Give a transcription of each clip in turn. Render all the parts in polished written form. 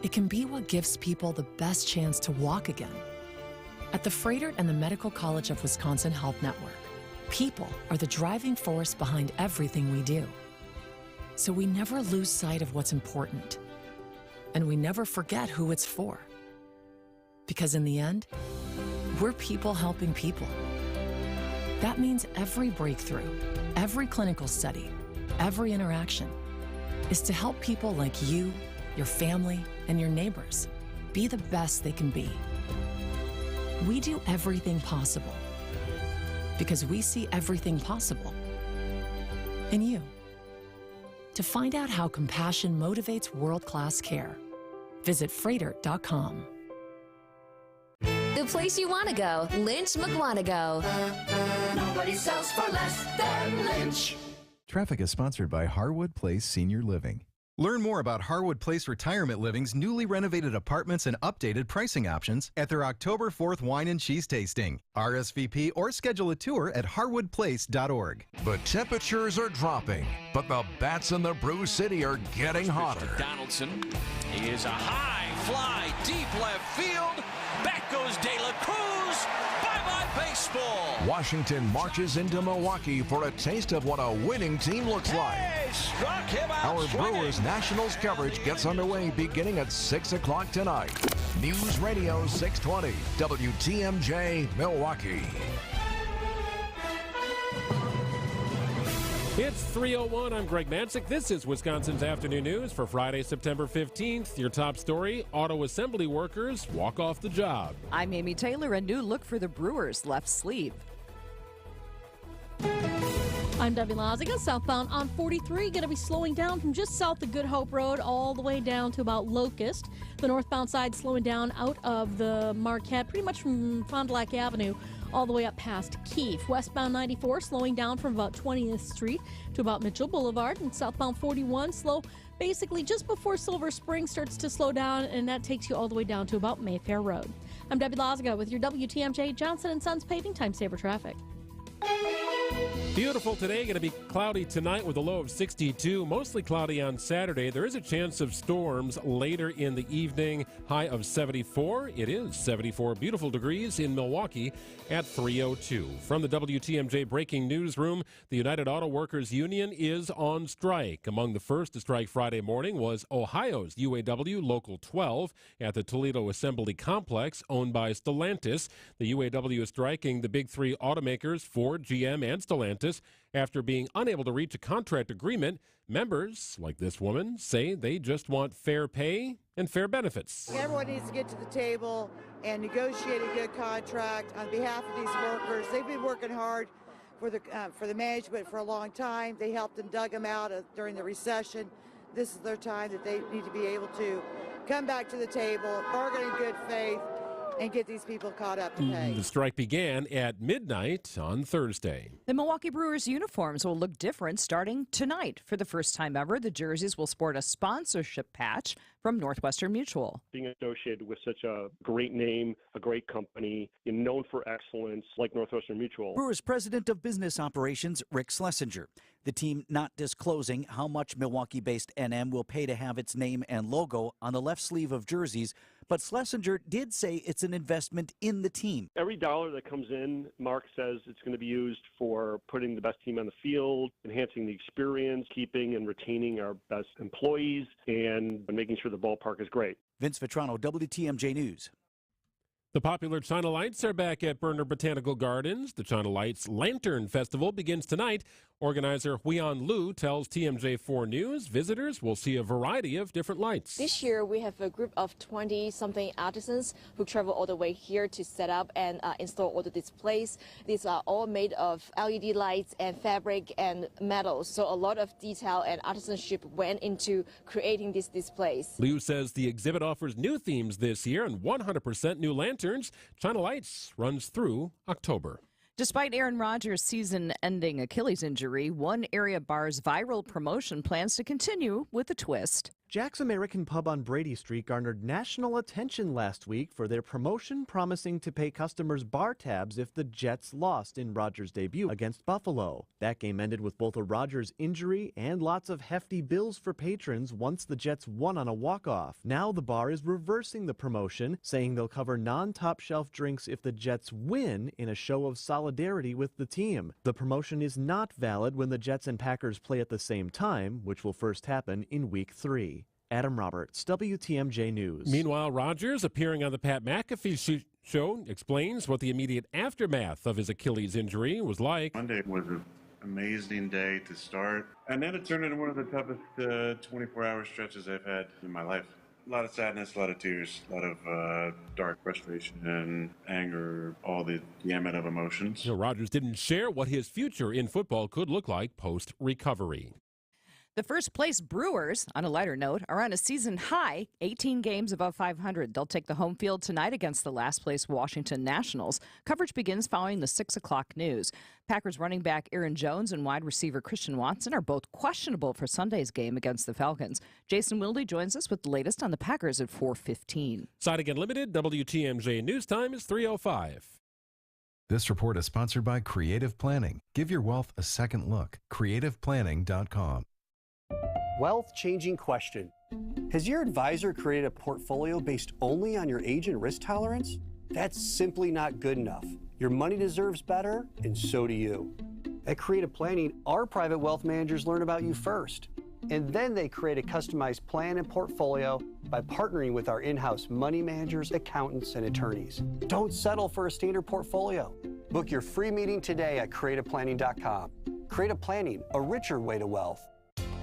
it can be what gives people the best chance to walk again. At the Froedtert and the Medical College of Wisconsin Health Network, people are the driving force behind everything we do. So we never lose sight of what's important, and we never forget who it's for. Because in the end, we're people helping people. That means every breakthrough, every clinical study, every interaction is to help people like you, your family, and your neighbors be the best they can be. We do everything possible because we see everything possible in you. To find out how compassion motivates world-class care, visit Froedtert.com. The place you want to go, Lynch McWanago. Nobody sells for less than Lynch. Traffic is sponsored by Harwood Place Senior Living. Learn more about Harwood Place Retirement Living's newly renovated apartments and updated pricing options at their October 4th wine and cheese tasting. RSVP or schedule a tour at harwoodplace.org. The temperatures are dropping, but the bats in the Brew City are getting hotter. Donaldson is a high fly, deep left field. Back goes De La Cruz. Bye-bye baseball. Washington marches into Milwaukee for a taste of what a winning team looks like. Struck him out Our swinging. Brewers Nationals coverage gets underway beginning at 6 o'clock tonight. News Radio 620, WTMJ, Milwaukee. It's 3:01. I'm Greg Mancik. This is Wisconsin's Afternoon News for Friday, September 15th. Your top story, auto assembly workers walk off the job. I'm Amy Taylor. A new look for the Brewers' left sleeve. I'm Debbie Loziga. Southbound on 43, going to be slowing down from just south of Good Hope Road all the way down to about Locust. The northbound side slowing down out of the Marquette, pretty much from Fond du Lac Avenue all the way up past Keefe. Westbound 94 slowing down from about 20th Street to about Mitchell Boulevard. And southbound 41 slow basically just before Silver Spring starts to slow down, and that takes you all the way down to about Mayfair Road. I'm Debbie Loziga with your WTMJ Johnson & Sons Paving Time Saver Traffic. Beautiful today, going to be cloudy tonight with a low of 62. Mostly cloudy on Saturday. There is a chance of storms later in the evening. High of 74. It is 74 beautiful degrees in Milwaukee at 3:02. From the WTMJ Breaking Newsroom, the United Auto Workers Union is on strike. Among the first to strike Friday morning was Ohio's UAW Local 12 at the Toledo Assembly Complex owned by Stellantis. The UAW is striking the big three automakers, Ford, GM, and Stellantis. After being unable to reach a contract agreement, members, like this woman, say they just want fair pay and fair benefits. Everyone needs to get to the table and negotiate a good contract on behalf of these workers. They've been working hard for the management for a long time. They helped and dug them out during the recession. This is their time that they need to be able to come back to the table, bargain in good faith, and get these people caught up to pay. The strike began at midnight on Thursday. The Milwaukee Brewers uniforms will look different starting tonight. For the first time ever, the jerseys will sport a sponsorship patch from Northwestern Mutual. Being associated with such a great name, a great company, known for excellence like Northwestern Mutual. Brewers President of Business Operations, Rick Schlesinger. The team not disclosing how much Milwaukee-based NM will pay to have its name and logo on the left sleeve of jerseys, but Schlesinger did say it's an investment in the team. Every dollar that comes in, Mark says it's going to be used for putting the best team on the field, enhancing the experience, keeping and retaining our best employees, and making sure the ballpark is great. Vince Vitrano, WTMJ News. The popular China Lights are back at Berner Botanical Gardens. The China Lights Lantern Festival begins tonight. Organizer Huiyan Lu tells TMJ4 News visitors will see a variety of different lights. This year we have a group of 20-something artisans who travel all the way here to set up and install all the displays. These are all made of LED lights and fabric and metals, so a lot of detail and artisanship went into creating these displays. Liu says the exhibit offers new themes this year and 100% new lanterns. China Lights runs through October. Despite Aaron Rodgers' season-ending Achilles injury, One Area Bar's viral promotion plans to continue with a twist. Jack's American Pub on Brady Street garnered national attention last week for their promotion promising to pay customers bar tabs if the Jets lost in Rodgers' debut against Buffalo. That game ended with both a Rodgers injury and lots of hefty bills for patrons once the Jets won on a walk-off. Now the bar is reversing the promotion, saying they'll cover non-top shelf drinks if the Jets win in a show of solidarity with the team. The promotion is not valid when the Jets and Packers play at the same time, which will first happen in Week 3. Adam Roberts, WTMJ News. Meanwhile, Rodgers, appearing on the Pat McAfee show, explains what the immediate aftermath of his Achilles injury was like. Monday was an amazing day to start, and then it turned into one of the toughest 24-hour stretches I've had in my life. A lot of sadness, a lot of tears, a lot of dark frustration and anger, all the gamut of emotions. Rodgers didn't share what his future in football could look like post-recovery. The first place Brewers, on a lighter note, are on a season high, 18 games above 500. They'll take the home field tonight against the last place Washington Nationals. Coverage begins following the 6 o'clock news. Packers running back Aaron Jones and wide receiver Christian Watson are both questionable for Sunday's game against the Falcons. Jason Wilde joins us with the latest on the Packers at 4:15. Siding Unlimited, WTMJ News Time is 3:05. This report is sponsored by Creative Planning. Give your wealth a second look. CreativePlanning.com. Wealth-changing question. Has your advisor created a portfolio based only on your age and risk tolerance? That's simply not good enough. Your money deserves better, and so do you. At Creative Planning, our private wealth managers learn about you first, and then they create a customized plan and portfolio by partnering with our in-house money managers, accountants, and attorneys. Don't settle for a standard portfolio. Book your free meeting today at CreativePlanning.com. Creative Planning, a richer way to wealth.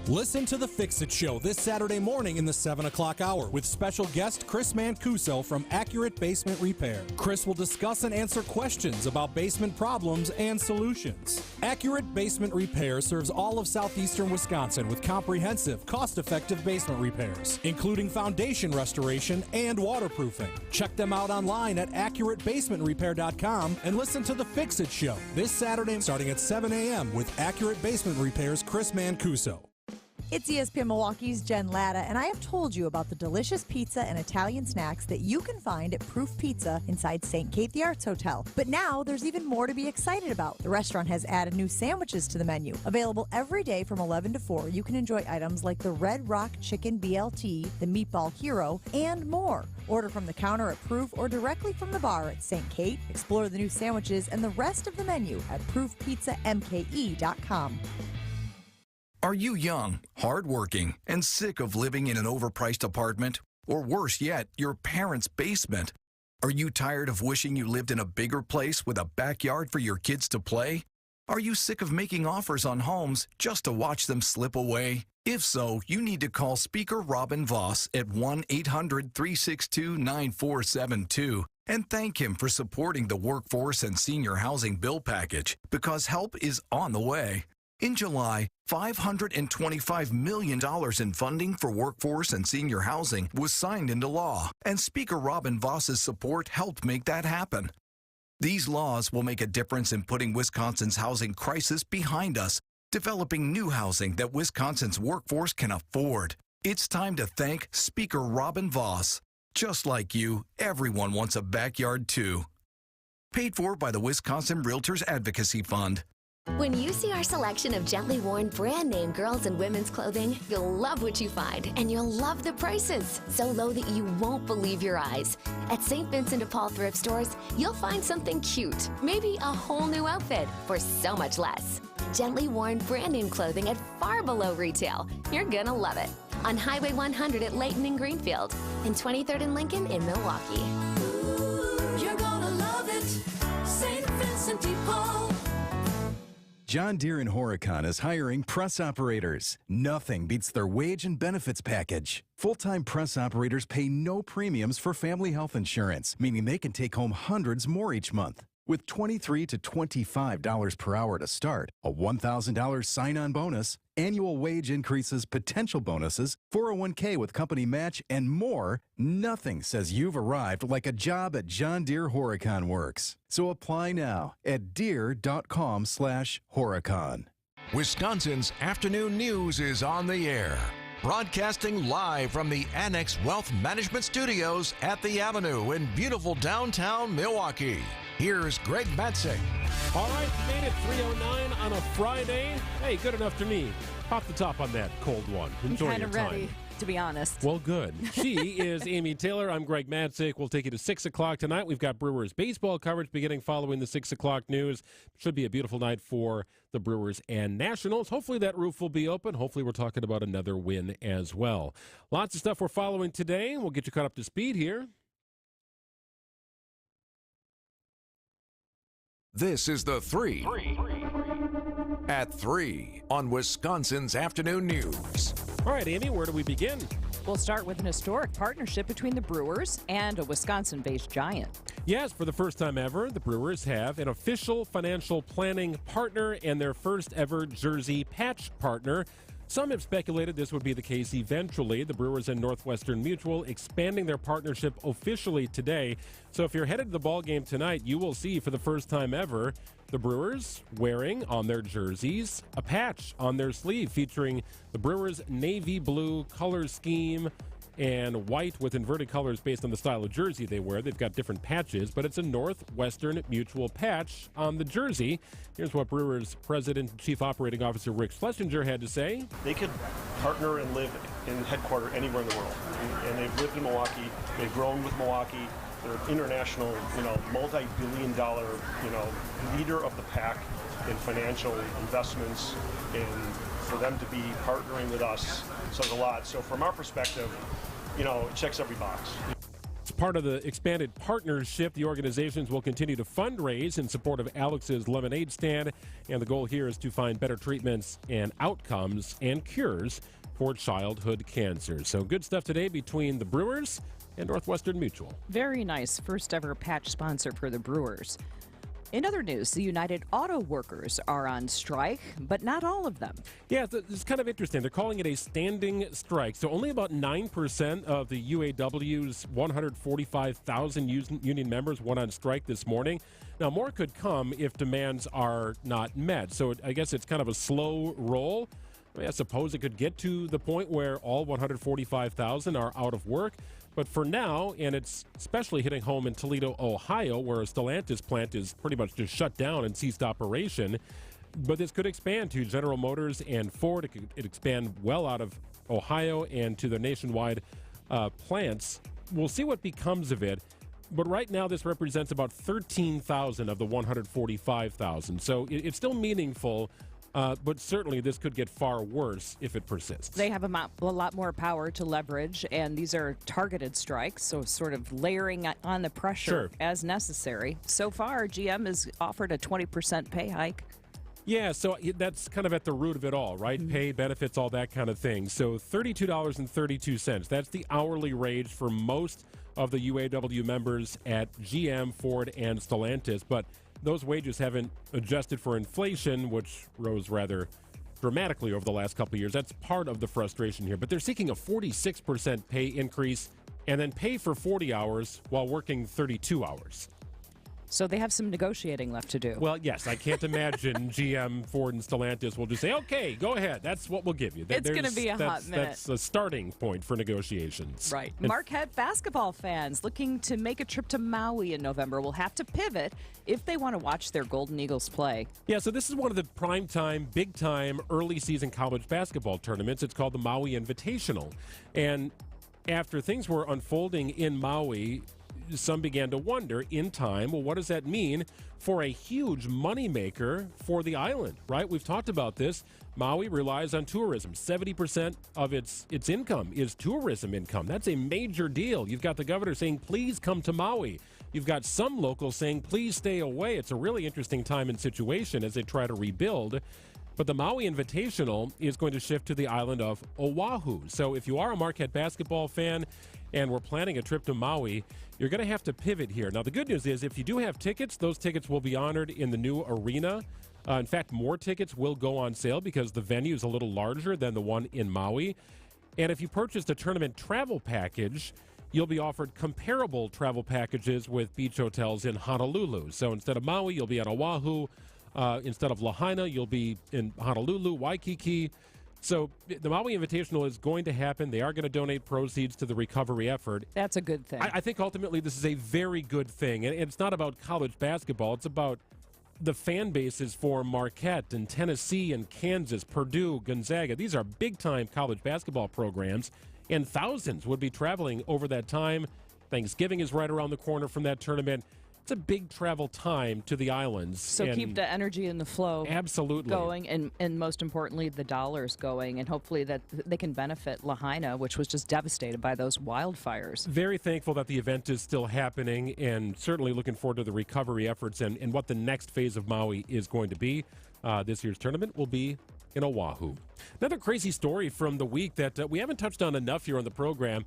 Listen to The Fix-It Show this Saturday morning in the 7 o'clock hour with special guest Chris Mancuso from Accurate Basement Repair. Chris will discuss and answer questions about basement problems and solutions. Accurate Basement Repair serves all of southeastern Wisconsin with comprehensive, cost-effective basement repairs, including foundation restoration and waterproofing. Check them out online at AccurateBasementRepair.com and listen to The Fix-It Show this Saturday starting at 7 a.m. with Accurate Basement Repair's Chris Mancuso. It's ESPN Milwaukee's Jen Latta, and I have told you about the delicious pizza and Italian snacks that you can find at Proof Pizza inside St. Kate the Arts Hotel. But now there's even more to be excited about. The restaurant has added new sandwiches to the menu. Available every day from 11 to 4, you can enjoy items like the Red Rock Chicken BLT, the Meatball Hero, and more. Order from the counter at Proof or directly from the bar at St. Kate. Explore the new sandwiches and the rest of the menu at proofpizzamke.com. Are you young, hardworking, and sick of living in an overpriced apartment? Or worse yet, your parents' basement? Are you tired of wishing you lived in a bigger place with a backyard for your kids to play? Are you sick of making offers on homes just to watch them slip away? If so, you need to call Speaker Robin Voss at 1-800-362-9472 and thank him for supporting the workforce and senior housing bill package, because help is on the way. In July, $525 million in funding for workforce and senior housing was signed into law, and Speaker Robin Voss's support helped make that happen. These laws will make a difference in putting Wisconsin's housing crisis behind us, developing new housing that Wisconsin's workforce can afford. It's time to thank Speaker Robin Voss. Just like you, everyone wants a backyard too. Paid for by the Wisconsin Realtors Advocacy Fund. When you see our selection of gently worn brand name girls and women's clothing, you'll love what you find, and you'll love the prices. So low that you won't believe your eyes. At St. Vincent de Paul thrift stores, you'll find something cute, maybe a whole new outfit, for so much less. Gently worn brand name clothing at far below retail. You're gonna love it. On Highway 100 at Layton and Greenfield, and 23rd and Lincoln in Milwaukee. Ooh, you're gonna love it. St. Vincent de Paul. John Deere in Horicon is hiring press operators. Nothing beats their wage and benefits package. Full-time press operators pay no premiums for family health insurance, meaning they can take home hundreds more each month. With $23 to $25 per hour to start, a $1,000 sign-on bonus, annual wage increases, potential bonuses, 401k with company match, and more, nothing says you've arrived like a job at John Deere Horicon works. So apply now at deere.com/Horicon. Wisconsin's afternoon news is on the air. Broadcasting live from the Annex Wealth Management Studios at the Avenue in beautiful downtown Milwaukee. Here's Greg Matzek. All right, made it 3:09 on a Friday. Hey, good enough for me. Pop the top on that cold one. Enjoy I'm your kind of time. ready, to be honest. Well, good. She is Amy Taylor. I'm Greg Matzek. We'll take you to 6 o'clock tonight. We've got Brewers baseball coverage beginning following the 6 o'clock news. Should be a beautiful night for the Brewers and Nationals. Hopefully that roof will be open. Hopefully we're talking about another win as well. Lots of stuff we're following today. We'll get you caught up to speed here. This is the 3 at 3 on Wisconsin's Afternoon News. All right, Amy, where do we begin? We'll start with an historic partnership between the Brewers and a Wisconsin-based giant. Yes, for the first time ever, the Brewers have an official financial planning partner and their first ever jersey patch partner. Some have speculated this would be the case eventually. The Brewers and Northwestern Mutual expanding their partnership officially today. So if you're headed to the ball game tonight, you will see for the first time ever the Brewers wearing on their jerseys a patch on their sleeve featuring the Brewers' navy blue color scheme and white with inverted colors based on the style of jersey they wear. They've got different patches, but it's a Northwestern Mutual patch on the jersey. Here's what Brewers President and Chief Operating Officer Rick Schlesinger had to say. They could partner and live in headquarters anywhere in the world. And they've lived in Milwaukee. They've grown with Milwaukee. They're an international, multi-billion-dollar, leader of the pack in financial investments. And for them to be partnering with us says a lot. So from our perspective, it checks every box. As part of the expanded partnership, the organizations will continue to fundraise in support of Alex's Lemonade Stand, and the goal here is to find better treatments and outcomes and cures for childhood cancer. So good stuff today between the Brewers and Northwestern Mutual. Very nice. First ever patch sponsor for the Brewers. In other news, the United Auto Workers are on strike, but not all of them. Yeah, it's kind of interesting. They're calling it a standing strike. So only about 9% of the UAW's 145,000 union members went on strike this morning. Now, more could come if demands are not met. So I guess it's kind of a slow roll. I suppose it could get to the point where all 145,000 are out of work. But for now, and it's especially hitting home in Toledo, Ohio, where a Stellantis plant is pretty much just shut down and ceased operation. But this could expand to General Motors and Ford. It could expand well out of Ohio and to the nationwide plants. We'll see what becomes of it. But right now, this represents about 13,000 of the 145,000. So it's still meaningful. But certainly this could get far worse if it persists. They have a lot more power to leverage, and these are targeted strikes, so sort of layering on the pressure as necessary. So far, GM has offered a 20% pay hike. Yeah, so that's kind of at the root of it all, right? Mm-hmm. Pay, benefits, all that kind of thing. So $32.32. That's the hourly wage for most of the UAW members at GM, Ford, and Stellantis. But those wages haven't adjusted for inflation, which rose rather dramatically over the last couple of years. That's part of the frustration here. But they're seeking a 46% pay increase and then pay for 40 hours while working 32 hours. So they have some negotiating left to do. Well, yes, I can't imagine GM, Ford, and Stellantis will just say, okay, go ahead. That's what we'll give you. It's going to be a hot minute. That's a starting point for negotiations. Right. Marquette basketball fans looking to make a trip to Maui in November will have to pivot if they want to watch their Golden Eagles play. Yeah, so this is one of the prime-time, big-time, early-season college basketball tournaments. It's called the Maui Invitational. And after things were unfolding in Maui, some began to wonder in time, well, what does that mean for a huge moneymaker for the island, right? We've talked about this. Maui relies on tourism. 70% of its income is tourism income. That's a major deal. You've got the governor saying, please come to Maui. You've got some locals saying, please stay away. It's a really interesting time and situation as they try to rebuild. But the Maui Invitational is going to shift to the island of Oahu. So if you are a Marquette basketball fan and we're planning a trip to Maui, you're going to have to pivot here. Now, the good news is if you do have tickets, those tickets will be honored in the new arena. In fact, more tickets will go on sale because the venue is a little larger than the one in Maui. And if you purchased a tournament travel package, you'll be offered comparable travel packages with beach hotels in Honolulu. So instead of Maui, you'll be at Oahu. Instead of Lahaina, you'll be in Honolulu, Waikiki. So the Maui Invitational is going to happen. They are going to donate proceeds to the recovery effort. That's a good thing. I think ultimately this is a very good thing. And it's not about college basketball. It's about the fan bases for Marquette and Tennessee and Kansas, Purdue, Gonzaga. These are big-time college basketball programs, and thousands would be traveling over that time. Thanksgiving is right around the corner from that tournament. It's a big travel time to the islands. So keep the energy and the flow going, and most importantly, the dollars going, and hopefully that they can benefit Lahaina, which was just devastated by those wildfires. Very thankful that the event is still happening, and certainly looking forward to the recovery efforts and what the next phase of Maui is going to be. This year's tournament will be in Oahu. Another crazy story from the week that we haven't touched on enough here on the program.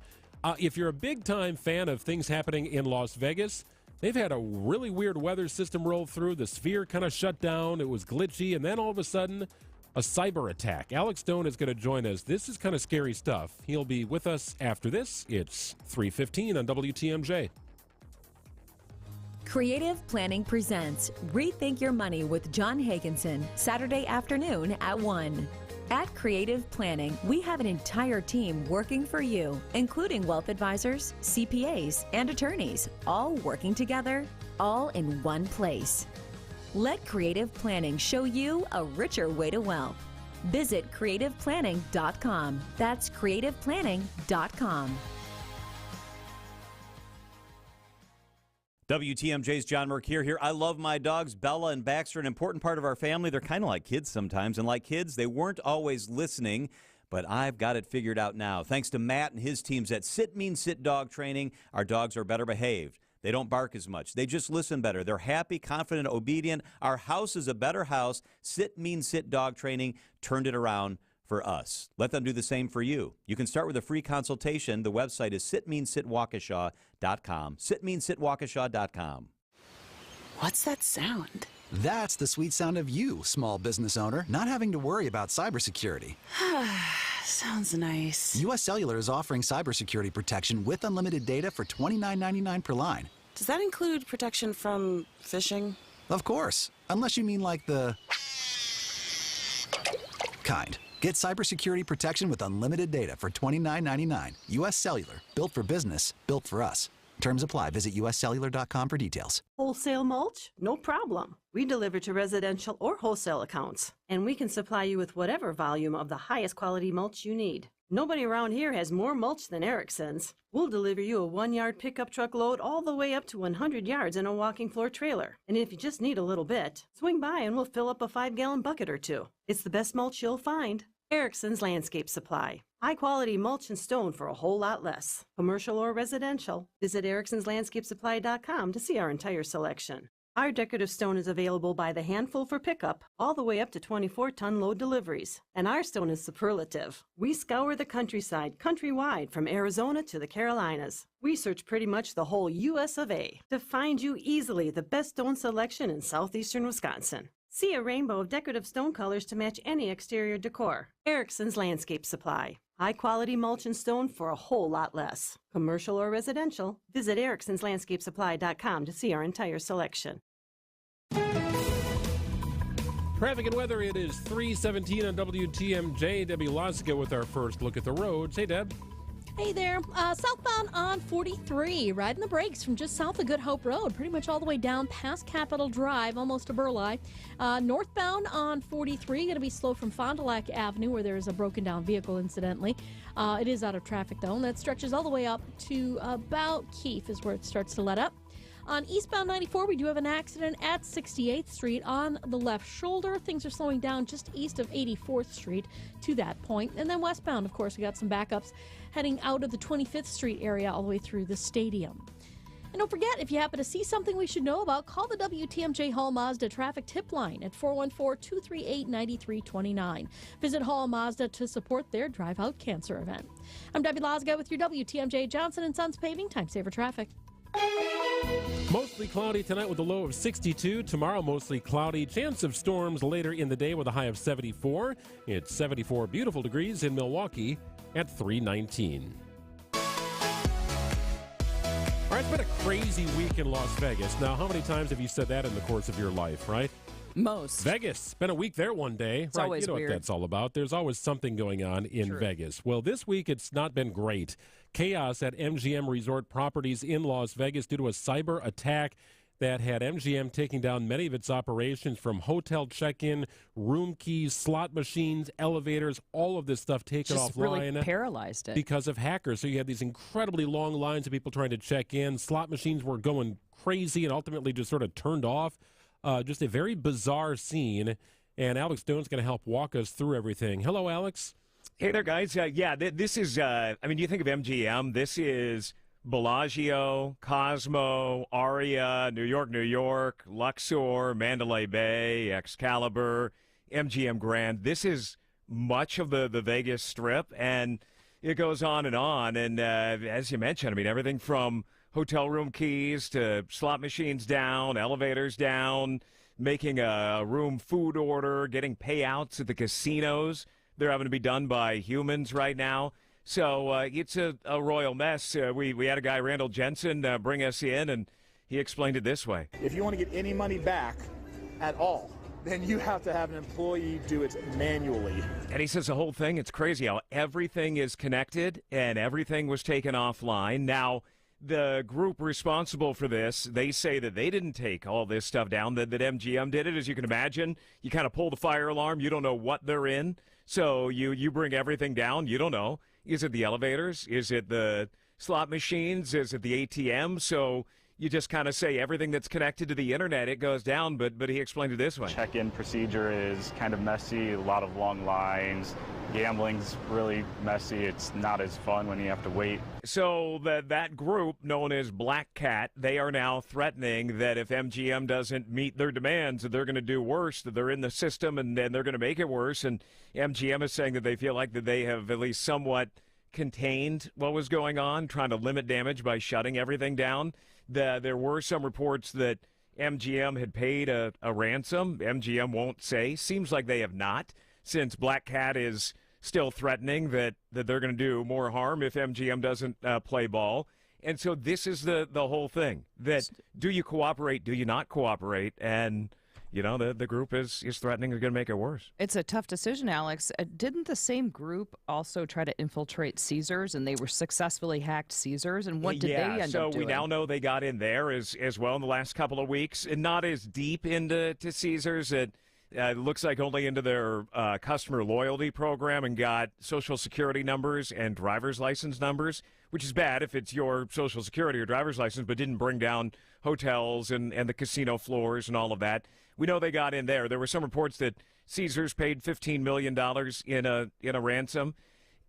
If you're a big-time fan of things happening in Las Vegas, they've had a really weird weather system roll through. The Sphere kind of shut down. It was glitchy. And then all of a sudden, a cyber attack. Alex Stone is going to join us. This is kind of scary stuff. He'll be with us after this. It's 3:15 on WTMJ. Creative Planning presents Rethink Your Money with John Hagenson, Saturday afternoon at 1. At Creative Planning, we have an entire team working for you, including wealth advisors, CPAs, and attorneys, all working together, all in one place. Let Creative Planning show you a richer way to wealth. Visit creativeplanning.com. That's creativeplanning.com. WTMJ's John Mercure here. I love my dogs, Bella and Baxter, an important part of our family. They're kind of like kids sometimes, and like kids, they weren't always listening, but I've got it figured out now. Thanks to Matt and his teams at Sit Means Sit Dog Training, our dogs are better behaved. They don't bark as much. They just listen better. They're happy, confident, obedient. Our house is a better house. Sit Means Sit Dog Training turned it around for us. Let them do the same for you. You can start with a free consultation. The website is sitmeanssitwaukesha.com. Sitmeanssitwaukesha.com. What's that sound? That's the sweet sound of you, small business owner, not having to worry about cybersecurity. Sounds nice. U.S. Cellular is offering cybersecurity protection with unlimited data for $29.99 per line. Does that include protection from phishing? Of course, unless you mean like the kind. Get cybersecurity protection with unlimited data for $29.99. U.S. Cellular. Built for business. Built for us. Terms apply. Visit uscellular.com for details. Wholesale mulch? No problem. We deliver to residential or wholesale accounts, and we can supply you with whatever volume of the highest quality mulch you need. Nobody around here has more mulch than Erickson's. We'll deliver you a 1-yard pickup truck load all the way up to 100 yards in a walking floor trailer. And if you just need a little bit, swing by and we'll fill up a 5-gallon bucket or two. It's the best mulch you'll find. Erickson's Landscape Supply. High quality mulch and stone for a whole lot less. Commercial or residential. Visit ericksonslandscapesupply.com to see our entire selection. Our decorative stone is available by the handful for pickup, all the way up to 24-ton load deliveries. And our stone is superlative. We scour the countryside, countrywide, from Arizona to the Carolinas. We search pretty much the whole U.S. of A. to find you easily the best stone selection in southeastern Wisconsin. See a rainbow of decorative stone colors to match any exterior decor. Erickson's Landscape Supply. High-quality mulch and stone for a whole lot less. Commercial or residential, visit ericksonslandscapesupply.com to see our entire selection. Traffic and weather, it is 3:17 on WTMJ. Debbie Lozica with our first look at the roads. Hey, Deb. Hey there. Southbound on 43, riding the brakes from just south of Good Hope Road, pretty much all the way down past Capitol Drive, almost to Burleigh. Northbound on 43, going to be slow from Fond du Lac Avenue, where there is a broken down vehicle, incidentally. It is out of traffic, though, and that stretches all the way up to about Keefe is where it starts to let up. On eastbound 94, we do have an accident at 68th Street on the left shoulder. Things are slowing down just east of 84th Street to that point. And then westbound, of course, we got some backups heading out of the 25th Street area all the way through the stadium. And don't forget, if you happen to see something we should know about, call the WTMJ Hall Mazda traffic tip line at 414-238-9329. Visit Hall Mazda to support their Drive Out Cancer event. I'm Debbie Lozica with your WTMJ Johnson & Sons Paving Time Saver Traffic. Mostly cloudy tonight with a low of 62. Tomorrow, mostly cloudy. Chance of storms later in the day with a high of 74. It's 74 beautiful degrees in Milwaukee at 319. All right, it's been a crazy week in Las Vegas. Now, how many times have you said that in the course of your life, right? Most. Vegas. Been a week there one day. It's right, always you know weird. what that's all about. There's always something going on in Vegas. Well, this week it's not been great. Chaos at MGM Resort Properties in Las Vegas due to a cyber attack that had MGM taking down many of its operations, from hotel check-in, room keys, slot machines, elevators, all of this stuff taken Just offline. really paralyzed it. Because of hackers. So you had these incredibly long lines of people trying to check in. Slot machines were going crazy and ultimately just sort of turned off. Just a very bizarre scene. And Alex Stone's going to help walk us through everything. Hello, Alex. Hey there, guys. This is, you think of MGM, this is Bellagio, Cosmo, Aria, New York, Luxor, Mandalay Bay, Excalibur, MGM Grand. This is much of the Vegas Strip, and it goes on. And as you mentioned, everything from hotel room keys to slot machines down, elevators down, making a room food order, getting payouts at the casinos. They're having to be done by humans right now. So it's a royal mess. We had a guy, Randall Jensen, bring us in, and he explained it this way. If you want to get any money back at all, then you have to have an employee do it manually. And he says the whole thing, it's crazy how everything is connected and everything was taken offline. Now, the group responsible for this, they say that they didn't take all this stuff down, that MGM did it. As you can imagine, you kind of pull the fire alarm. You don't know what they're in. So you bring everything down. You don't know. Is it the elevators? Is it the slot machines? Is it the ATM? So you just kind of say everything that's connected to the internet, it goes down. But he explained it this way. Check-in procedure is kind of messy, a lot of long lines. Gambling's really messy. It's not as fun when you have to wait. So that group, known as Black Cat, they are now threatening that if MGM doesn't meet their demands, that they're going to do worse, that they're in the system and they're going to make it worse. And MGM is saying that they feel like that they have at least somewhat contained what was going on, trying to limit damage by shutting everything down. There were some reports that MGM had paid a ransom. MGM won't say. Seems like they have not, since Black Cat is still threatening that they're going to do more harm if MGM doesn't play ball. And so this is the whole thing, that do you cooperate, do you not cooperate? And, the group is threatening they're going to make it worse. It's a tough decision, Alex. Didn't the same group also try to infiltrate Caesars, and they were successfully hacked Caesars? And what did they end up doing? So we now know they got in there as well in the last couple of weeks, and not as deep into Caesars. It looks like only into their customer loyalty program, and got Social Security numbers and driver's license numbers, which is bad if it's your Social Security or driver's license, but didn't bring down hotels and the casino floors and all of that. We know they got in there. There were some reports that Caesars paid $15 million in a ransom.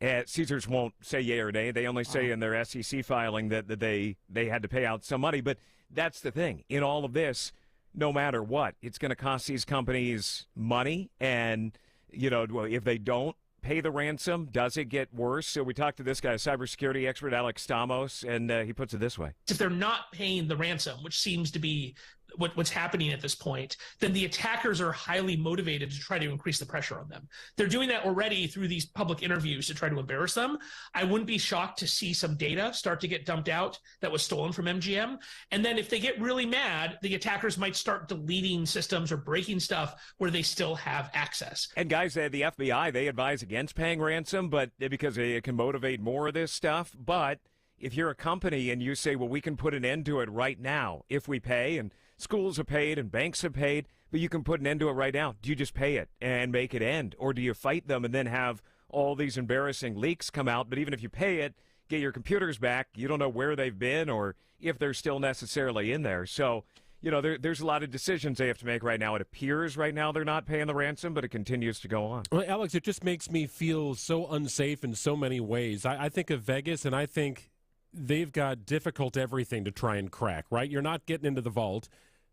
Caesars won't say yay or nay. They only say in their SEC filing that they had to pay out some money. But that's the thing. In all of this, no matter what, it's going to cost these companies money. And, if they don't pay the ransom, does it get worse? So we talked to this guy, cybersecurity expert Alex Stamos, and he puts it this way. If they're not paying the ransom, which seems to be what's happening at this point, then the attackers are highly motivated to try to increase the pressure on them. They're doing that already through these public interviews to try to embarrass them. I wouldn't be shocked to see some data start to get dumped out that was stolen from MGM. And then if they get really mad, the attackers might start deleting systems or breaking stuff where they still have access. And guys, the FBI, they advise against paying ransom, but because it can motivate more of this stuff. But if you're a company and you say, well, we can put an end to it right now if we pay, and schools have paid and banks have paid, but you can put an end to it right now. Do you just pay it and make it end? Or do you fight them and then have all these embarrassing leaks come out? But even if you pay it, get your computers back, you don't know where they've been or if they're still necessarily in there. So, there's a lot of decisions they have to make right now. It appears right now they're not paying the ransom, but it continues to go on. Well, Alex, it just makes me feel so unsafe in so many ways. I think of Vegas, and I think they've got difficult everything to try and crack, right? You're not getting into the vault.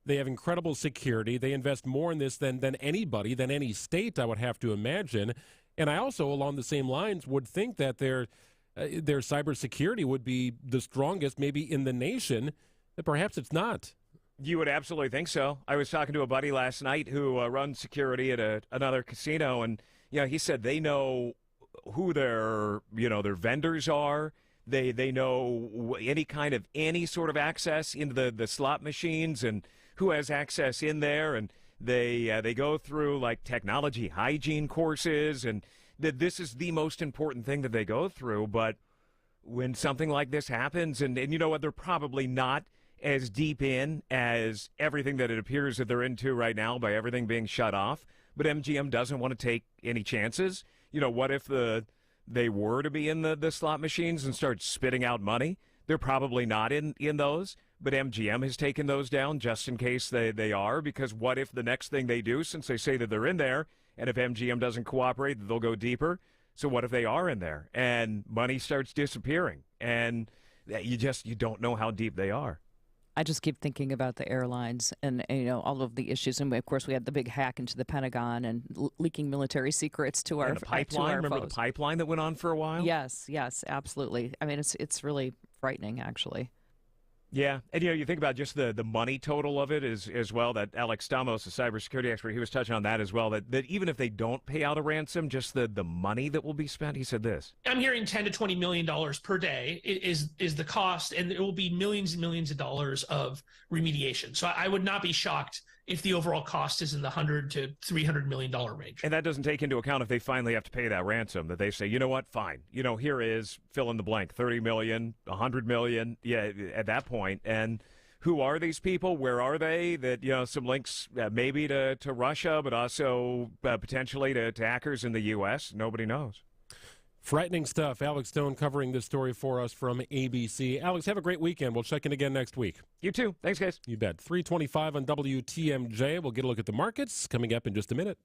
They have incredible security. They invest more in this than anybody, than any state, I would have to imagine. And I also, along the same lines, would think that their cybersecurity would be the strongest maybe in the nation, but perhaps it's not. You would absolutely think so. I was talking to a buddy last night who runs security at another casino, and he said they know who their vendors are. They know any sort of access into the slot machines and who has access in there. And They go through like technology hygiene courses, and this is the most important thing that they go through. But when something like this happens, and you know what, they're probably not as deep in as everything that it appears that they're into right now by everything being shut off. But MGM doesn't want to take any chances. You know, what if they were to be in the slot machines and start spitting out money? They're probably not in those, but MGM has taken those down just in case they are, because what if the next thing they do, since they say that they're in there, and if MGM doesn't cooperate, they'll go deeper. So what if they are in there and money starts disappearing and you don't know how deep they are? I just keep thinking about the airlines and all of the issues. And, of course, we had the big hack into the Pentagon and leaking military secrets to our pipeline. Remember the pipeline that went on for a while? Yes, absolutely. I mean, it's really frightening, actually. Yeah, and you think about just the money total of it as well, that Alex Stamos, the cybersecurity expert, he was touching on that as well, that even if they don't pay out a ransom, just the money that will be spent, he said this. I'm hearing $10 to $20 million per day is the cost, and it will be millions and millions of dollars of remediation. So I would not be shocked if the overall cost is in the $100 to $300 million range. And that doesn't take into account if they finally have to pay that ransom, that they say, you know what, fine. Here is fill in the blank, 30 million, 100 million, yeah, at that point. And who are these people? Where are they? That, some links maybe to Russia, but also potentially to hackers in the U.S. Nobody knows. Frightening stuff. Alex Stone covering this story for us from ABC. Alex, have a great weekend. We'll check in again next week. You too. Thanks, guys. You bet. 3:25 on WTMJ. We'll get a look at the markets coming up in just a minute.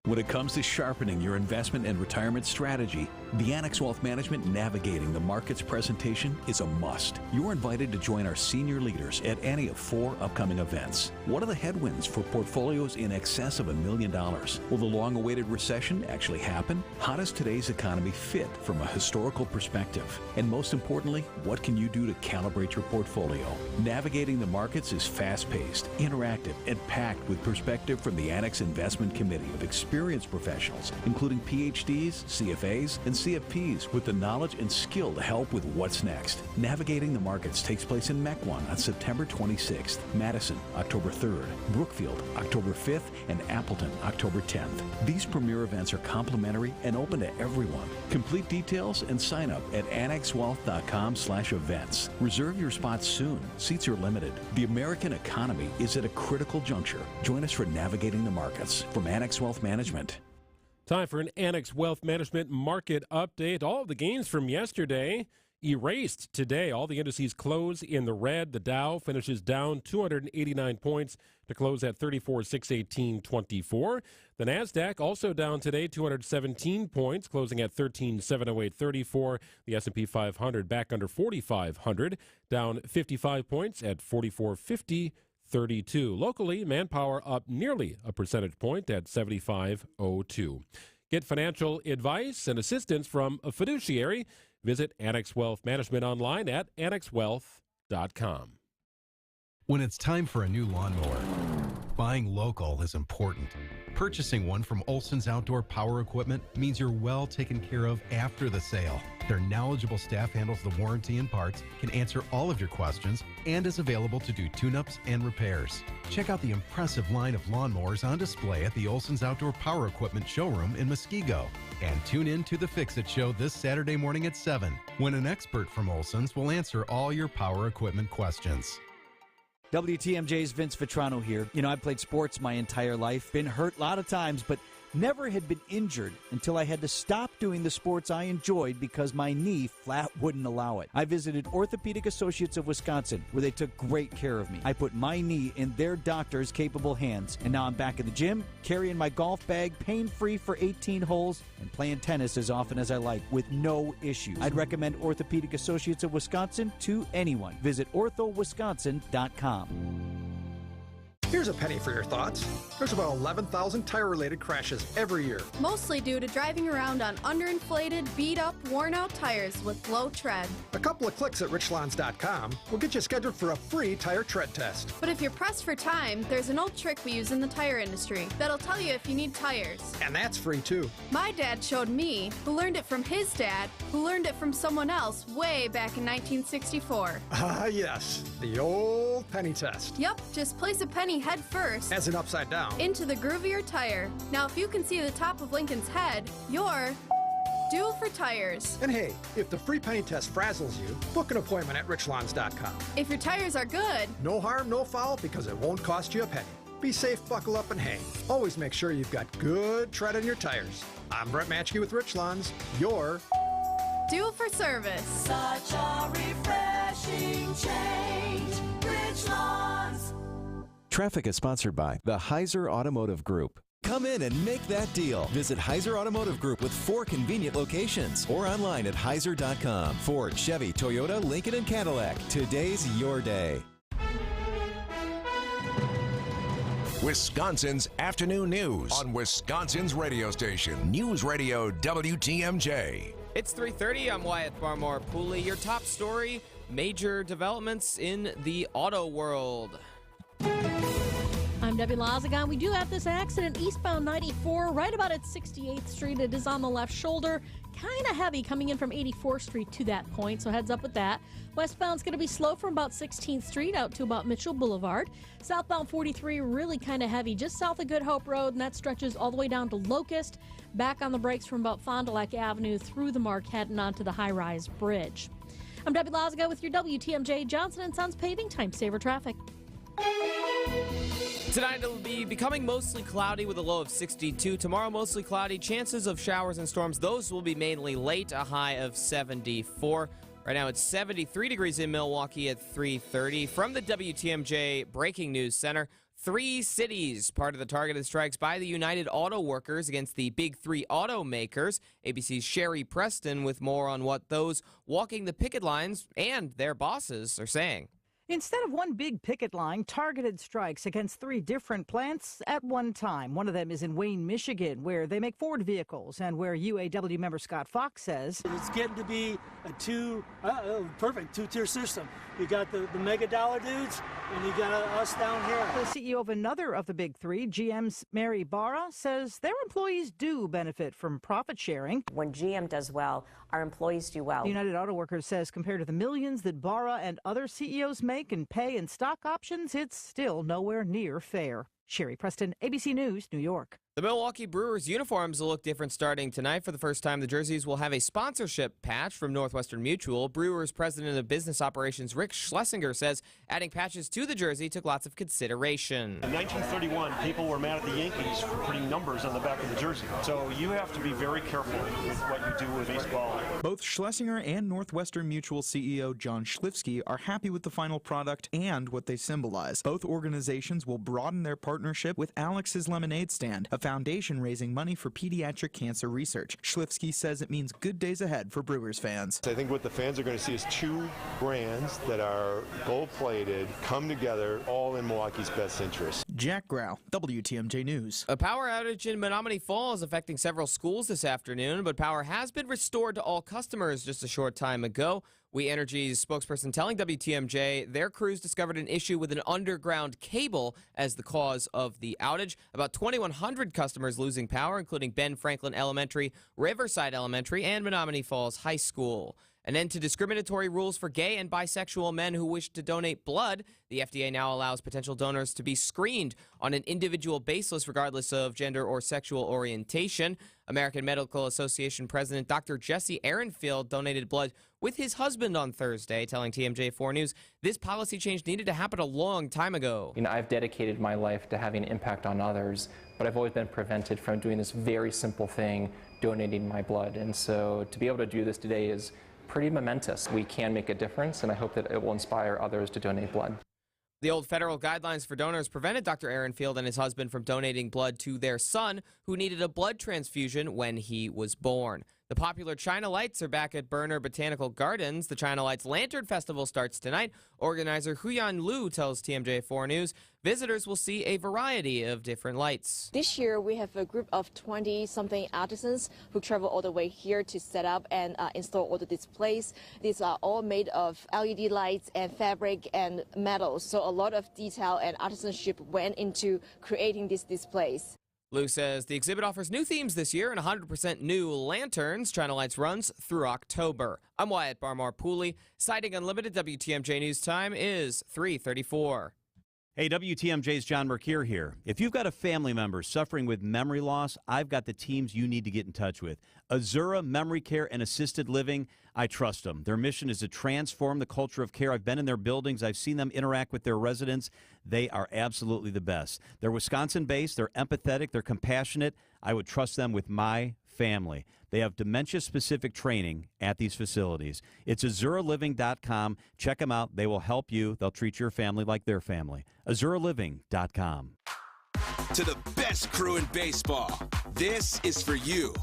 When it comes to sharpening your investment and retirement strategy, the Annex Wealth Management Navigating the Markets presentation is a must. You're invited to join our senior leaders at any of 4 upcoming events. What are the headwinds for portfolios in excess of $1 million? Will the long-awaited recession actually happen? How does today's economy fit from a historical perspective? And most importantly, what can you do to calibrate your portfolio? Navigating the Markets is fast-paced, interactive, and packed with perspective from the Annex Investment Committee of experienced professionals, including PhDs, CFAs, and CFPs with the knowledge and skill to help with what's next. Navigating the Markets takes place in Mequon on September 26th, Madison, October 3rd, Brookfield, October 5th, and Appleton, October 10th. These premier events are complimentary and open to everyone. Complete details and sign up at annexwealth.com/events. Reserve your spots soon. Seats are limited. The American economy is at a critical juncture. Join us for Navigating the Markets from Annex Wealth Management. Time for an Annex Wealth Management market update. All of the gains from yesterday erased today. All the indices close in the red. The Dow finishes down 289 points to close at 34,618.24. The Nasdaq also down today, 217 points, closing at 13,708.34. The S&P 500 back under 4,500, down 55 points at 4450.32. Locally, Manpower up nearly a percentage point at 75.02. Get financial advice and assistance from a fiduciary. Visit Annex Wealth Management online at annexwealth.com. When it's time for a new lawnmower, buying local is important. Purchasing one from Olson's Outdoor Power Equipment means you're well taken care of after the sale. Their knowledgeable staff handles the warranty and parts, can answer all of your questions, and is available to do tune-ups and repairs. Check out the impressive line of lawnmowers on display at the Olson's Outdoor Power Equipment showroom in Muskego. And tune in to the Fix-It Show this Saturday morning at 7, when an expert from Olson's will answer all your power equipment questions. WTMJ's Vince Vitrano here. I've played sports my entire life, been hurt a lot of times, but never had been injured until I had to stop doing the sports I enjoyed because my knee flat wouldn't allow it. I visited Orthopedic Associates of Wisconsin, where they took great care of me. I put my knee in their doctors' capable hands, and now I'm back in the gym, carrying my golf bag, pain-free for 18 holes, and playing tennis as often as I like with no issues. I'd recommend Orthopedic Associates of Wisconsin to anyone. Visit orthowisconsin.com. Here's a penny for your thoughts. There's about 11,000 tire-related crashes every year. Mostly due to driving around on underinflated, beat-up, worn-out tires with low tread. A couple of clicks at richlawns.com will get you scheduled for a free tire tread test. But if you're pressed for time, there's an old trick we use in the tire industry that'll tell you if you need tires. And that's free, too. My dad showed me, who learned it from his dad, who learned it from someone else way back in 1964. Ah, yes. The old penny test. Yep, just place a penny head first, As in upside down. into the groovier tire. Now, if you can see the top of Lincoln's head, you're due for tires. And hey, if the free penny test frazzles you, book an appointment at richlawns.com. If your tires are good, No harm, no foul, because it won't cost you a penny. Be safe, buckle up, and hang. Always make sure you've got good tread on your tires. I'm Brett Matchke with Rich Lawns. You're due for service. Such a refreshing change. Rich Lawns. Traffic is sponsored by the Heiser Automotive Group. Come in and make that deal. Visit Heiser Automotive Group with 4 convenient locations or online at heiser.com. Ford, Chevy, Toyota, Lincoln, and Cadillac. Today's your day. Wisconsin's afternoon news on Wisconsin's radio station, News Radio WTMJ. It's 3:30. I'm Wyatt Barmore Pooley. Your top story, major developments in the auto world. I'm Debbie Lazagon. We do have this accident eastbound 94 right about at 68th Street. It is on the left shoulder. Kind of heavy coming in from 84th Street to that point, so heads up with that. Westbound's going to be slow from about 16th Street out to about Mitchell Boulevard. Southbound 43 really kind of heavy just south of Good Hope Road, and that stretches all the way down to Locust. Back on the brakes from about Fond du Lac Avenue through the Marquette and onto the high-rise bridge. I'm Debbie Lazagon with your WTMJ Johnson & Sons Paving Time Saver Traffic. Tonight it'll be becoming mostly cloudy with a low of 62. Tomorrow mostly cloudy, chances of showers and storms. Those will be mainly late, a high of 74. Right now it's 73 degrees in Milwaukee at 3:30. From the WTMJ Breaking News Center, 3 cities part of the targeted strikes by the United Auto Workers against the Big 3 automakers. ABC's Sherry Preston with more on what those walking the picket lines and their bosses are saying. Instead of one big picket line, targeted strikes against 3 different plants at one time. One of them is in Wayne, Michigan, where they make Ford vehicles and where UAW member Scott Fox says it's getting to be a perfect two-tier system. You got the mega dollar dudes, and you got us down here. The CEO of another of the Big 3, GM's Mary Barra, says their employees do benefit from profit sharing. When GM does well, our employees do well. The United Auto Workers says compared to the millions that Barra and other CEOs make in pay and stock options, it's still nowhere near fair. Sherry Preston, ABC News, New York. The Milwaukee Brewers uniforms will look different starting tonight. For the first time, the jerseys will have a sponsorship patch from Northwestern Mutual. Brewers President of Business Operations Rick Schlesinger says adding patches to the jersey took lots of consideration. In 1931, people were mad at the Yankees for putting numbers on the back of the jersey. So you have to be very careful with what you do with baseball. Both Schlesinger and Northwestern Mutual CEO John Schlifsky are happy with the final product and what they symbolize. Both organizations will broaden their partnership with Alex's Lemonade Stand, a foundation raising money for pediatric cancer research. Schlifsky says it means good days ahead for Brewers fans. I think what the fans are going to see is 2 brands that are gold-plated come together, all in Milwaukee's best interest. Jack Grau, WTMJ News. A power outage in Menominee Falls affecting several schools this afternoon, but power has been restored to all customers just a short time ago. We Energy's spokesperson telling WTMJ their crews discovered an issue with an underground cable as the cause of the outage. About 2,100 customers losing power, including Ben Franklin Elementary, Riverside Elementary, and Menominee Falls High School. An end to discriminatory rules for gay and bisexual men who wish to donate blood. The FDA now allows potential donors to be screened on an individual basis regardless of gender or sexual orientation. American Medical Association President Dr. Jesse Ehrenfield donated blood with his husband on Thursday, telling TMJ4 News this policy change needed to happen a long time ago. You know, I've dedicated my life to having an impact on others, but I've always been prevented from doing this very simple thing, donating my blood. And so to be able to do this today is pretty momentous. We can make a difference, and I hope that it will inspire others to donate blood. The old federal guidelines for donors prevented Dr. Ehrenfield and his husband from donating blood to their son, who needed a blood transfusion when he was born. The popular China Lights are back at Berner Botanical Gardens. The China Lights Lantern Festival starts tonight. Organizer Huyan Liu tells TMJ4 News visitors will see a variety of different lights. This year, we have a group of 20-something artisans who travel all the way here to set up and install all the displays. These are all made of LED lights and fabric and metals, so a lot of detail and artisanship went into creating these displays. Liu says the exhibit offers new themes this year and 100% new lanterns. China Lights runs through October. I'm Wyatt Barmore Pooley. Citing Unlimited, WTMJ News Time is 3:34. Hey, WTMJ's John Mercure here. If you've got a family member suffering with memory loss, I've got the teams you need to get in touch with. Azura Memory Care and Assisted Living, I trust them. Their mission is to transform the culture of care. I've been in their buildings. I've seen them interact with their residents. They are absolutely the best. They're Wisconsin-based. They're empathetic. They're compassionate. I would trust them with my family. They have dementia-specific training at these facilities. It's AzuraLiving.com. Check them out. They will help you. They'll treat your family like their family. AzuraLiving.com. To the best crew in baseball, this is for you.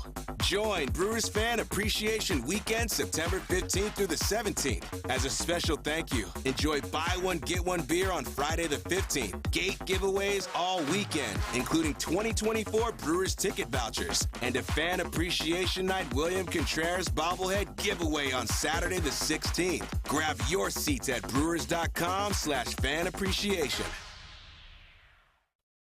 Join Brewers Fan Appreciation Weekend September 15th through the 17th. As a special thank you, enjoy buy one, get one beer on Friday the 15th. Gate giveaways all weekend, including 2024 Brewers ticket vouchers and a Fan Appreciation Night William Contreras bobblehead giveaway on Saturday the 16th. Grab your seats at brewers.com/fan appreciation.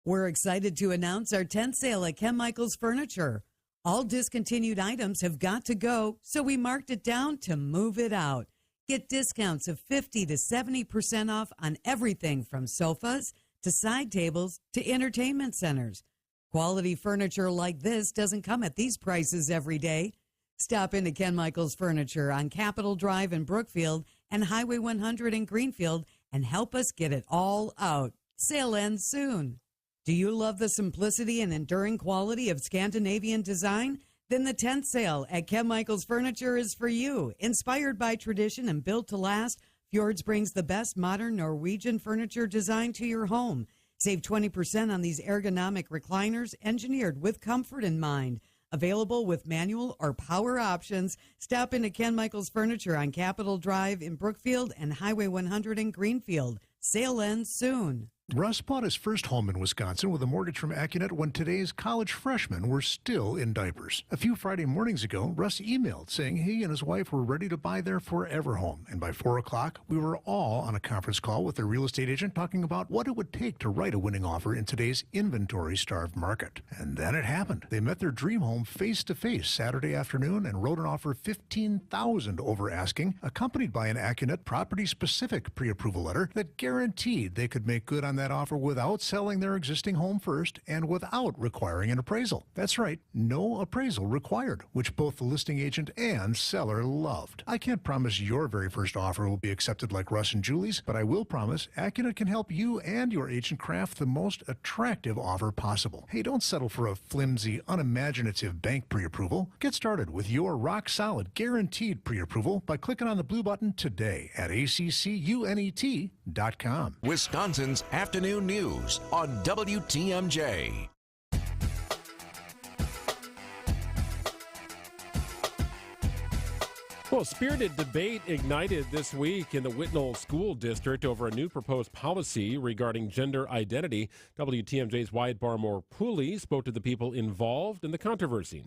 We're excited to announce our tent sale at Ken Michaels Furniture. All discontinued items have got to go, so we marked it down to move it out. Get discounts of 50 to 70% off on everything from sofas to side tables to entertainment centers. Quality furniture like this doesn't come at these prices every day. Stop into Ken Michaels Furniture on Capitol Drive in Brookfield and Highway 100 in Greenfield and help us get it all out. Sale ends soon. Do you love the simplicity and enduring quality of Scandinavian design? Then the tent sale at Ken Michaels Furniture is for you. Inspired by tradition and built to last, Fjords brings the best modern Norwegian furniture design to your home. Save 20% on these ergonomic recliners engineered with comfort in mind. Available with manual or power options. Stop into Ken Michaels Furniture on Capitol Drive in Brookfield and Highway 100 in Greenfield. Sale ends soon. Russ bought his first home in Wisconsin with a mortgage from Accunet when today's college freshmen were still in diapers. A few Friday mornings ago, Russ emailed saying he and his wife were ready to buy their forever home. And by 4 o'clock, we were all on a conference call with their real estate agent talking about what it would take to write a winning offer in today's inventory-starved market. And then it happened. They met their dream home face-to-face Saturday afternoon and wrote an offer $15,000 over asking, accompanied by an Accunet property-specific pre-approval letter that guaranteed they could make good on that offer without selling their existing home first and without requiring an appraisal. That's right, no appraisal required, which both the listing agent and seller loved. I can't promise your very first offer will be accepted like Russ and Julie's, but I will promise Accunet can help you and your agent craft the most attractive offer possible. Hey, don't settle for a flimsy, unimaginative bank pre-approval. Get started with your rock-solid, guaranteed pre-approval by clicking on the blue button today at accunet.com. Wisconsin's Afternoon News on WTMJ. Well, spirited debate ignited this week in the Whitnall School District over a new proposed policy regarding gender identity. WTMJ's Wyatt Barmore Pooley spoke to the people involved in the controversy.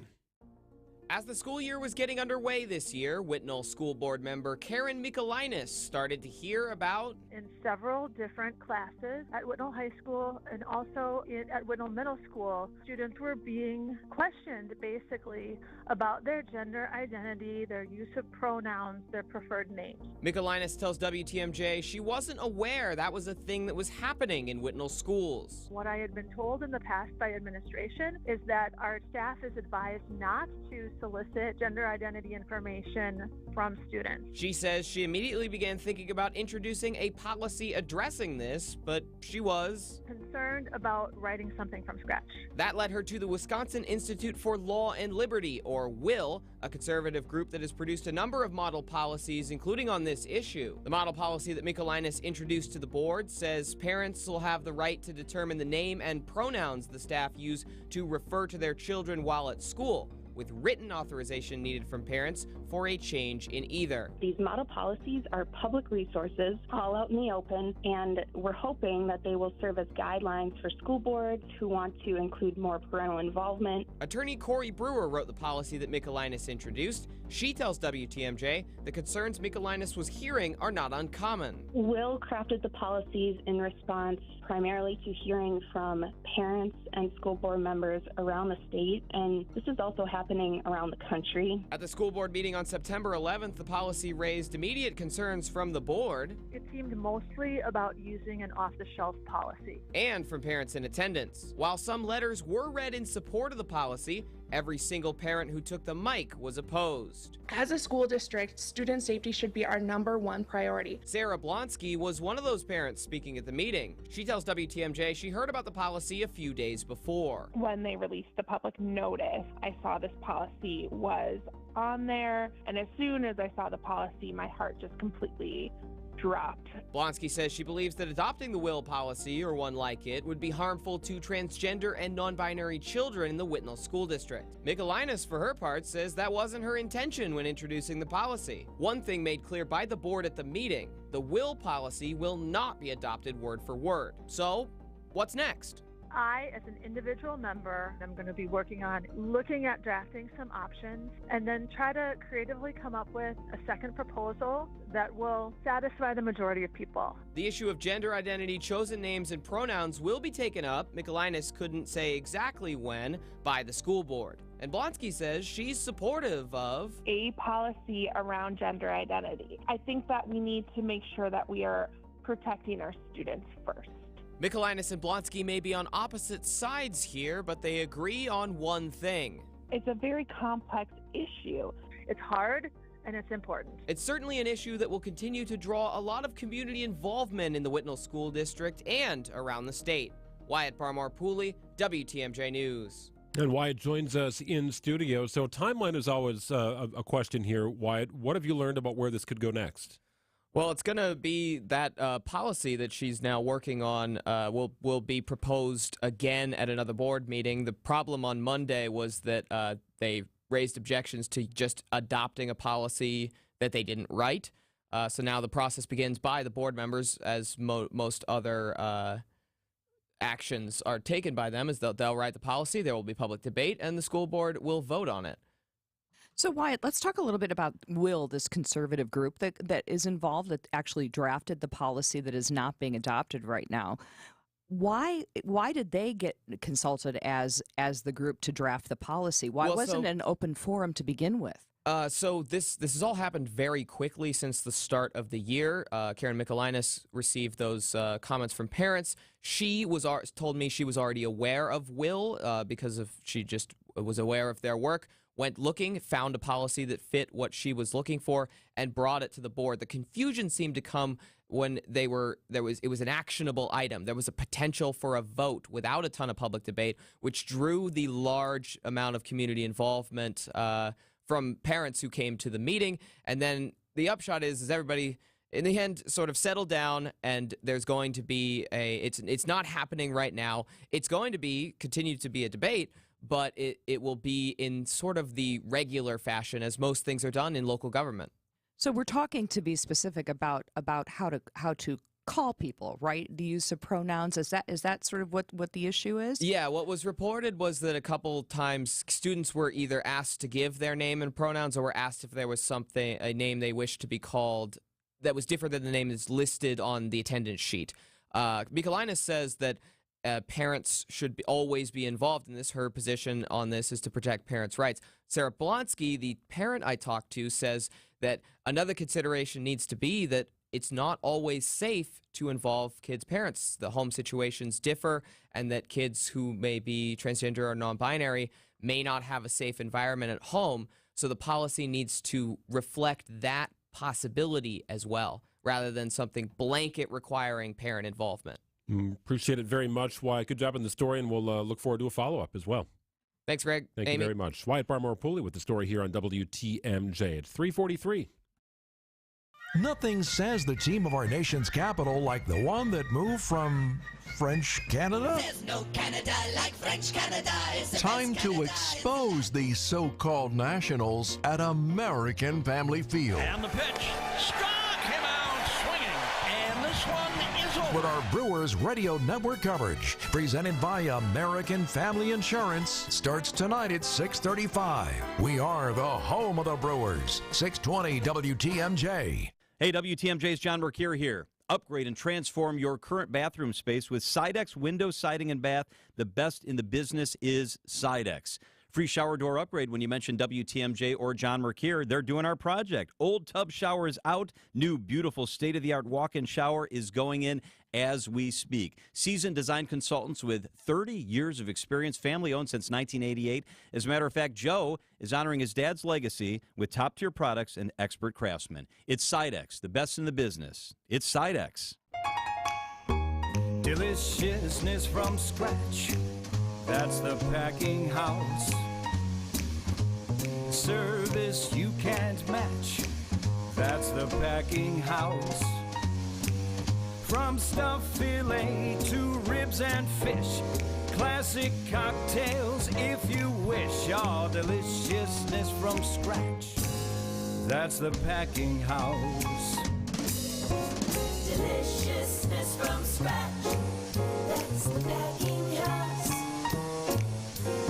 As the school year was getting underway this year, Whitnall School Board member Karen Mikolainis started to hear about in several different classes at Whitnall High School and also at Whitnall Middle School, students were being questioned basically about their gender identity, their use of pronouns, their preferred names. Mikolainis tells WTMJ she wasn't aware that was a thing that was happening in Whitnall schools. What I had been told in the past by administration is that our staff is advised not to solicit gender identity information from students. She says she immediately began thinking about introducing a policy addressing this, but she was concerned about writing something from scratch. That led her to the Wisconsin Institute for Law and Liberty, or WILL, a conservative group that has produced a number of model policies, including on this issue. The model policy that Mikolainis introduced to the board says parents will have the right to determine the name and pronouns the staff use to refer to their children while at school, with written authorization needed from parents for a change in either. These model policies are public resources, all out in the open, and we're hoping that they will serve as guidelines for school boards who want to include more parental involvement. Attorney Corey Brewer wrote the policy that Mikolainis introduced. She tells WTMJ the concerns Mikolainis was hearing are not uncommon. Will crafted the policies in response primarily to hearing from parents and school board members around the state, and this is also happening around the country. At the school board meeting on September 11th, the policy raised immediate concerns from the board. It seemed mostly about using an off-the-shelf policy. And from parents in attendance. While some letters were read in support of the policy, every single parent who took the mic was opposed. As a school district, student safety should be our #1 priority. Sarah Blonsky was one of those parents speaking at the meeting. She tells WTMJ she heard about the policy a few days before. When they released the public notice, I saw this policy was on there, and as soon as I saw the policy, my heart just completely dropped. Blonsky says she believes that adopting the will policy, or one like it, would be harmful to transgender and non-binary children in the Whitnall School District. Michaelinas, for her part, says that wasn't her intention when introducing the policy. One thing made clear by the board at the meeting, the will policy will not be adopted word for word. So, what's next? I, as an individual member, am going to be working on looking at drafting some options and then try to creatively come up with a second proposal that will satisfy the majority of people. The issue of gender identity, chosen names, and pronouns will be taken up, Michaelinas couldn't say exactly when, by the school board. And Blonsky says she's supportive of a policy around gender identity. I think that we need to make sure that we are protecting our students first. Michaelinas and Blonsky may be on opposite sides here, but they agree on one thing. It's a very complex issue. It's hard and it's important. It's certainly an issue that will continue to draw a lot of community involvement in the Whitnall School District and around the state. Wyatt Barmore-Pooley, WTMJ News. And Wyatt joins us in studio. So timeline is always a question here. Wyatt, what have you learned about where this could go next? Well, it's going to be that policy that she's now working on will be proposed again at another board meeting. The problem on Monday was that they raised objections to just adopting a policy that they didn't write. So now the process begins by the board members, as most other actions are taken by them, is they'll write the policy, there will be public debate, and the school board will vote on it. So, Wyatt, let's talk a little bit about WILL, this conservative group that is involved, that actually drafted the policy that is not being adopted right now. Why did they get consulted as the group to draft the policy? Why wasn't it an open forum to begin with? So this has all happened very quickly since the start of the year. Karen Michaelinas received those comments from parents. She told me she was already aware of WILL because she just was aware of their work. Went looking, found a policy that fit what she was looking for, and brought it to the board. The confusion seemed to come when it was an actionable item. There was a potential for a vote without a ton of public debate, which drew the large amount of community involvement from parents who came to the meeting. And then the upshot is everybody, in the end, sort of settled down, and there's going to be it's not happening right now. It's going to continue to be a debate, but it will be in sort of the regular fashion as most things are done in local government. So we're talking, to be specific, about how to call people, right? The use of pronouns. Is that sort of what the issue is? Yeah, what was reported was that a couple times students were either asked to give their name and pronouns, or were asked if there was a name they wished to be called that was different than the name that's listed on the attendance sheet. Michaelinas says that parents should always be involved in this. Her position on this is to protect parents' rights. Sarah Blonsky, the parent I talked to, says that another consideration needs to be that it's not always safe to involve kids' parents. The home situations differ, and that kids who may be transgender or non-binary may not have a safe environment at home. So the policy needs to reflect that possibility as well, rather than something blanket requiring parent involvement. Appreciate it very much, Wyatt. Good job in the story, and we'll look forward to a follow-up as well. Thanks, Greg. Thank you very much. Wyatt Barmore-Pooley with the story here on WTMJ at 3:43. Nothing says the team of our nation's capital like the one that moved from French Canada. There's no Canada like French Canada. It's the Time best to Canada. expose these so-called nationals at American Family Field. And the pitch struck him out swinging. And this one is over. With our Brewers Radio Network coverage, presented by American Family Insurance, starts tonight at 6:35. We are the home of the Brewers. 620 WTMJ. Hey, WTMJ's John Mercure here. Upgrade and transform your current bathroom space with Sidex window siding and bath. The best in the business is Sidex. Free shower door upgrade when you mention WTMJ or John Mercure. They're doing our project. Old tub shower is out. New beautiful state-of-the-art walk-in shower is going in as we speak. Seasoned design consultants with 30 years of experience, family-owned since 1988. As a matter of fact, Joe is honoring his dad's legacy with top-tier products and expert craftsmen. It's Sidex, the best in the business. It's Sidex. Deliciousness from scratch. That's the Packing House. Service you can't match. That's the Packing House. From stuffed filet to ribs and fish. Classic cocktails if you wish. All deliciousness from scratch. That's the Packing House. Deliciousness from scratch. That's the Packing House.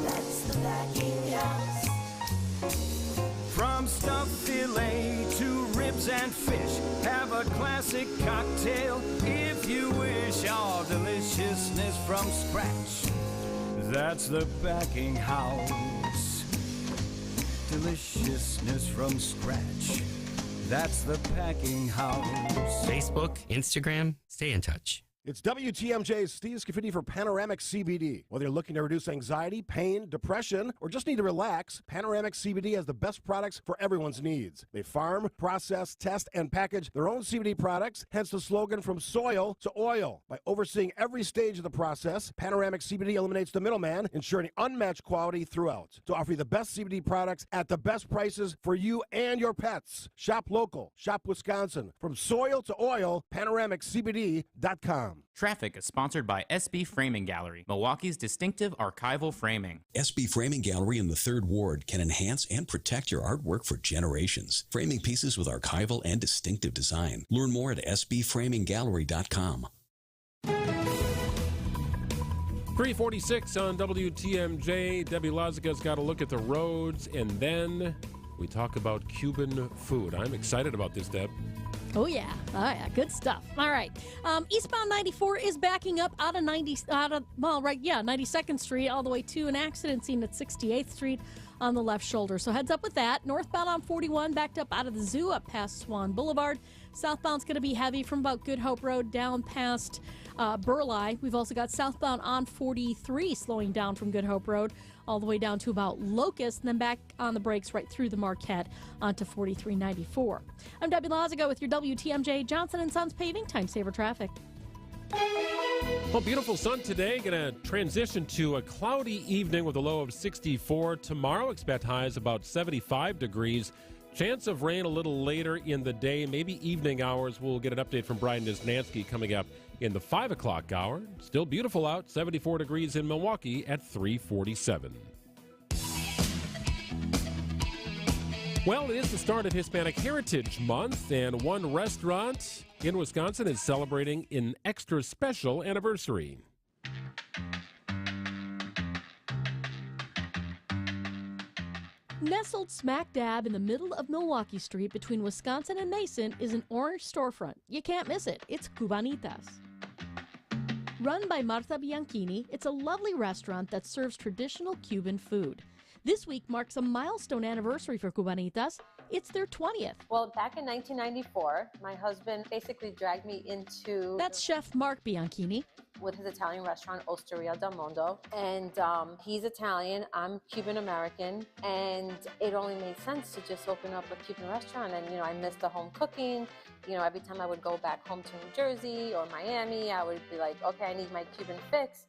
That's the Packing House. From stuffed filet to ribs and fish, have a classic cocktail if you wish. All deliciousness from scratch. That's the Packing House. Deliciousness from scratch. That's the Packing House. Facebook, Instagram, stay in touch. It's WTMJ's Steve Scafidi for Panoramic CBD. Whether you're looking to reduce anxiety, pain, depression, or just need to relax, Panoramic CBD has the best products for everyone's needs. They farm, process, test, and package their own CBD products, hence the slogan from soil to oil. By overseeing every stage of the process, Panoramic CBD eliminates the middleman, ensuring unmatched quality throughout. To offer you the best CBD products at the best prices for you and your pets. Shop local. Shop Wisconsin. From soil to oil, PanoramicCBD.com. Traffic is sponsored by SB Framing Gallery, Milwaukee's distinctive archival framing. SB Framing Gallery in the 3rd Ward can enhance and protect your artwork for generations. Framing pieces with archival and distinctive design. Learn more at sbframinggallery.com. 346 on WTMJ. Debbie Lazaga's got a look at the roads, and then we talk about Cuban food. I'm excited about this, Deb. Oh, yeah. Good stuff. All right. Eastbound 94 is backing up out of 92nd Street all the way to an accident scene at 68th Street on the left shoulder. So heads up with that. Northbound on 41 backed up out of the zoo up past Swan Boulevard. Southbound's going to be heavy from about Good Hope Road down past Burleigh. We've also got southbound on 43 slowing down from Good Hope Road all the way down to about Locust, and then back on the brakes right through the Marquette onto 4394. I'm Debbie Lazaga with your WTMJ Johnson & Sons Paving Time Saver Traffic. Well, beautiful sun today. Going to transition to a cloudy evening with a low of 64. Tomorrow, expect highs about 75 degrees. Chance of rain a little later in the day, maybe evening hours. We'll get an update from Brian Nisnansky coming up in the 5 o'clock hour. Still beautiful out, 74 degrees in Milwaukee at 347. Well, it is the start of Hispanic Heritage Month, and one restaurant in Wisconsin is celebrating an extra special anniversary. Nestled smack dab in the middle of Milwaukee Street between Wisconsin and Mason is an orange storefront. You can't miss it. It's Cubanitas. Run by Marta Bianchini, it's a lovely restaurant that serves traditional Cuban food. This week marks a milestone anniversary for Cubanitas. It's their 20th. Well, back in 1994, my husband basically dragged me into... That's Chef Mark Bianchini. With his Italian restaurant, Osteria del Mondo. And he's Italian, I'm Cuban American, and it only made sense to just open up a Cuban restaurant. And, I missed the home cooking. Every time I would go back home to New Jersey or Miami, I would be like, okay, I need my Cuban fix.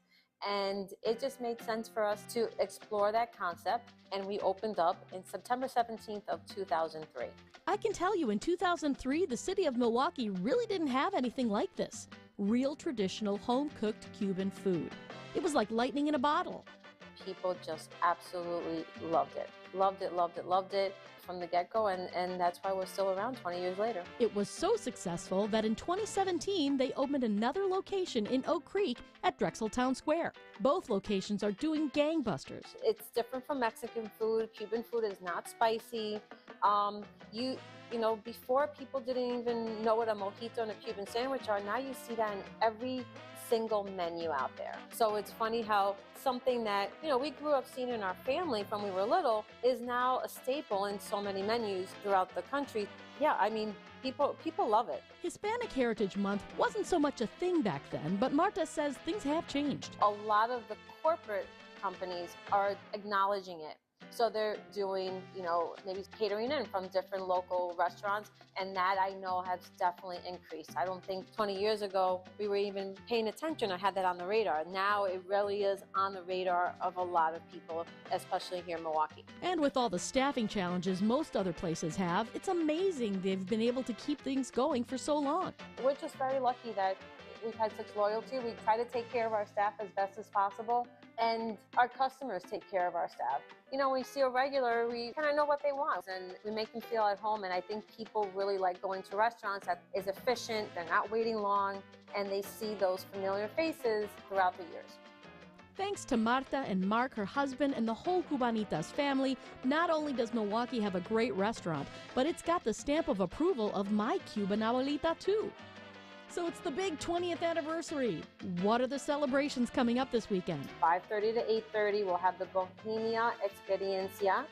And it just made sense for us to explore that concept. And we opened up in September 17th of 2003. I can tell you, in 2003, the city of Milwaukee really didn't have anything like this. Real traditional home-cooked Cuban food. It was like lightning in a bottle. People just absolutely loved it. Loved it, loved it, loved it from the get-go, and that's why we're still around 20 years later. It was so successful that in 2017, they opened another location in Oak Creek at Drexel Town Square. Both locations are doing gangbusters. It's different from Mexican food. Cuban food is not spicy. before people didn't even know what a mojito and a Cuban sandwich are. Now you see that in every single menu out there. So it's funny how something that, we grew up seeing in our family from we were little is now a staple in so many menus throughout the country. Yeah, I mean, people love it. Hispanic Heritage Month wasn't so much a thing back then, but Marta says things have changed. A lot of the corporate companies are acknowledging it. So they're doing, maybe catering in from different local restaurants, and that I know has definitely increased. I don't think 20 years ago we were even paying attention or had that on the radar. Now it really is on the radar of a lot of people, especially here in Milwaukee. And with all the staffing challenges most other places have, it's amazing they've been able to keep things going for so long. We're just very lucky that we've had such loyalty. We try to take care of our staff as best as possible, and our customers take care of our staff. When we see a regular, we kind of know what they want, and we make them feel at home. And I think people really like going to restaurants that is efficient, they're not waiting long, and they see those familiar faces throughout the years. Thanks to Marta and Mark, her husband, and the whole Cubanitas family, not only does Milwaukee have a great restaurant, but it's got the stamp of approval of my Cuban abuelita, too. So it's the big 20th anniversary. What are the celebrations coming up this weekend? 5:30 to 8:30, we'll have the Bohemia Experiencia.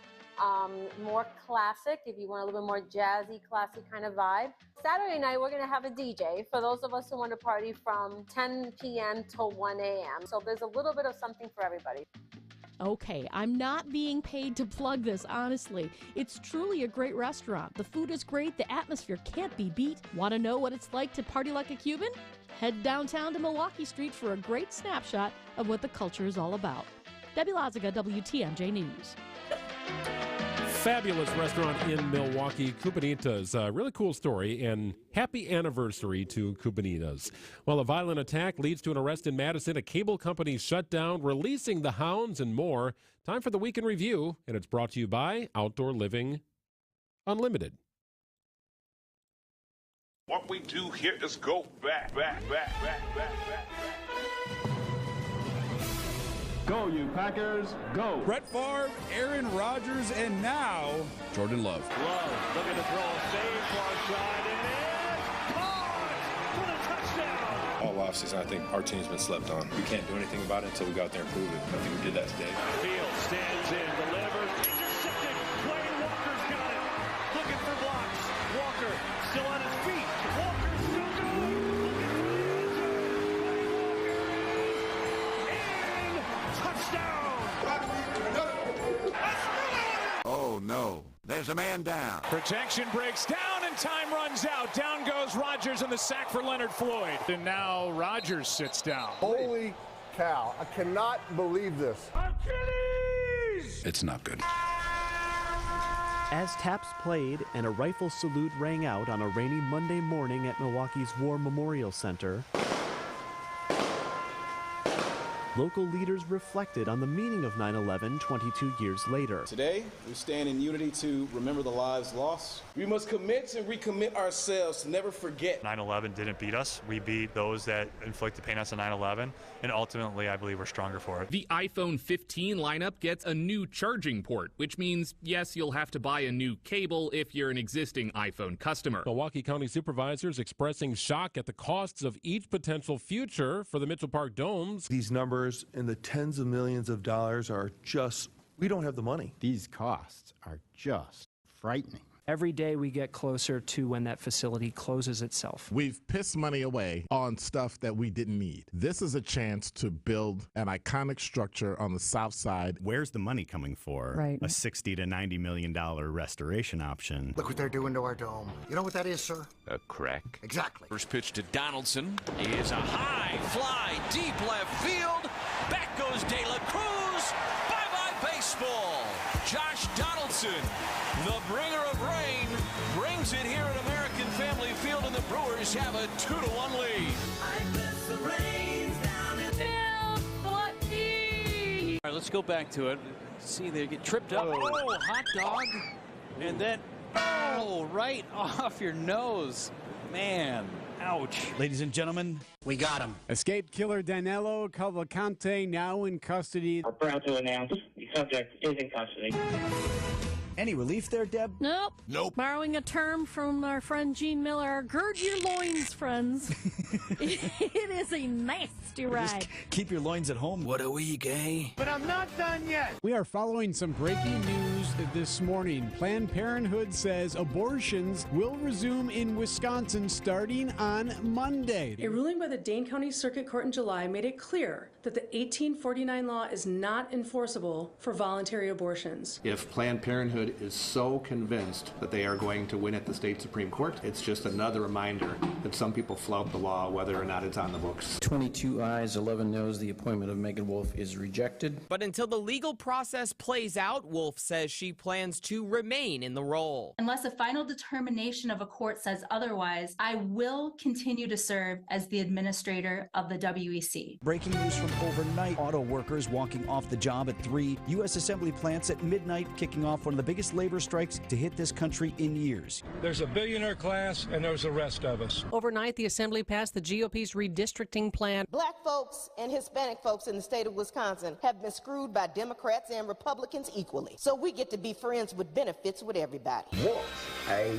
More classic, if you want a little bit more jazzy, classy kind of vibe. Saturday night, we're going to have a DJ for those of us who want to party from 10 p.m. till 1 a.m. So there's a little bit of something for everybody. Okay, I'm not being paid to plug this, honestly. It's truly a great restaurant. The food is great. The atmosphere can't be beat. Want to know what it's like to party like a Cuban? Head downtown to Milwaukee Street for a great snapshot of what the culture is all about. Debbie Lazaga, WTMJ News. Fabulous restaurant in Milwaukee, Cubanitas. Really cool story, and happy anniversary to Cubanitas. Well, a violent attack leads to an arrest in Madison, a cable company shut down, releasing the hounds, and more. Time for the Week in Review, and it's brought to you by Outdoor Living Unlimited. What we do here is go back. Go, you Packers, go. Brett Favre, Aaron Rodgers, and now Jordan Love. Love looking to throw a save, far side, and caught for the touchdown. All offseason, I think our team's been slept on. We can't do anything about it until we go out there and prove it. I think we did that today. Field stands in, delivers, intercepted. Wayne Walker's got it. Looking for blocks. Walker still on his feet. Walker still going. Looking for the end zone. Wayne Walker touchdown. Oh, no. There's a man down. Protection breaks down and time runs out. Down goes Rodgers and the sack for Leonard Floyd. And now Rodgers sits down. Holy cow. I cannot believe this. Achilles! It's not good. As taps played and a rifle salute rang out on a rainy Monday morning at Milwaukee's War Memorial Center, local leaders reflected on the meaning of 9/11 22 years later. Today, we stand in unity to remember the lives lost. We must commit and recommit ourselves to never forget. 9/11 didn't beat us. We beat those that inflicted pain on us on 9/11, and ultimately, I believe we're stronger for it. The iPhone 15 lineup gets a new charging port, which means, yes, you'll have to buy a new cable if you're an existing iPhone customer. Milwaukee County supervisors expressing shock at the costs of each potential future for the Mitchell Park domes. These numbers in the tens of millions of dollars are just, we don't have the money. These costs are just frightening. Every day we get closer to when that facility closes itself. We've pissed money away on stuff that we didn't need. This is a chance to build an iconic structure on the south side. Where's the money coming for? Right. A $60 to $90 million restoration option. Look what they're doing to our dome. You know what that is, sir? A crack. Exactly. First pitch to Donaldson is a high fly, deep left field. Back goes De La Cruz. Bye-bye baseball. Josh Donaldson, the bringer of rain, brings it here at American Family Field, and the Brewers have a 2-1 lead. All right, let's go back to it. See, they get tripped up. Oh, hot dog. And then, right off your nose. Man, ouch. Ladies and gentlemen, we got him. Escaped killer Danilo Cavalcante now in custody. We're proud to announce the subject is in custody. Any relief there, Deb? Nope. Borrowing a term from our friend Gene Miller, gird your loins, friends. It is a nasty ride. Just keep your loins at home. What a week, eh? But I'm not done yet. We are following some breaking news this morning. Planned Parenthood says abortions will resume in Wisconsin starting on Monday. A ruling by the Dane County Circuit Court in July made it clear that the 1849 law is not enforceable for voluntary abortions. If Planned Parenthood is so convinced that they are going to win at the state Supreme Court, it's just another reminder that some people flout the law whether or not it's on the books. 22 ayes, 11 noes. The appointment of Megan Wolf is rejected. But until the legal process plays out, Wolf says she plans to remain in the role. Unless a final determination of a court says otherwise, I will continue to serve as the administrator of the WEC. Breaking news from overnight. Auto workers walking off the job at 3 U.S. assembly plants at midnight, kicking off one of the biggest labor strikes to hit this country in years. There's a billionaire class and there's the rest of us. Overnight, the assembly passed the GOP's redistricting plan. Black folks and Hispanic folks in the state of Wisconsin have been screwed by Democrats and Republicans equally. So we get to be friends with benefits with everybody. What a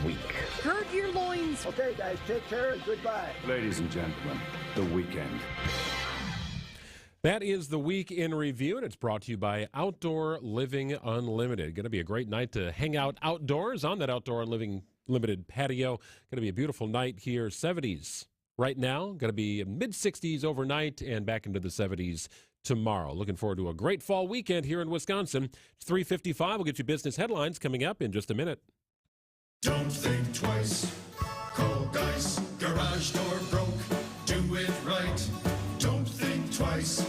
week. Gird your loins. Okay, guys, take care and goodbye. Ladies and gentlemen, the weekend. That is the week in review, and it's brought to you by Outdoor Living Unlimited. Going to be a great night to hang out outdoors on that Outdoor Living Limited patio. Going to be a beautiful night here. 70s right now. Going to be mid-60s overnight and back into the 70s tomorrow. Looking forward to a great fall weekend here in Wisconsin. It's 3:55. We'll get you business headlines coming up in just a minute. Don't think twice. Call Geis. Garage door broke. Do it right. Don't think twice.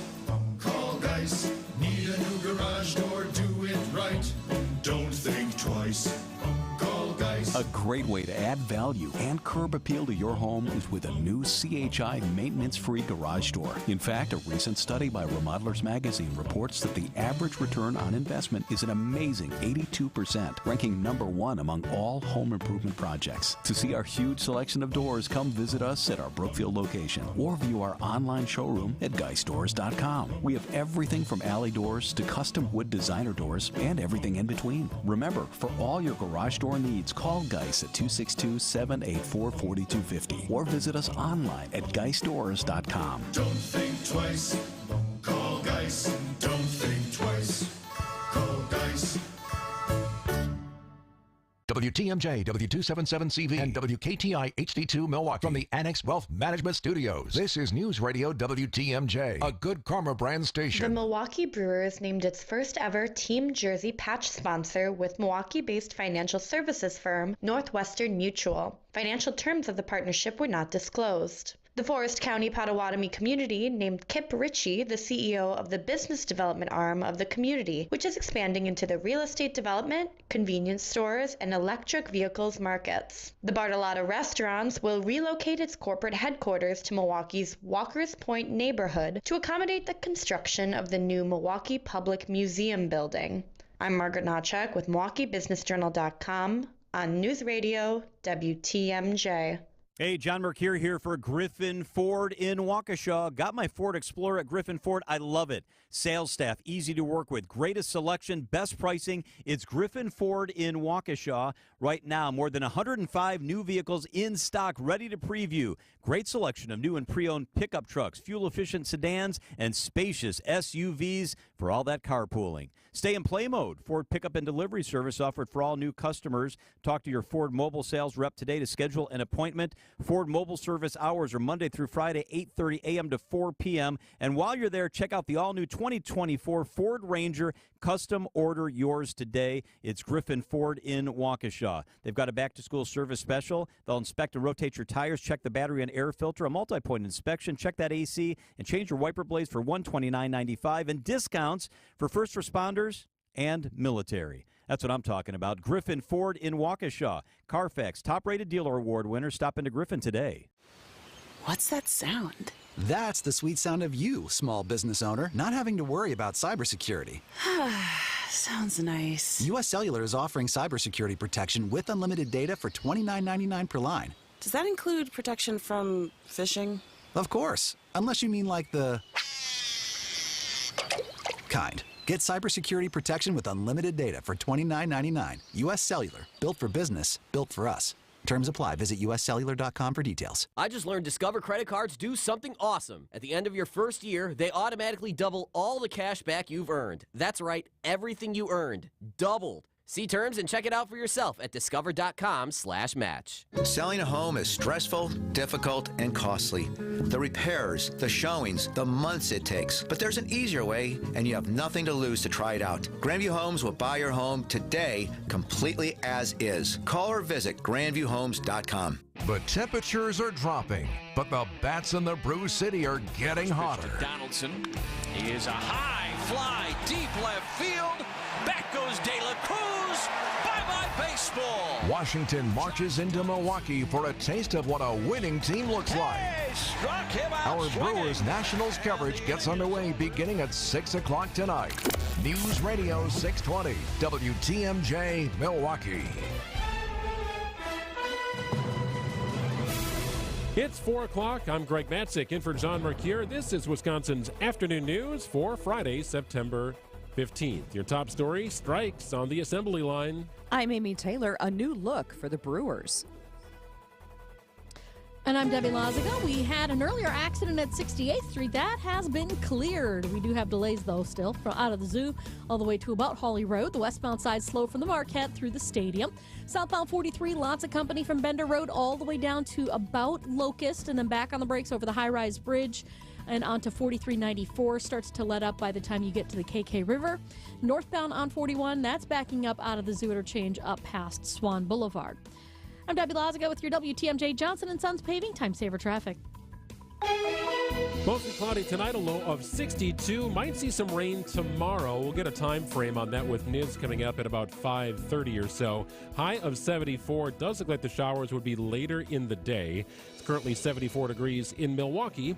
Call Geis. Need a new garage door. Do it right. Don't think twice. Call Geis. A great way to add value and curb appeal to your home is with a new CHI maintenance-free garage door. In fact, a recent study by Remodelers Magazine reports that the average return on investment is an amazing 82%, ranking #1 among all home improvement projects. To see our huge selection of doors, come visit us at our Brookfield location or view our online showroom at geisdoors.com. We have everything from alley doors to custom wood designer doors and everything in between. Remember, for all your garage door needs, call Geis at 262-784-4250 or visit us online at geisdoors.com. Don't think twice. Call Geis. Don't think twice. Call Geis. WTMJ, W277CV, and WKTI HD2 Milwaukee from the Annex Wealth Management Studios. This is News Radio WTMJ, a Good Karma brand station. The Milwaukee Brewers named its first ever team jersey patch sponsor with Milwaukee-based financial services firm Northwestern Mutual. Financial terms of the partnership were not disclosed. The Forest County Potawatomi community named Kip Ritchie the CEO of the business development arm of the community, which is expanding into the real estate development, convenience stores, and electric vehicles markets. The Bartolotta Restaurants will relocate its corporate headquarters to Milwaukee's Walker's Point neighborhood to accommodate the construction of the new Milwaukee Public Museum building. I'm Margaret Notchak with MilwaukeeBusinessJournal.com on News Radio WTMJ. Hey, John Mercure here for Griffin Ford in Waukesha. Got my Ford Explorer at Griffin Ford. I love it. Sales staff, easy to work with. Greatest selection, best pricing. It's Griffin Ford in Waukesha. Right now, more than 105 new vehicles in stock, ready to preview. Great selection of new and pre-owned pickup trucks, fuel-efficient sedans, and spacious SUVs for all that carpooling. Stay in play mode. Ford pickup and delivery service offered for all new customers. Talk to your Ford mobile sales rep today to schedule an appointment. Ford mobile service hours are Monday through Friday, 8:30 a.m. to 4 p.m. And while you're there, check out the all-new 2024 Ford Ranger. Custom order yours today. It's Griffin Ford in Waukesha. They've got a back-to-school service special. They'll inspect and rotate your tires, check the battery and air filter, a multi-point inspection, check that AC, and change your wiper blades for $129.95, and discounts for first responders and military. That's what I'm talking about. Griffin Ford in Waukesha. Carfax, top-rated dealer award winner. Stop into Griffin today. What's that sound? That's the sweet sound of you, small business owner, not having to worry about cybersecurity. Sounds nice. U.S. Cellular is offering cybersecurity protection with unlimited data for $29.99 per line. Does that include protection from phishing? Of course, unless you mean like the kind. Get cybersecurity protection with unlimited data for $29.99. U.S. Cellular. Built for business. Built for us. Terms apply. Visit uscellular.com for details. I just learned Discover credit cards do something awesome. At the end of your first year, they automatically double all the cash back you've earned. That's right, everything you earned. Doubled. See terms and check it out for yourself at discover.com/match. Selling a home is stressful, difficult, and costly. The repairs, the showings, the months it takes. But there's an easier way, and you have nothing to lose to try it out. Grandview Homes will buy your home today completely as is. Call or visit grandviewhomes.com. The temperatures are dropping, but the bats in the Brew City are getting hotter. Donaldson is a high fly, deep left field. Back goes De La Cruz. Bye-bye baseball. Washington marches into Milwaukee for a taste of what a winning team looks like. Struck him out Our swinging. Brewers Nationals coverage gets underway beginning at 6 o'clock tonight. News Radio 620, WTMJ, Milwaukee. It's 4 o'clock. I'm Greg Matzik in for John Mercure. This is Wisconsin's Afternoon News for Friday, September 15th. Your top story, strikes on the assembly line. I'm Amy Taylor. A new look for the Brewers. And I'm Debbie Laziga. We had an earlier accident at 68th Street. That has been cleared. We do have delays, though, still, from out of the zoo all the way to about Hawley Road. The westbound side slow from the Marquette through the stadium. Southbound 43, lots of company from Bender Road all the way down to about Locust, and then back on the brakes over the high-rise bridge and onto 4394. Starts to let up by the time you get to the KK River. Northbound on 41, that's backing up out of the zoo interchange up past Swan Boulevard. I'm Debbie Laziga with your WTMJ Johnson & Sons Paving Time Saver Traffic. Mostly cloudy tonight, a low of 62. Might see some rain tomorrow. We'll get a time frame on that with NIS coming up at about 5:30 or so. High of 74. Does look like the showers would be later in the day. It's currently 74 degrees in Milwaukee.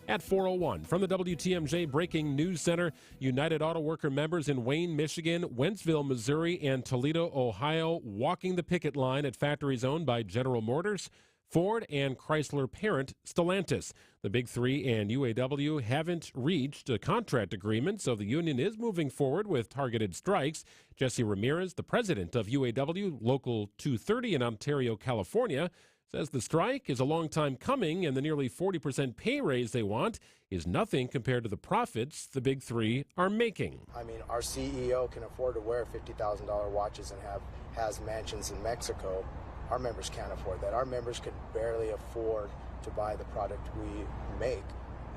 At 4:01, from the WTMJ Breaking News Center, United Auto Worker members in Wayne, Michigan, Wentzville, Missouri, and Toledo, Ohio, walking the picket line at factories owned by General Motors, Ford, and Chrysler parent Stellantis. The Big Three and UAW haven't reached a contract agreement, so the union is moving forward with targeted strikes. Jesse Ramirez, the president of UAW Local 230 in Ontario, California, says the strike is a long time coming and the nearly 40% pay raise they want is nothing compared to the profits the Big Three are making. I mean, our CEO can afford to wear $50,000 watches and has mansions in Mexico. Our members can't afford that. Our members could barely afford to buy the product we make,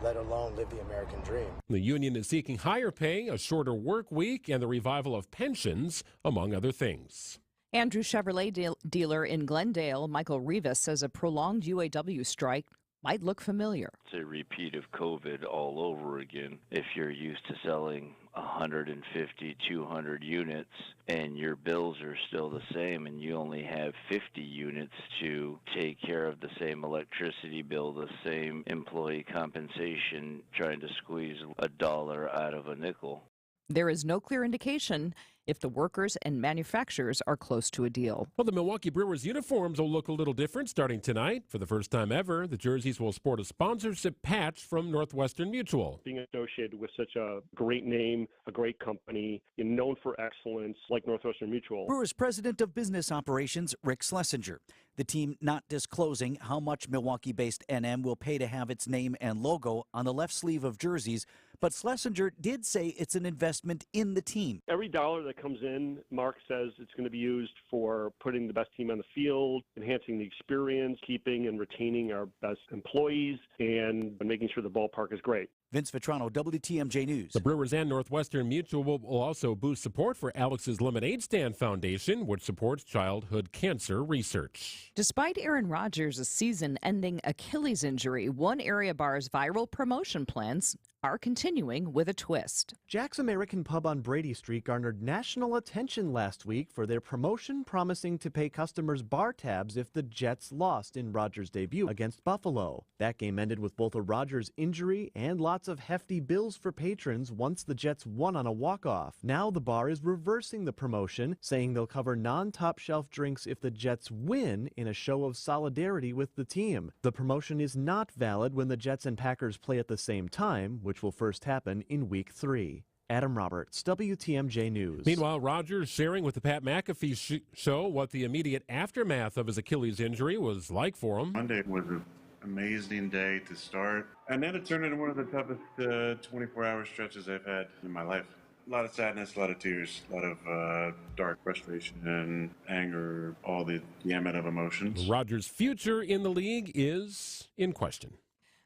let alone live the American dream. The union is seeking higher pay, a shorter work week, and the revival of pensions, among other things. Andrew Chevrolet dealer in Glendale, Michael Rivas, says a prolonged UAW strike might look familiar. It's a repeat of COVID all over again. If you're used to selling 150, 200 units and your bills are still the same and you only have 50 units to take care of the same electricity bill, the same employee compensation, trying to squeeze $1 out of a nickel. There is no clear indication if the workers and manufacturers are close to a deal. Well, the Milwaukee Brewers uniforms will look a little different starting tonight. For the first time ever, the jerseys will sport a sponsorship patch from Northwestern Mutual. Being associated with such a great name, a great company, known for excellence like Northwestern Mutual. Brewers President of Business Operations, Rick Schlesinger. The team not disclosing how much Milwaukee-based NM will pay to have its name and logo on the left sleeve of jerseys, but Schlesinger did say it's an investment in the team. Every dollar that comes in, Mark says it's going to be used for putting the best team on the field, enhancing the experience, keeping and retaining our best employees, and making sure the ballpark is great. Vince Vitrano, WTMJ News. The Brewers and Northwestern Mutual will also boost support for Alex's Lemonade Stand Foundation, which supports childhood cancer research. Despite Aaron Rodgers' season-ending Achilles injury, one area bar's viral promotion plans are continuing with a twist. Jack's American Pub on Brady Street garnered national attention last week for their promotion promising to pay customers bar tabs if the Jets lost in Rodgers' debut against Buffalo. That game ended with both a Rodgers injury and lots of hefty bills for patrons once the Jets won on a walk-off. Now the bar is reversing the promotion, saying they'll cover non-top shelf drinks if the Jets win in a show of solidarity with the team. The promotion is not valid when the Jets and Packers play at the same time, which will first happen in Week 3. Adam Roberts, WTMJ News. Meanwhile, Rogers sharing with the Pat McAfee show what the immediate aftermath of his Achilles injury was like for him. Monday was an amazing day to start, and then it turned into one of the toughest 24-hour stretches I've had in my life. A lot of sadness, a lot of tears, a lot of dark frustration and anger, all the gamut of emotions. Rogers' future in the league is in question.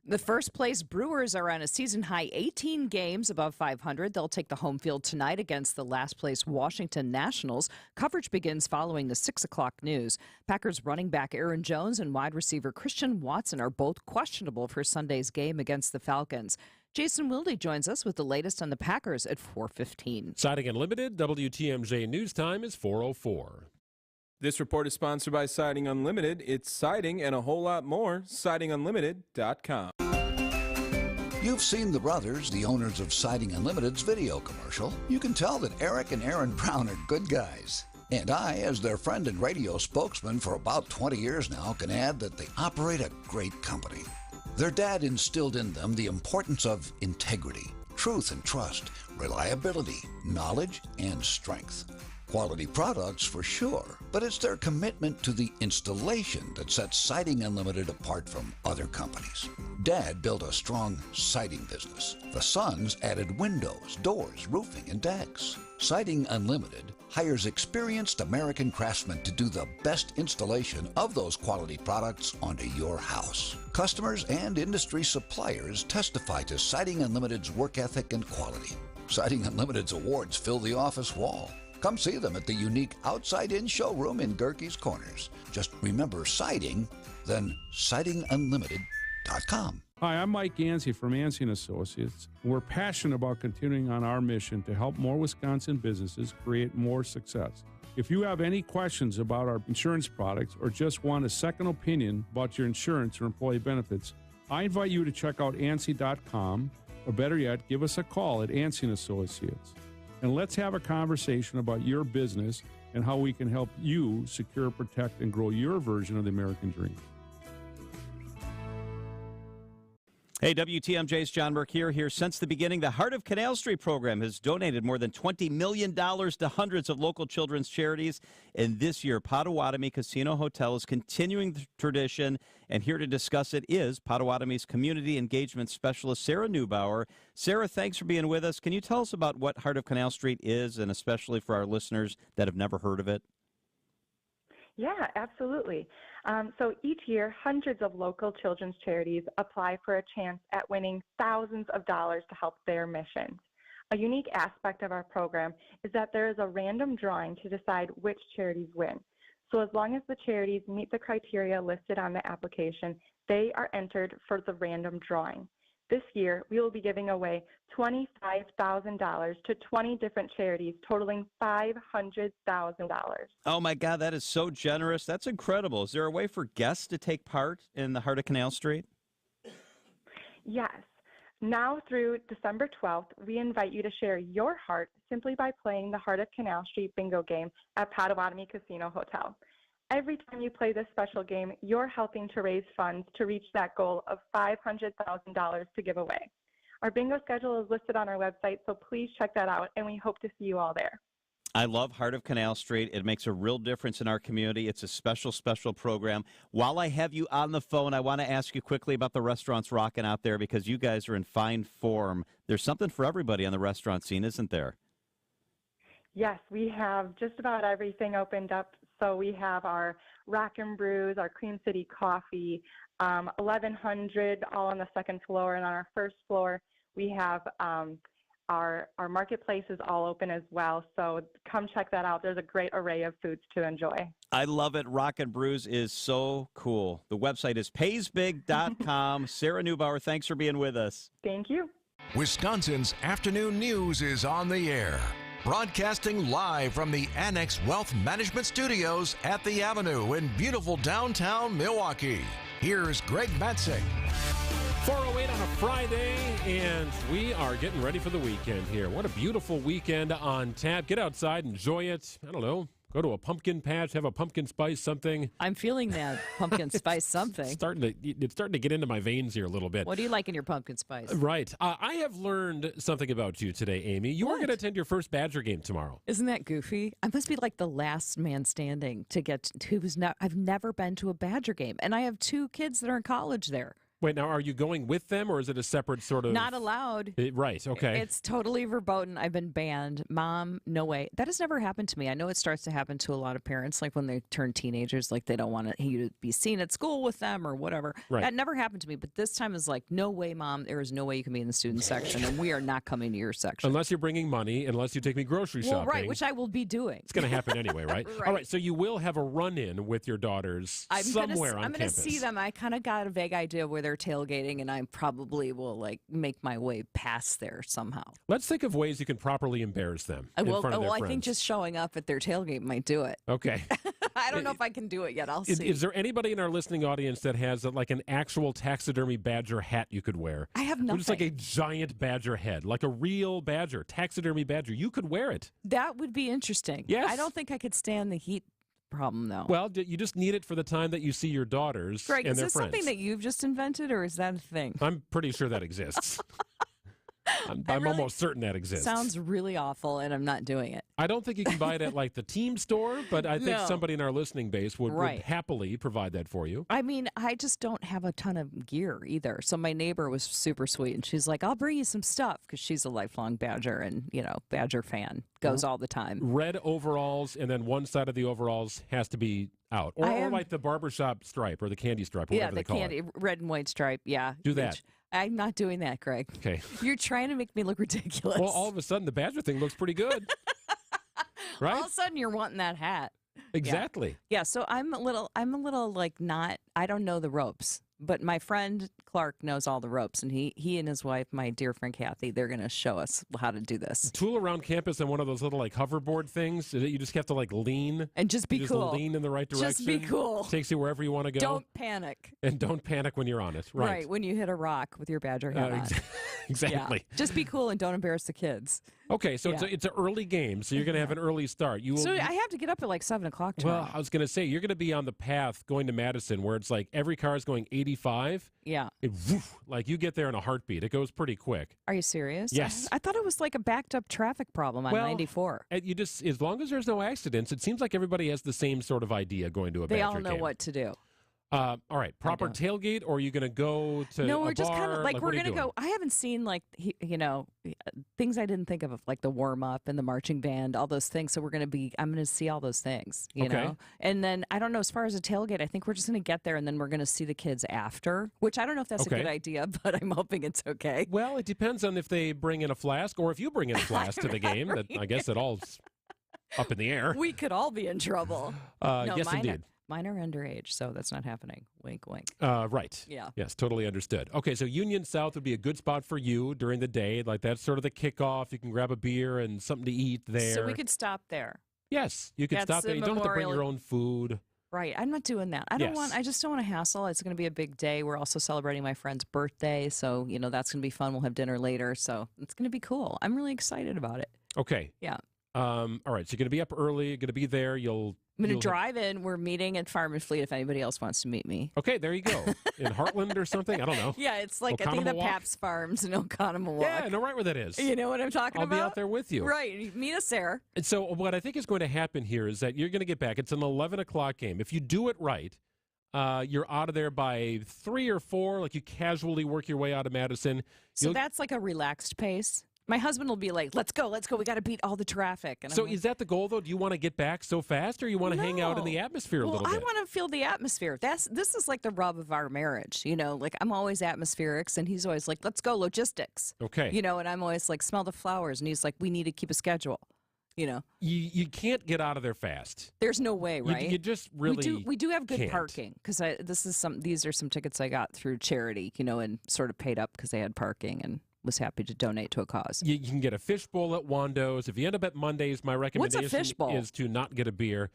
The first place Brewers are on a season-high 18 games above 500. They'll take the home field tonight against the last-place Washington Nationals. Coverage begins following the 6 o'clock news. Packers running back Aaron Jones and wide receiver Christian Watson are both questionable for Sunday's game against the Falcons. Jason Wilde joins us with the latest on the Packers at 4:15. Siding Unlimited, WTMJ News Time is 4:04. This report is sponsored by Siding Unlimited. It's siding and a whole lot more. SidingUnlimited.com. You've seen the brothers, the owners of Siding Unlimited's video commercial. You can tell that Eric and Aaron Brown are good guys. And I, as their friend and radio spokesman for about 20 years now, can add that they operate a great company. Their dad instilled in them the importance of integrity, truth and trust, reliability, knowledge, and strength. Quality products for sure, but it's their commitment to the installation that sets Siding Unlimited apart from other companies. Dad built a strong siding business. The sons added windows, doors, roofing, and decks. Siding Unlimited hires experienced American craftsmen to do the best installation of those quality products onto your house. Customers and industry suppliers testify to Siding Unlimited's work ethic and quality. Siding Unlimited's awards fill the office wall. Come see them at the unique outside-in showroom in Gerke's Corners. Just remember siding, then sidingunlimited.com. Hi, I'm Mike Gansey from Yancey & Associates. We're passionate about continuing on our mission to help more Wisconsin businesses create more success. If you have any questions about our insurance products or just want a second opinion about your insurance or employee benefits, I invite you to check out ANSI.com, or better yet, give us a call at Yancey & Associates. And let's have a conversation about your business and how we can help you secure, protect, and grow your version of the American dream. Hey, WTMJ's John Mercure here. Since the beginning, the Heart of Canal Street program has donated more than $20 million to hundreds of local children's charities. And this year, Potawatomi Casino Hotel is continuing the tradition. And here to discuss it is Potawatomi's Community Engagement Specialist, Sarah Neubauer. Sarah, thanks for being with us. Can you tell us about what Heart of Canal Street is, and especially for our listeners that have never heard of it? Yeah, absolutely. So each year, hundreds of local children's charities apply for a chance at winning thousands of dollars to help their missions. A unique aspect of our program is that there is a random drawing to decide which charities win. So as long as the charities meet the criteria listed on the application, they are entered for the random drawing. This year, we will be giving away $25,000 to 20 different charities, totaling $500,000. Oh, my God, that is so generous. That's incredible. Is there a way for guests to take part in the Heart of Canal Street? Yes. Now through December 12th, we invite you to share your heart simply by playing the Heart of Canal Street bingo game at Potawatomi Casino Hotel. Every time you play this special game, you're helping to raise funds to reach that goal of $500,000 to give away. Our bingo schedule is listed on our website, so please check that out, and we hope to see you all there. I love Heart of Canal Street. It makes a real difference in our community. It's a special, special program. While I have you on the phone, I want to ask you quickly about the restaurants rocking out there, because you guys are in fine form. There's something for everybody on the restaurant scene, isn't there? Yes, we have just about everything opened up. So we have our Rockin' Brews, our Cream City Coffee, 1100 all on the second floor, and on our first floor we have our marketplace is all open as well. So come check that out. There's a great array of foods to enjoy. I love it. Rockin' Brews is so cool. The website is paysbig.com. Sarah Neubauer, thanks for being with us. Thank you. Wisconsin's afternoon news is on the air. Broadcasting live from the Annex Wealth Management Studios at the Avenue in beautiful downtown Milwaukee. Here's Greg Matzek. 4:08 on a Friday, and we are getting ready for the weekend here. What a beautiful weekend on tap. Get outside, enjoy it. I don't know, Go to a pumpkin patch, have a pumpkin spice something. I'm feeling that pumpkin spice something. It's starting to get into my veins here a little bit. What do you like in your pumpkin spice? Right. I have learned something about you today, Amy. You are going to attend your first Badger game tomorrow. Isn't that goofy? I must be like the last man standing to get I've never been to a Badger game, and I have 2 kids that are in college there. Wait, now are you going with them, or is it a separate sort of... Not allowed. Right, okay. It's totally verboten. I've been banned. Mom, no way. That has never happened to me. I know it starts to happen to a lot of parents, like when they turn teenagers, like they don't want you to be seen at school with them or whatever. Right. That never happened to me, but this time is like, no way, Mom. There is no way you can be in the student section, and we are not coming to your section. Unless you're bringing money, unless you take me grocery shopping. Right, which I will be doing. It's going to happen anyway, right? Right. All right, so you will have a run-in with your daughters somewhere on I'm going to campus. see them. I kind of got a vague idea of where they're tailgating, and I probably will like make my way past there somehow. Let's think of ways you can properly embarrass them in front of their I friends. think just showing up at their tailgate might do it. Okay. I don't know if I can do it yet. I'll see. Is there anybody in our listening audience that has like an actual taxidermy badger hat you could wear? I have nothing. Just like a giant badger head, like a real badger, taxidermy badger. You could wear it. That would be interesting. Yes. I don't think I could stand the heat problem, though. Well, you just need it for the time that you see your daughters Greg, and is their this friends. something that you've just invented, or is that a thing? I'm pretty sure that exists. I'm really- almost certain that exists. Sounds really awful, and I'm not doing it. I don't think you can buy it at like the team store, but I think No. somebody in our listening base would Right. happily provide that for you. I mean, I just don't have a ton of gear either. So my neighbor was super sweet, and she's like, "I'll bring you some stuff," because she's a lifelong Badger and Badger fan, goes all the time. Red overalls, and then one side of the overalls has to be out, or like the barbershop stripe or the candy stripe, or Yeah, whatever the they call candy it. red and white stripe. Yeah, Do that. I'm not doing that, Greg. Okay. You're trying to make me look ridiculous. Well, all of a sudden, the Badger thing looks pretty good. Right? All of a sudden, you're wanting that hat. Exactly. Yeah. So I'm a little like not. I don't know the ropes, but my friend Clark knows all the ropes, and he and his wife, my dear friend Kathy, they're going to show us how to do this. Tool around campus and one of those little like hoverboard things that you just have to like lean and just be you cool. Just lean in the right direction. Just be cool. Takes you wherever you want to go. Don't panic. And don't panic when you're on it. Right. When you hit a rock with your Badger hat on. Exactly. Yeah. Just be cool and don't embarrass the kids. Okay, so Yeah. it's an early game, so you're going to have an early start. So I have to get up at like 7 o'clock tomorrow. Well, I was going to say, you're going to be on the path going to Madison where it's like every car is going 85. Yeah. Like you get there in a heartbeat. It goes pretty quick. Are you serious? Yes. I thought it was like a backed up traffic problem on 94. You just, as long as there's no accidents, it seems like everybody has the same sort of idea going to a They Badger all know game. what to do. All right, proper tailgate, or are you going to go to No, a we're just kind bar? of like we're what are you going to doing? go. I haven't seen like things I didn't think of like the warm up and the marching band, all those things. So I'm going to see all those things, you Okay. know. And then I don't know, as far as a tailgate, I think we're just going to get there and then we're going to see the kids after, which I don't know if that's a Okay. good idea, but I'm hoping it's okay. Well, it depends on if they bring in a flask or if you bring in a flask to the game. That I guess it all's up in the air. We could all be in trouble. Yes, indeed. Mine are underage, so that's not happening. Wink, wink. Right. Yeah. Yes, totally understood. Okay, so Union South would be a good spot for you during the day. Like that's sort of the kickoff. You can grab a beer and something to eat there. So we could stop there. Yes, you could That's stop there. the You don't have to bring memorial- your own food. Right. I'm not doing that. I just don't want to hassle. It's going to be a big day. We're also celebrating my friend's birthday. So, that's going to be fun. We'll have dinner later. So it's going to be cool. I'm really excited about it. Okay. Yeah. All right. So you're going to be up early. You're going to be there. I'm going to drive in. We're meeting at Farm and Fleet if anybody else wants to meet me. Okay, there you go. In Heartland or something? I don't know. Yeah, it's like I think the Oconomowoc? Paps Farms in Oconomowoc. Yeah, I know right where that is. You know what I'm talking I'll about? be out there with you. Right. Meet us there. And so what I think is going to happen here is that you're going to get back. It's an 11 o'clock game. If you do it right, you're out of there by 3 or 4. Like you casually work your way out of Madison. So that's like a relaxed pace. My husband will be like, let's go. We got to beat all the traffic. And So I'm like, is that the goal, though? Do you want to get back so fast, or you want to hang out in the No. atmosphere a little I bit? want to feel the atmosphere. This is like the rub of our marriage. Like I'm always atmospherics, and he's always like, let's go logistics. Okay. And I'm always like, smell the flowers, and he's like, we need to keep a schedule. You can't get out of there fast. There's no way, right? You just really we do have good can't. parking because these are some tickets I got through charity, and sort of paid up because they had parking and was happy to donate to a cause. You can get a fishbowl at Wando's. If you end up at Mondays, my recommendation fishbowl? is to not get a beer.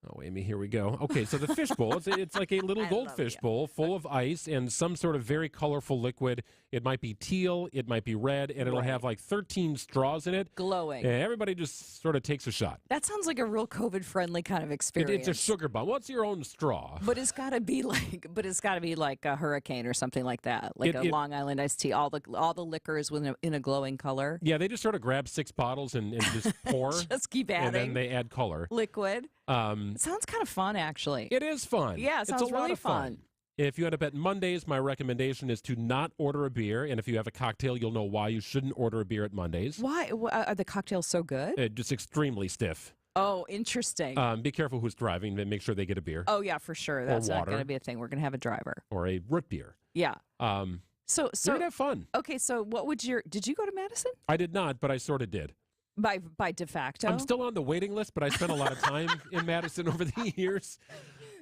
Oh, Amy, here we go. Okay, so the fishbowl, it's like a little goldfish bowl full of ice and some sort of very colorful liquid. It might be teal, it might be red, and it'll have like 13 straws in it. Glowing. And everybody just sort of takes a shot. That sounds like a real COVID-friendly kind of experience. It's a sugar bomb. What's your own straw? But it's got to be like a hurricane or something like that, like a Long Island iced tea. All the liquor is in a glowing color. Yeah, they just sort of grab 6 bottles and just pour. Just keep adding. And then they add color. Liquid. It sounds kind of fun, actually. It is fun. Yeah, it sounds it's a lot really of fun. If you end up at Mondays, my recommendation is to not order a beer. And if you have a cocktail, you'll know why you shouldn't order a beer at Mondays. Why? Are the cocktails so good? Just extremely stiff. Oh, interesting. Be careful who's driving and make sure they get a beer. Oh, yeah, for sure. That's not going to be a thing. We're going to have a driver. Or a root beer. Yeah. So you're gonna have fun. Okay, so did you go to Madison? I did not, but I sort of did. By de facto? I'm still on the waiting list, but I spent a lot of time in Madison over the years.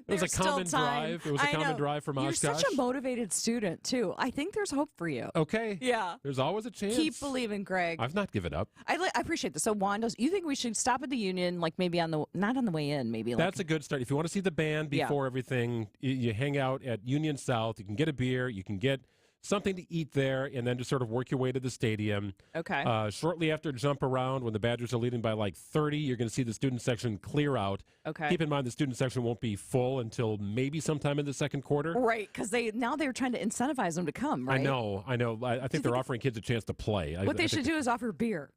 It was a common drive. It was a common drive from Oshkosh. You're such a motivated student, too. I think there's hope for you. Okay. Yeah. There's always a chance. Keep believing, Greg. I've not given up. I appreciate this. So, Wando's, you think we should stop at the Union, like maybe not on the way in, maybe? That's a good start. If you want to see the band before everything, you hang out at Union South. You can get a beer. You can get something to eat there, and then just sort of work your way to the stadium. Okay. Shortly after jump around, when the Badgers are leading by like 30, you're going to see the student section clear out. Okay. Keep in mind the student section won't be full until maybe sometime in the second quarter. Right, because they're trying to incentivize them to come, right? I know. I think they're offering kids a chance to play. What they should do is offer beer.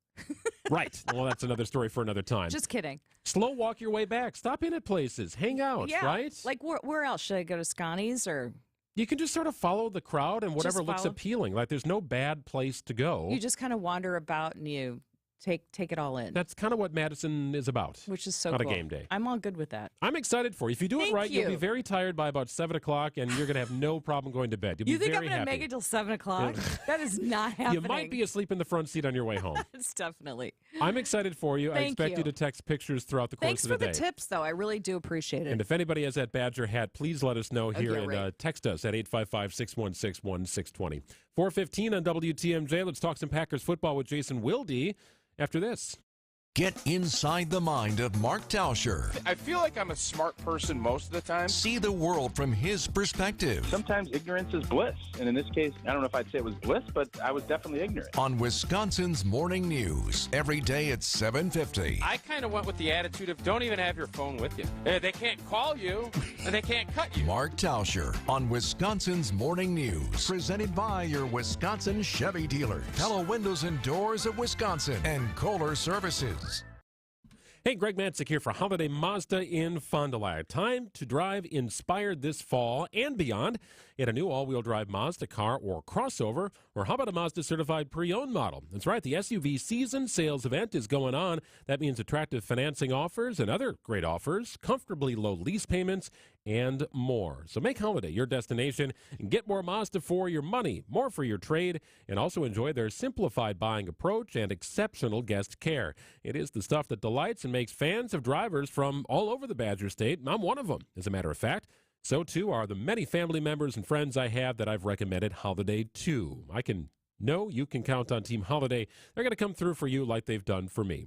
Right. Well, that's another story for another time. Just kidding. Slow walk your way back. Stop in at places. Hang out, right? Like where else? Should I go to Scotty's or... You can just sort of follow the crowd and whatever looks appealing. Like there's no bad place to go. You just kind of wander about and you take it all in. That's kind of what Madison is about. Which is so on cool. a game day. I'm all good with that. I'm excited for you. If you do it right, you'll be very tired by about 7 o'clock, and you're going to have no problem going to bed. You'll you be think very I'm going to happy. make it till 7 o'clock? That is not happening. You might be asleep in the front seat on your way home. It's definitely. I'm excited for you. I expect you to text pictures throughout the course of the day. Thanks for the tips, though. I really do appreciate it. And if anybody has that Badger hat, please let us know here and text us at 855-616-1620. 4:15 on WTMJ. Let's talk some Packers football with Jason Wilde after this. Get inside the mind of Mark Tauscher. I feel like I'm a smart person most of the time. See the world from his perspective. Sometimes ignorance is bliss. And in this case, I don't know if I'd say it was bliss, but I was definitely ignorant. On Wisconsin's Morning News, every day at 7:50. I kind of went with the attitude of don't even have your phone with you. They can't call you, and they can't cut you. Mark Tauscher on Wisconsin's Morning News. Presented by your Wisconsin Chevy dealers. Pella Windows and Doors of Wisconsin and Kohler Services. Hey, Greg Matzik here for Holiday Mazda in Fond du Lac. Time to drive inspired this fall and beyond in a new all-wheel drive Mazda car or crossover, or how about a Mazda certified pre-owned model? That's right, the SUV season sales event is going on. That means attractive financing offers and other great offers, comfortably low lease payments, and more. So make Holiday your destination and get more Mazda for your money, more for your trade, and also enjoy their simplified buying approach and exceptional guest care. It is the stuff that delights and makes fans of drivers from all over the Badger State. I'm one of them, as a matter of fact. So, too, are the many family members and friends I have that I've recommended Holiday to. You can count on Team Holiday. They're going to come through for you like they've done for me.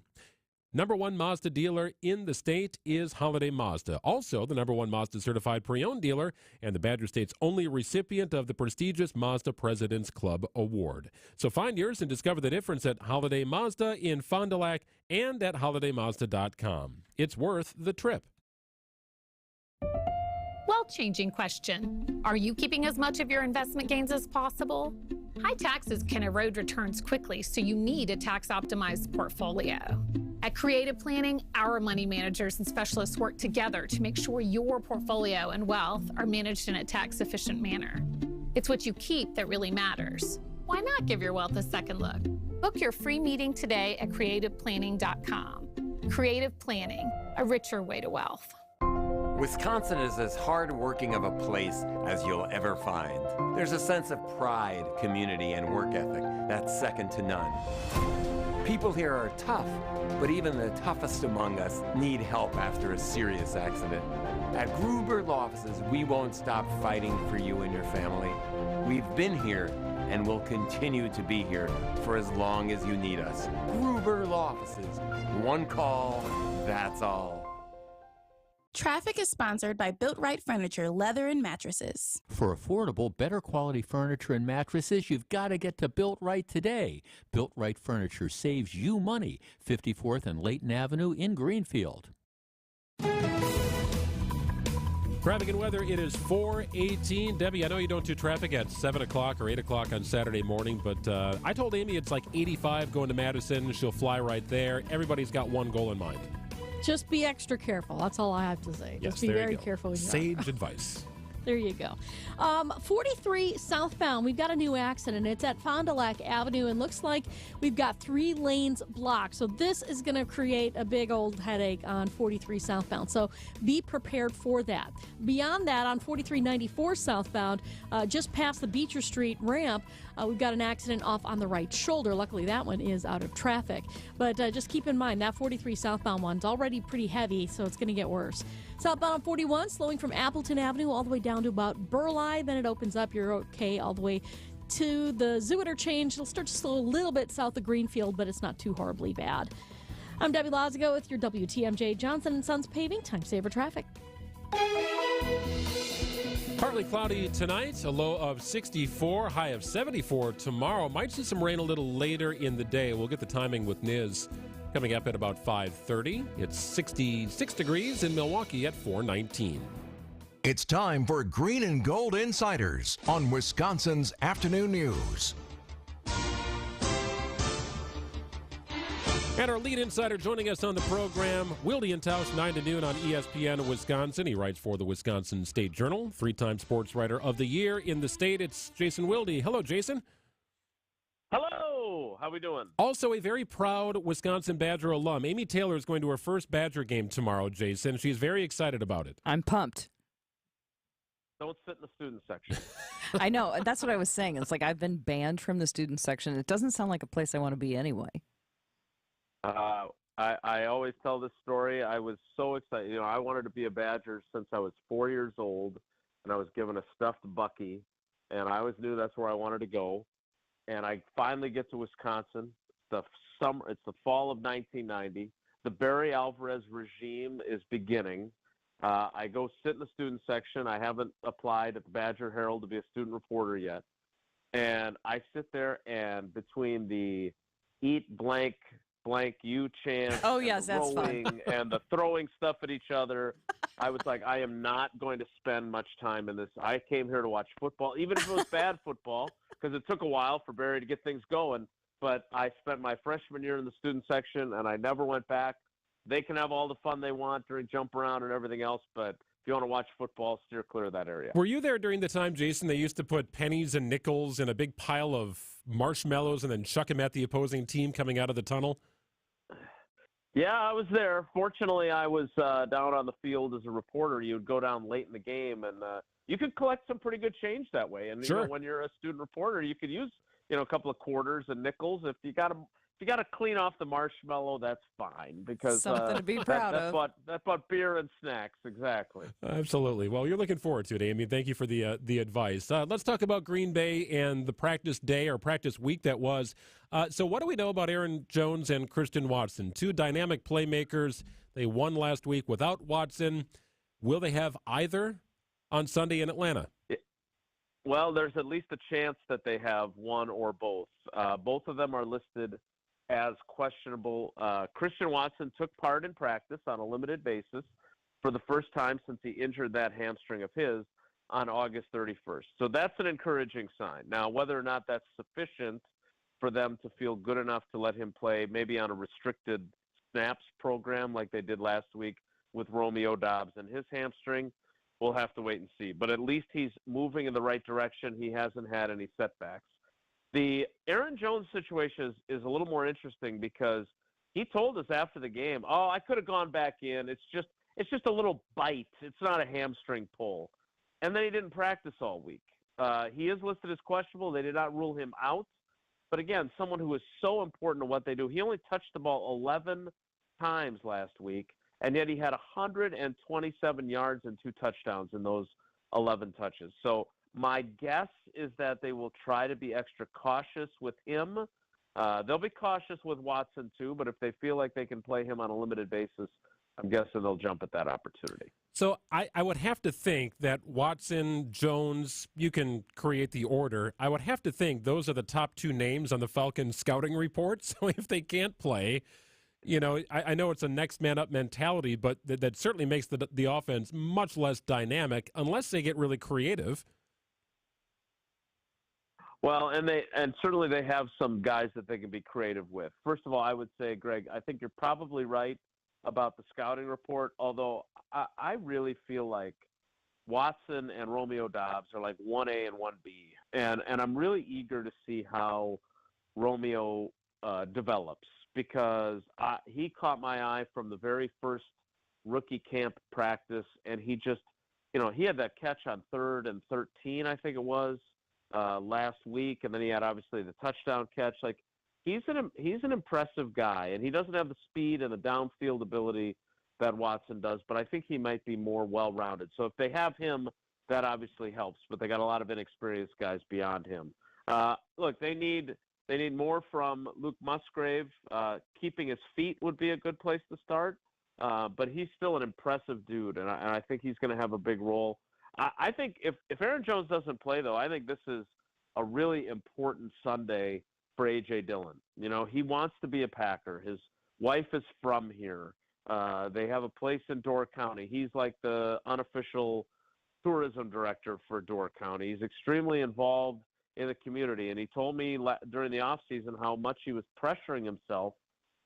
Number one Mazda dealer in the state is Holiday Mazda. Also, the number one Mazda certified pre-owned dealer and the Badger State's only recipient of the prestigious Mazda President's Club Award. So find yours and discover the difference at Holiday Mazda in Fond du Lac and at holidaymazda.com. It's worth the trip. Changing question. Are you keeping as much of your investment gains as possible? High taxes can erode returns quickly, so you need a tax-optimized portfolio. At Creative Planning, our money managers and specialists work together to make sure your portfolio and wealth are managed in a tax-efficient manner. It's what you keep that really matters. Why not give your wealth a second look? Book your free meeting today at creativeplanning.com. Creative Planning, a richer way to wealth. Wisconsin is as hard-working of a place as you'll ever find. There's a sense of pride, community, and work ethic that's second to none. People here are tough, but even the toughest among us need help after a serious accident. At Gruber Law Offices, we won't stop fighting for you and your family. We've been here and will continue to be here for as long as you need us. Gruber Law Offices. One call, that's all. Traffic is sponsored by Built Right Furniture, Leather, and Mattresses. For affordable, better quality furniture and mattresses, you've got to get to Built Right today. Built Right Furniture saves you money. 54th and Layton Avenue in Greenfield. Traffic and weather, it is 4:18. Debbie, I know you don't do traffic at 7 o'clock or 8 o'clock on Saturday morning, but I told Amy it's like 85 going to Madison. She'll fly right there. Everybody's got one goal in mind. Just be extra careful. That's all I have to say. Yes, Just be very careful. When you're Sage advice. There you go. 43 southbound, we've got a new accident. It's at Fond du Lac Avenue, and looks like we've got 3 lanes blocked. So this is going to create a big old headache on 43 southbound. So be prepared for that. Beyond that, on 4394 southbound, just past the Beecher Street ramp, we've got an accident off on the right shoulder. Luckily, that one is out of traffic. But just keep in mind, that 43 southbound one's already pretty heavy, so it's going to get worse. Southbound on 41, slowing from Appleton Avenue all the way down to about Burleigh. Then it opens up. You're okay all the way to the Zoo interchange. It'll start to slow a little bit south of Greenfield, but it's not too horribly bad. I'm Debbie Lazago with your WTMJ Johnson & Sons Paving Time Saver Traffic. Partly cloudy tonight, a low of 64, high of 74 tomorrow. Might see some rain a little later in the day. We'll get the timing with Niz coming up at about 5:30. It's 66 degrees in Milwaukee at 4:19. It's time for Green and Gold Insiders on Wisconsin's Afternoon News. And our lead insider joining us on the program, Will Dienthaus, 9 to noon on ESPN Wisconsin. He writes for the Wisconsin State Journal, 3-time Sports Writer of the Year in the state. It's Jason Wilde. Hello, Jason. Hello. How we doing? Also a very proud Wisconsin Badger alum. Amy Taylor is going to her first Badger game tomorrow, Jason. She's very excited about it. I'm pumped. Don't sit in the student section. I know. That's what I was saying. It's like I've been banned from the student section. It doesn't sound like a place I want to be anyway. I always tell this story. I was so excited. You know, I wanted to be a Badger since I was 4 years old, and I was given a stuffed Bucky, and I always knew that's where I wanted to go. And I finally get to Wisconsin. It's the fall of 1990. The Barry Alvarez regime is beginning. I go sit in the student section. I haven't applied at the Badger Herald to be a student reporter yet. And I sit there, and between the eat blank you chant, oh yes, that's rolling, fun. and the throwing stuff at each other, I was like, I am not going to spend much time in this. I came here to watch football, even if it was bad football, because it took a while for Barry to get things going. But I spent my freshman year in the student section, and I never went back. They can have all the fun they want during jump around and everything else, but if you want to watch football, steer clear of that area. Were you there during the time, Jason, they used to put pennies and nickels in a big pile of marshmallows and then chuck them at the opposing team coming out of the tunnel? Yeah, I was there. Fortunately, I was down on the field as a reporter. You would go down late in the game, and you could collect some pretty good change that way. And sure. You know, when you're a student reporter, you could use a couple of quarters and nickels. If you got to clean off the marshmallow, that's fine because something to be proud of. That's about beer and snacks, exactly. Absolutely. Well, you're looking forward to it, Amy. Thank you for the advice. Let's talk about Green Bay and the practice day or practice week that was. So what do we know about Aaron Jones and Christian Watson? 2 dynamic playmakers. They won last week without Watson. Will they have either on Sunday in Atlanta? Well, there's at least a chance that they have one or both. Both of them are listed as questionable. Christian Watson took part in practice on a limited basis for the first time since he injured that hamstring of his on August 31st. So that's an encouraging sign. Now, whether or not that's sufficient for them to feel good enough to let him play maybe on a restricted snaps program like they did last week with Romeo Doubs and his hamstring, we'll have to wait and see. But at least he's moving in the right direction. He hasn't had any setbacks. The Aaron Jones situation is a little more interesting because he told us after the game, I could have gone back in. It's just a little bite. It's not a hamstring pull. And then he didn't practice all week. He is listed as questionable. They did not rule him out. But again, someone who is so important to what they do. He only touched the ball 11 times last week, and yet he had 127 yards and 2 touchdowns in those 11 touches. So my guess is that they will try to be extra cautious with him. They'll be cautious with Watson too, but if they feel like they can play him on a limited basis, I'm guessing they'll jump at that opportunity. So I would have to think that Watson, Jones, you can create the order. I would have to think those are the top 2 names on the Falcons scouting report. So if they can't play, I know it's a next man up mentality, but that certainly makes the offense much less dynamic unless they get really creative. Well, and certainly they have some guys that they can be creative with. First of all, I would say, Greg, I think you're probably right about the scouting report, although I really feel like Watson and Romeo Doubs are like 1A and 1B. And I'm really eager to see how Romeo develops because he caught my eye from the very first rookie camp practice, and he just, he had that catch on 3rd and 13, I think it was, last week, and then he had obviously the touchdown catch. Like, he's an impressive guy, and he doesn't have the speed and the downfield ability that Watson does, but I think he might be more well-rounded. So if they have him, that obviously helps, but they got a lot of inexperienced guys beyond him. Look, they need more from Luke Musgrave. Keeping his feet would be a good place to start, but he's still an impressive dude, and I think he's going to have a big role. I think if Aaron Jones doesn't play, though, I think this is a really important Sunday for A.J. Dillon. He wants to be a Packer. His wife is from here. They have a place in Door County. He's like the unofficial tourism director for Door County. He's extremely involved in the community, and he told me during the offseason how much he was pressuring himself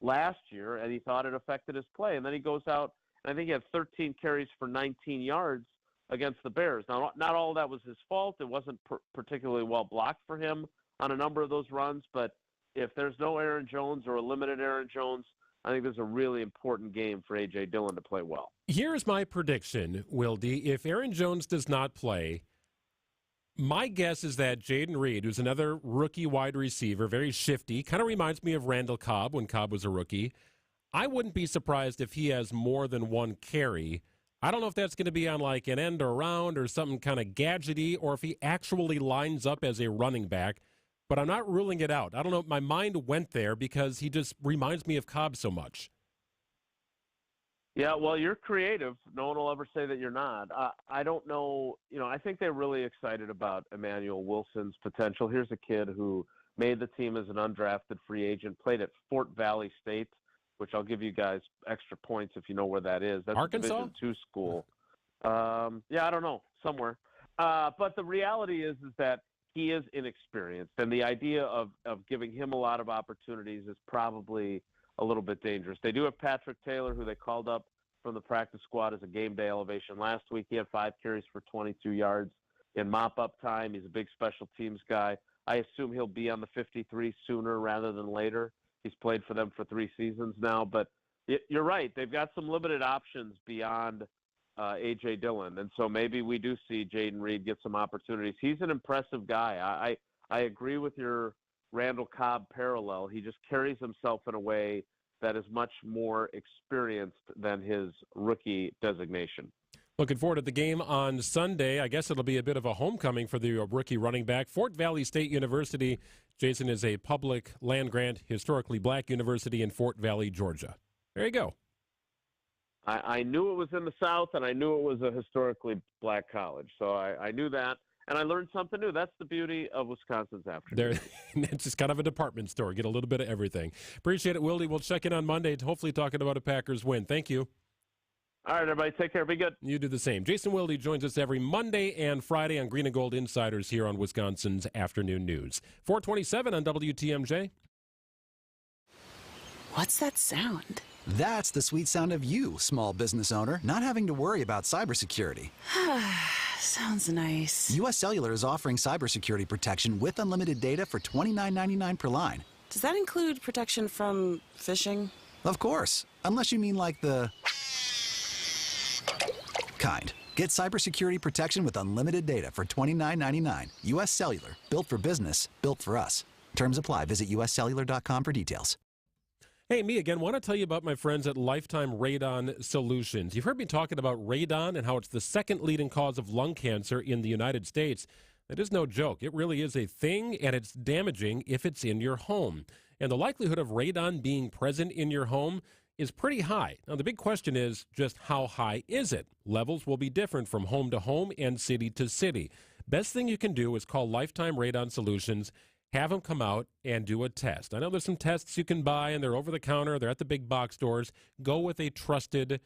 last year, and he thought it affected his play. And then he goes out, and I think he had 13 carries for 19 yards against the Bears. Now, not all of that was his fault. It wasn't particularly well blocked for him on a number of those runs, but if there's no Aaron Jones or a limited Aaron Jones, I think this is a really important game for A.J. Dillon to play well. Here's my prediction, Wildy. If Aaron Jones does not play, my guess is that Jaden Reed, who's another rookie wide receiver, very shifty, kind of reminds me of Randall Cobb when Cobb was a rookie. I wouldn't be surprised if he has more than one carry. I don't know if that's going to be on like an end around or something kind of gadgety, or if he actually lines up as a running back, but I'm not ruling it out. I don't know. My mind went there because he just reminds me of Cobb so much. Yeah, well, you're creative. No one will ever say that you're not. I don't know. I think they're really excited about Emmanuel Wilson's potential. Here's a kid who made the team as an undrafted free agent, played at Fort Valley State, which I'll give you guys extra points if you know where that is. That's Arkansas? a Division II school. Yeah, I don't know, somewhere. But the reality is that he is inexperienced, and the idea of giving him a lot of opportunities is probably a little bit dangerous. They do have Patrick Taylor, who they called up from the practice squad as a game day elevation last week. He had 5 carries for 22 yards in mop-up time. He's a big special teams guy. I assume he'll be on the 53 sooner rather than later. He's played for them for 3 seasons now. But you're right. They've got some limited options beyond A.J. Dillon. And so maybe we do see Jaden Reed get some opportunities. He's an impressive guy. I agree with your Randall Cobb parallel. He just carries himself in a way that is much more experienced than his rookie designation. Looking forward to the game on Sunday. I guess it'll be a bit of a homecoming for the rookie running back. Fort Valley State University, Jason, is a public land-grant, historically black university in Fort Valley, Georgia. There you go. I knew it was in the South, and I knew it was a historically black college. So I knew that, and I learned something new. That's the beauty of Wisconsin's afternoon. It's just kind of a department store. Get a little bit of everything. Appreciate it, Wildy. We'll check in on Monday, hopefully talking about a Packers win. Thank you. All right, everybody, take care. Be good. You do the same. Jason Wildy joins us every Monday and Friday on Green and Gold Insiders here on Wisconsin's Afternoon News. 427 on WTMJ. What's that sound? That's the sweet sound of you, small business owner, not having to worry about cybersecurity. Sounds nice. U.S. Cellular is offering cybersecurity protection with unlimited data for $29.99 per line. Does that include protection from phishing? Of course, unless you mean like the kind. Get cybersecurity protection with unlimited data for $29.99. U.S. Cellular, built for business, built for us. Terms apply. Visit uscellular.com for details. Hey, me again. Want to tell you about my friends at Lifetime Radon Solutions. You've heard me talking about radon and how it's the second leading cause of lung cancer in the United States. That is no joke. It really is a thing, and it's damaging if it's in your home. And the likelihood of radon being present in your home is pretty high. Now, the big question is just how high is it? Levels will be different from home to home and city to city. Best thing you can do is call Lifetime Radon Solutions, have them come out and do a test. I know there's some tests you can buy, and they're over the counter. They're at the big box stores. Go with a trusted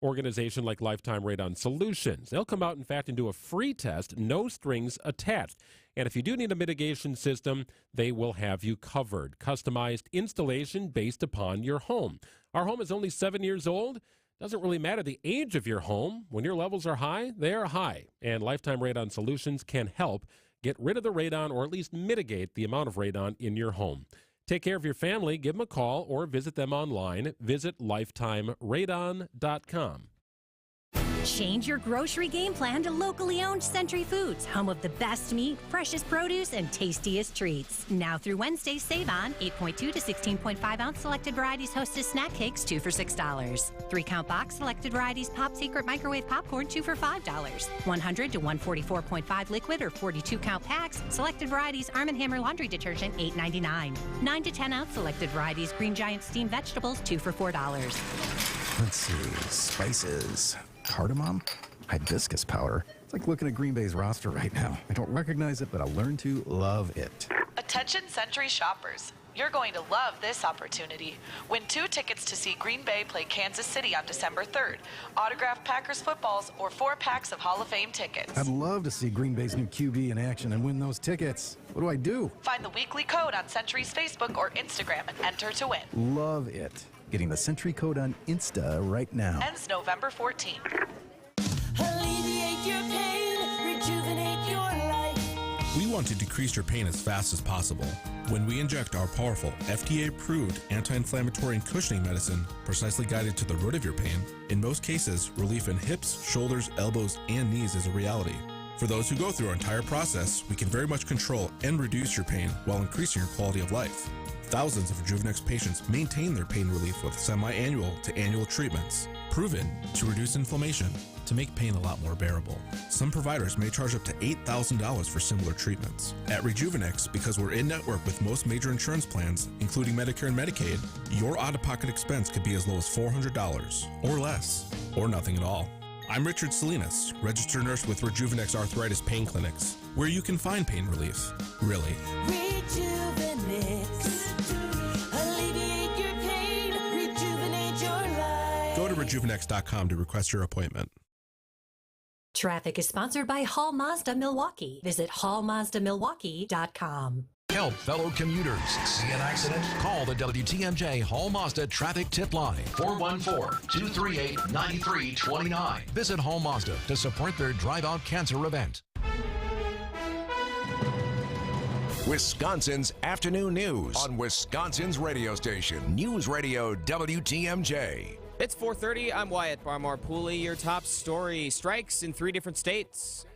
organization like Lifetime Radon Solutions. They'll come out, in fact, and do a free test, no strings attached. And if you do need a mitigation system, they will have you covered. Customized installation based upon your home. Our home is only 7 years old. Doesn't really matter the age of your home. When your levels are high, they are high. And Lifetime Radon Solutions can help get rid of the radon, or at least mitigate the amount of radon in your home. Take care of your family. Give them a call or visit them online. Visit lifetimeradon.com. Change your grocery game plan to locally owned Century Foods, home of the best meat, freshest produce, and tastiest treats. Now through Wednesday, save on 8.2 to 16.5 ounce selected varieties Hostess snack cakes, 2 for $6. 3-count box selected varieties Pop Secret microwave popcorn, 2 for $5. 100 to 144.5 liquid or 42-count packs selected varieties Arm & Hammer laundry detergent, $8.99. 9 to 10 ounce selected varieties Green Giant steamed vegetables, 2 for $4. Let's see, spices. Cardamom? Hibiscus powder. It's like looking at Green Bay's roster right now. I don't recognize it, but I'll learn to love it. Attention Century shoppers. You're going to love this opportunity. Win 2 tickets to see Green Bay play Kansas City on December 3rd, autographed Packers footballs, or 4 packs of Hall of Fame tickets. I'd love to see Green Bay's new QB in action and win those tickets. What do I do? Find the weekly code on Century's Facebook or Instagram and enter to win. Love it. Getting the Century code on Insta right now. Ends November 14th. Alleviate your pain, rejuvenate your life. We want to decrease your pain as fast as possible. When we inject our powerful, FDA-approved anti-inflammatory and cushioning medicine precisely guided to the root of your pain, in most cases, relief in hips, shoulders, elbows, and knees is a reality. For those who go through our entire process, we can very much control and reduce your pain while increasing your quality of life. Thousands of Rejuvenex patients maintain their pain relief with semi-annual to annual treatments, proven to reduce inflammation, to make pain a lot more bearable. Some providers may charge up to $8,000 for similar treatments. At Rejuvenex, because we're in network with most major insurance plans, including Medicare and Medicaid, your out-of-pocket expense could be as low as $400, or less, or nothing at all. I'm Richard Salinas, registered nurse with Rejuvenex Arthritis Pain Clinics, where you can find pain relief, really. Rejuvenex. Alleviate your pain, rejuvenate your life. Go to rejuvenex.com to request your appointment. Traffic is sponsored by Hall Mazda Milwaukee. Visit hallmazdamilwaukee.com. Help fellow commuters. See an accident? Call the WTMJ Hall Mazda Traffic Tip Line, 414-238-9329. Visit Hall Mazda to support their Drive Out Cancer event. Wisconsin's afternoon news on Wisconsin's radio station, News Radio WTMJ. It's 4:30. I'm Wyatt Barmore-Pooley. Your top story: strikes in 3 different states.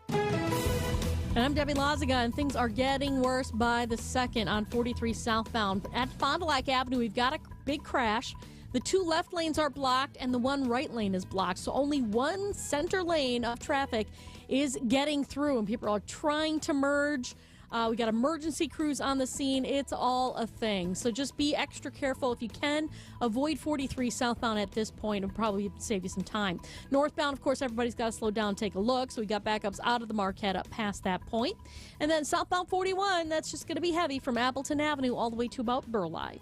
And I'm Debbie Lazaga, and things are getting worse by the second on 43 southbound. At Fond du Lac Avenue, we've got a big crash. The 2 left lanes are blocked, and the 1 right lane is blocked. So only 1 center lane of traffic is getting through, and people are trying to merge. We got emergency crews on the scene. It's all a thing. So just be extra careful if you can. Avoid 43 southbound at this point. It'll probably save you some time. Northbound, of course, everybody's got to slow down and take a look. So we got backups out of the Marquette up past that point. And then southbound 41, that's just going to be heavy from Appleton Avenue all the way to about Burleigh.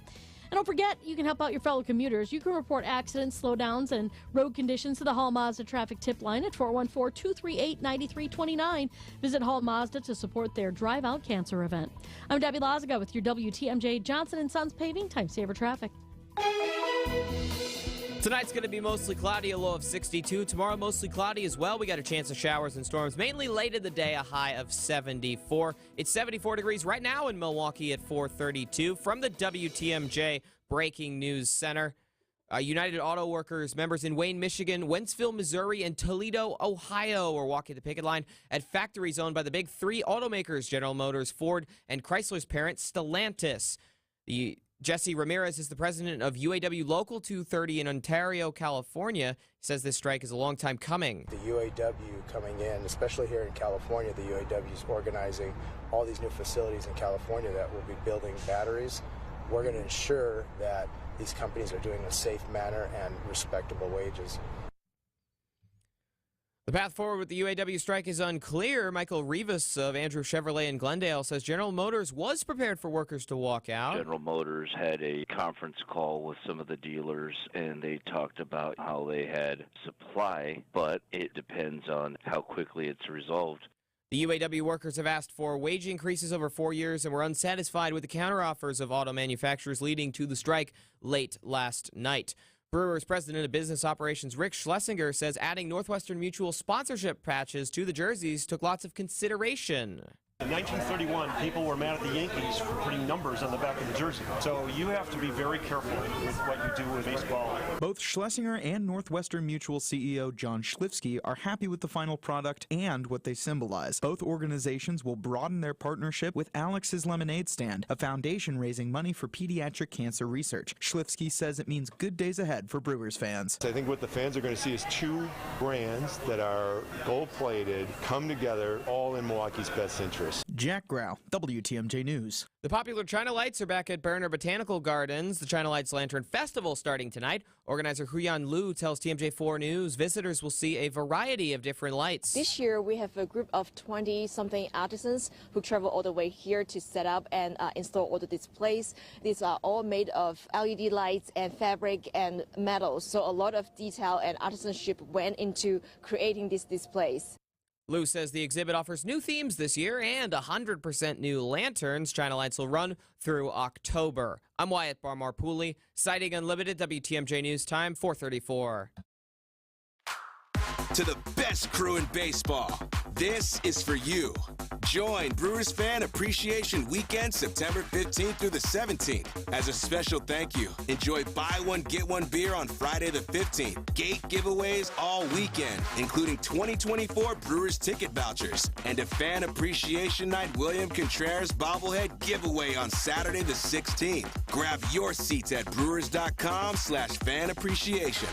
And don't forget, you can help out your fellow commuters. You can report accidents, slowdowns, and road conditions to the Hall Mazda traffic tip line at 414-238-9329. Visit Hall Mazda to support their Drive Out Cancer event. I'm Debbie Lazaga with your WTMJ Johnson & Sons Paving Time Saver Traffic. Tonight's going to be mostly cloudy, a low of 62. Tomorrow, mostly cloudy as well. We got a chance of showers and storms, mainly late in the day, a high of 74. It's 74 degrees right now in Milwaukee at 4:32. From the WTMJ Breaking News Center, United Auto Workers members in Wayne, Michigan, Wentzville, Missouri, and Toledo, Ohio are walking the picket line at factories owned by the big 3 automakers, General Motors, Ford, and Chrysler's parent, Stellantis. Jesse Ramirez is the president of UAW Local 230 in Ontario, California. He says this strike is a long time coming. The UAW coming in, especially here in California, the UAW is organizing all these new facilities in California that will be building batteries we're going to ensure that these companies are doing in a safe manner and respectable wages. The path forward with the UAW strike is unclear. Michael Rivas of Andrew Chevrolet in Glendale says General Motors was prepared for workers to walk out. General Motors had a conference call with some of the dealers, and they talked about how they had supply, but it depends on how quickly it's resolved. The UAW workers have asked for wage increases over 4 years and were unsatisfied with the counteroffers of auto manufacturers, leading to the strike late last night. Brewers President of Business Operations Rick Schlesinger says adding Northwestern Mutual sponsorship patches to the jerseys took lots of consideration. In 1931, people were mad at the Yankees for putting numbers on the back of the jersey. So you have to be very careful with what you do with baseball. Both Schlesinger and Northwestern Mutual CEO John Schlifsky are happy with the final product and what they symbolize. Both organizations will broaden their partnership with Alex's Lemonade Stand, a foundation raising money for pediatric cancer research. Schlifsky says it means good days ahead for Brewers fans. I think what the fans are going to see is two brands that are gold-plated come together, all in Milwaukee's best interest. Jack Grau, WTMJ News. The popular China Lights are back at Berner Botanical Gardens. The China Lights Lantern Festival starting tonight. Organizer Huyan Lu tells TMJ4 News visitors will see a variety of different lights. This year we have a group of 20-something artisans who travel all the way here to set up and install all the displays. These are all made of LED lights and fabric and metals, so a lot of detail and artisanship went into creating these displays. Lou says the exhibit offers new themes this year and 100% new lanterns. China Lights will run through October. I'm Wyatt Barmarpuli, Sighting Unlimited, WTMJ News Time, 4:34. To the best crew in baseball, this is for you. Join Brewers Fan Appreciation Weekend September 15th through the 17th. As a special thank you, enjoy buy one, get one beer on Friday the 15th. Gate giveaways all weekend, including 2024 Brewers ticket vouchers and a Fan Appreciation Night William Contreras bobblehead giveaway on Saturday the 16th. Grab your seats at brewers.com/fan appreciation.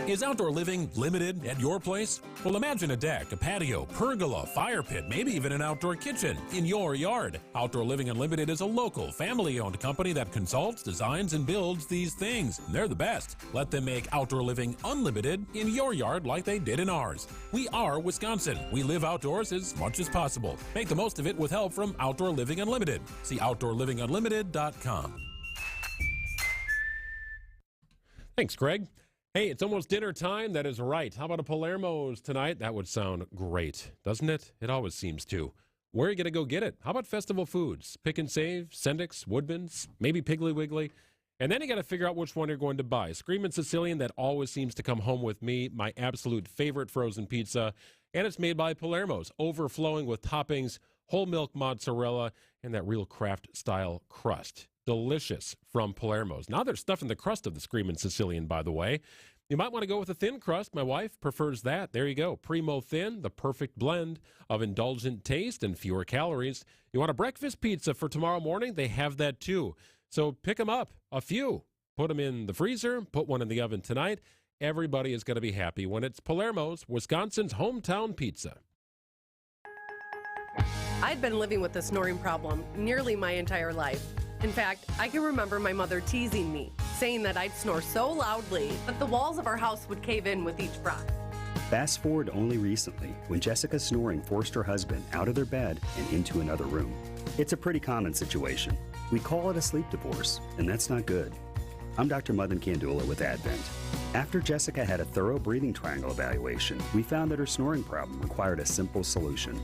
Is outdoor living limited at your place? Well, imagine a deck, a patio, pergola, fire pit, maybe even an outdoor kitchen in your yard. Outdoor Living Unlimited is a local, family-owned company that consults, designs, and builds these things. They're the best. Let them make Outdoor Living Unlimited in your yard like they did in ours. We are Wisconsin. We live outdoors as much as possible. Make the most of it with help from Outdoor Living Unlimited. See OutdoorLivingUnlimited.com. Thanks, Greg. Hey, it's almost dinner time. That is right. How about a Palermo's tonight? That would sound great, doesn't it? It always seems to. Where are you going to go get it? How about Festival Foods? Pick and Save, Sendik's, Woodman's, maybe Piggly Wiggly. And then you got to figure out which one you're going to buy. Screamin' Sicilian, that always seems to come home with me, my absolute favorite frozen pizza. And it's made by Palermo's, overflowing with toppings, whole milk mozzarella, and that real craft-style crust. Delicious from Palermo's. Now there's stuff in the crust of the Screamin' Sicilian, by the way. You might want to go with a thin crust. My wife prefers that. There you go. Primo Thin, the perfect blend of indulgent taste and fewer calories. You want a breakfast pizza for tomorrow morning? They have that too. So pick them up, a few. Put them in the freezer, put one in the oven tonight. Everybody is going to be happy when it's Palermo's, Wisconsin's hometown pizza. I'd been living with the snoring problem nearly my entire life. In fact, I can remember my mother teasing me, saying that I'd snore so loudly that the walls of our house would cave in with each breath. Fast forward only recently, when Jessica's snoring forced her husband out of their bed and into another room. It's a pretty common situation. We call it a sleep divorce, and that's not good. I'm Dr. Madan Kandula with Advent. After Jessica had a thorough breathing triangle evaluation, we found that her snoring problem required a simple solution.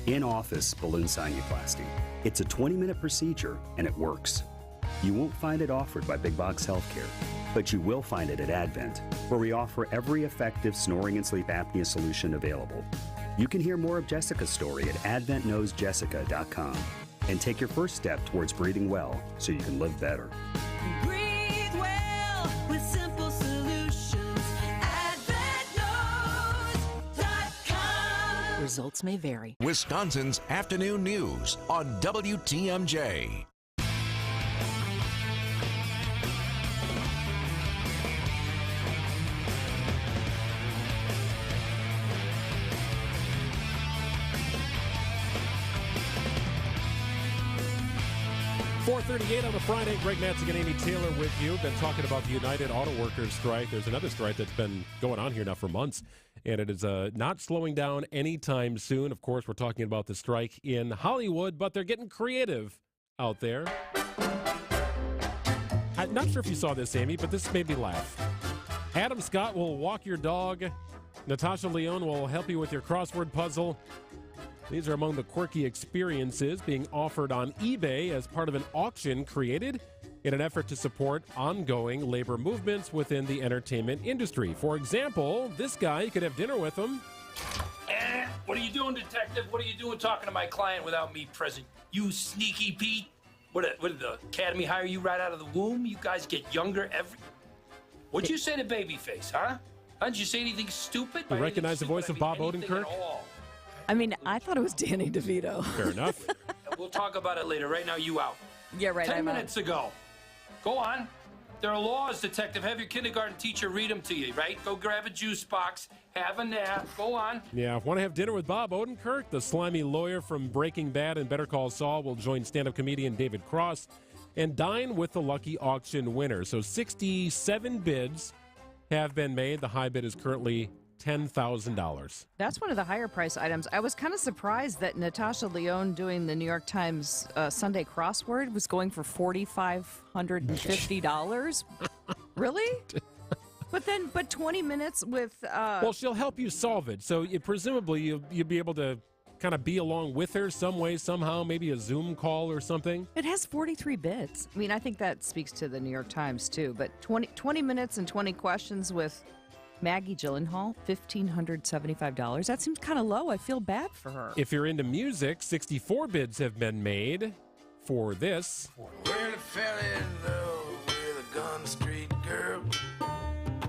In-office balloon sinuplasty. It's a 20-minute procedure, and it works. You won't find it offered by Big Box Healthcare, but you will find it at Advent, where we offer every effective snoring and sleep apnea solution available. You can hear more of Jessica's story at adventknowsjessica.com and take your first step towards breathing well so you can live better. Breathe well with simple solutions. AdventKnows.com. Results may vary. Wisconsin's afternoon news on WTMJ. 4:38 on a Friday. Greg Matzek and Amy Taylor with you. Been talking about the United Auto Workers strike. There's another strike that's been going on here now for months, and it is not slowing down anytime soon. Of course, we're talking about the strike in Hollywood, but they're getting creative out there. I'm not sure if you saw this, Amy, but this made me laugh. Adam Scott will walk your dog. Natasha Lyonne will help you with your crossword puzzle. These are among the quirky experiences being offered on eBay as part of an auction created in an effort to support ongoing labor movements within the entertainment industry. For example, this guy, you could have dinner with him. What are you doing, detective? What are you doing talking to my client without me present? You sneaky Pete. What did the Academy hire you right out of the womb? You guys get younger every... What'd you say to Babyface, huh? Did you say anything stupid? You recognize the voice of Bob Odenkirk? I mean, I thought it was Danny DeVito. Fair enough. We'll talk about it later. Right now, you out. Yeah, right. 10 minutes ago. Go on. There are laws, detective. Have your kindergarten teacher read them to you, right? Go grab a juice box. Have a nap. Go on. Yeah, want to have dinner with Bob Odenkirk? The slimy lawyer from Breaking Bad and Better Call Saul will join stand-up comedian David Cross and dine with the lucky auction winner. So 67 bids have been made. The high bid is currently $10,000. That's one of the higher price items. I was kind of surprised that Natasha Lyonne doing the New York Times Sunday crossword was going for $4,550. Really? But 20 minutes with... Well, she'll help you solve it. So presumably you'll be able to kind of be along with her some way, somehow, maybe a Zoom call or something. It has 43 bits. I mean, I think that speaks to the New York Times, too. But 20 minutes and 20 questions with Maggie Gyllenhaal, $1,575. That seems kind of low. I feel bad for her. If you're into music, 64 bids have been made for this. Really fell in love with a Gun Street girl.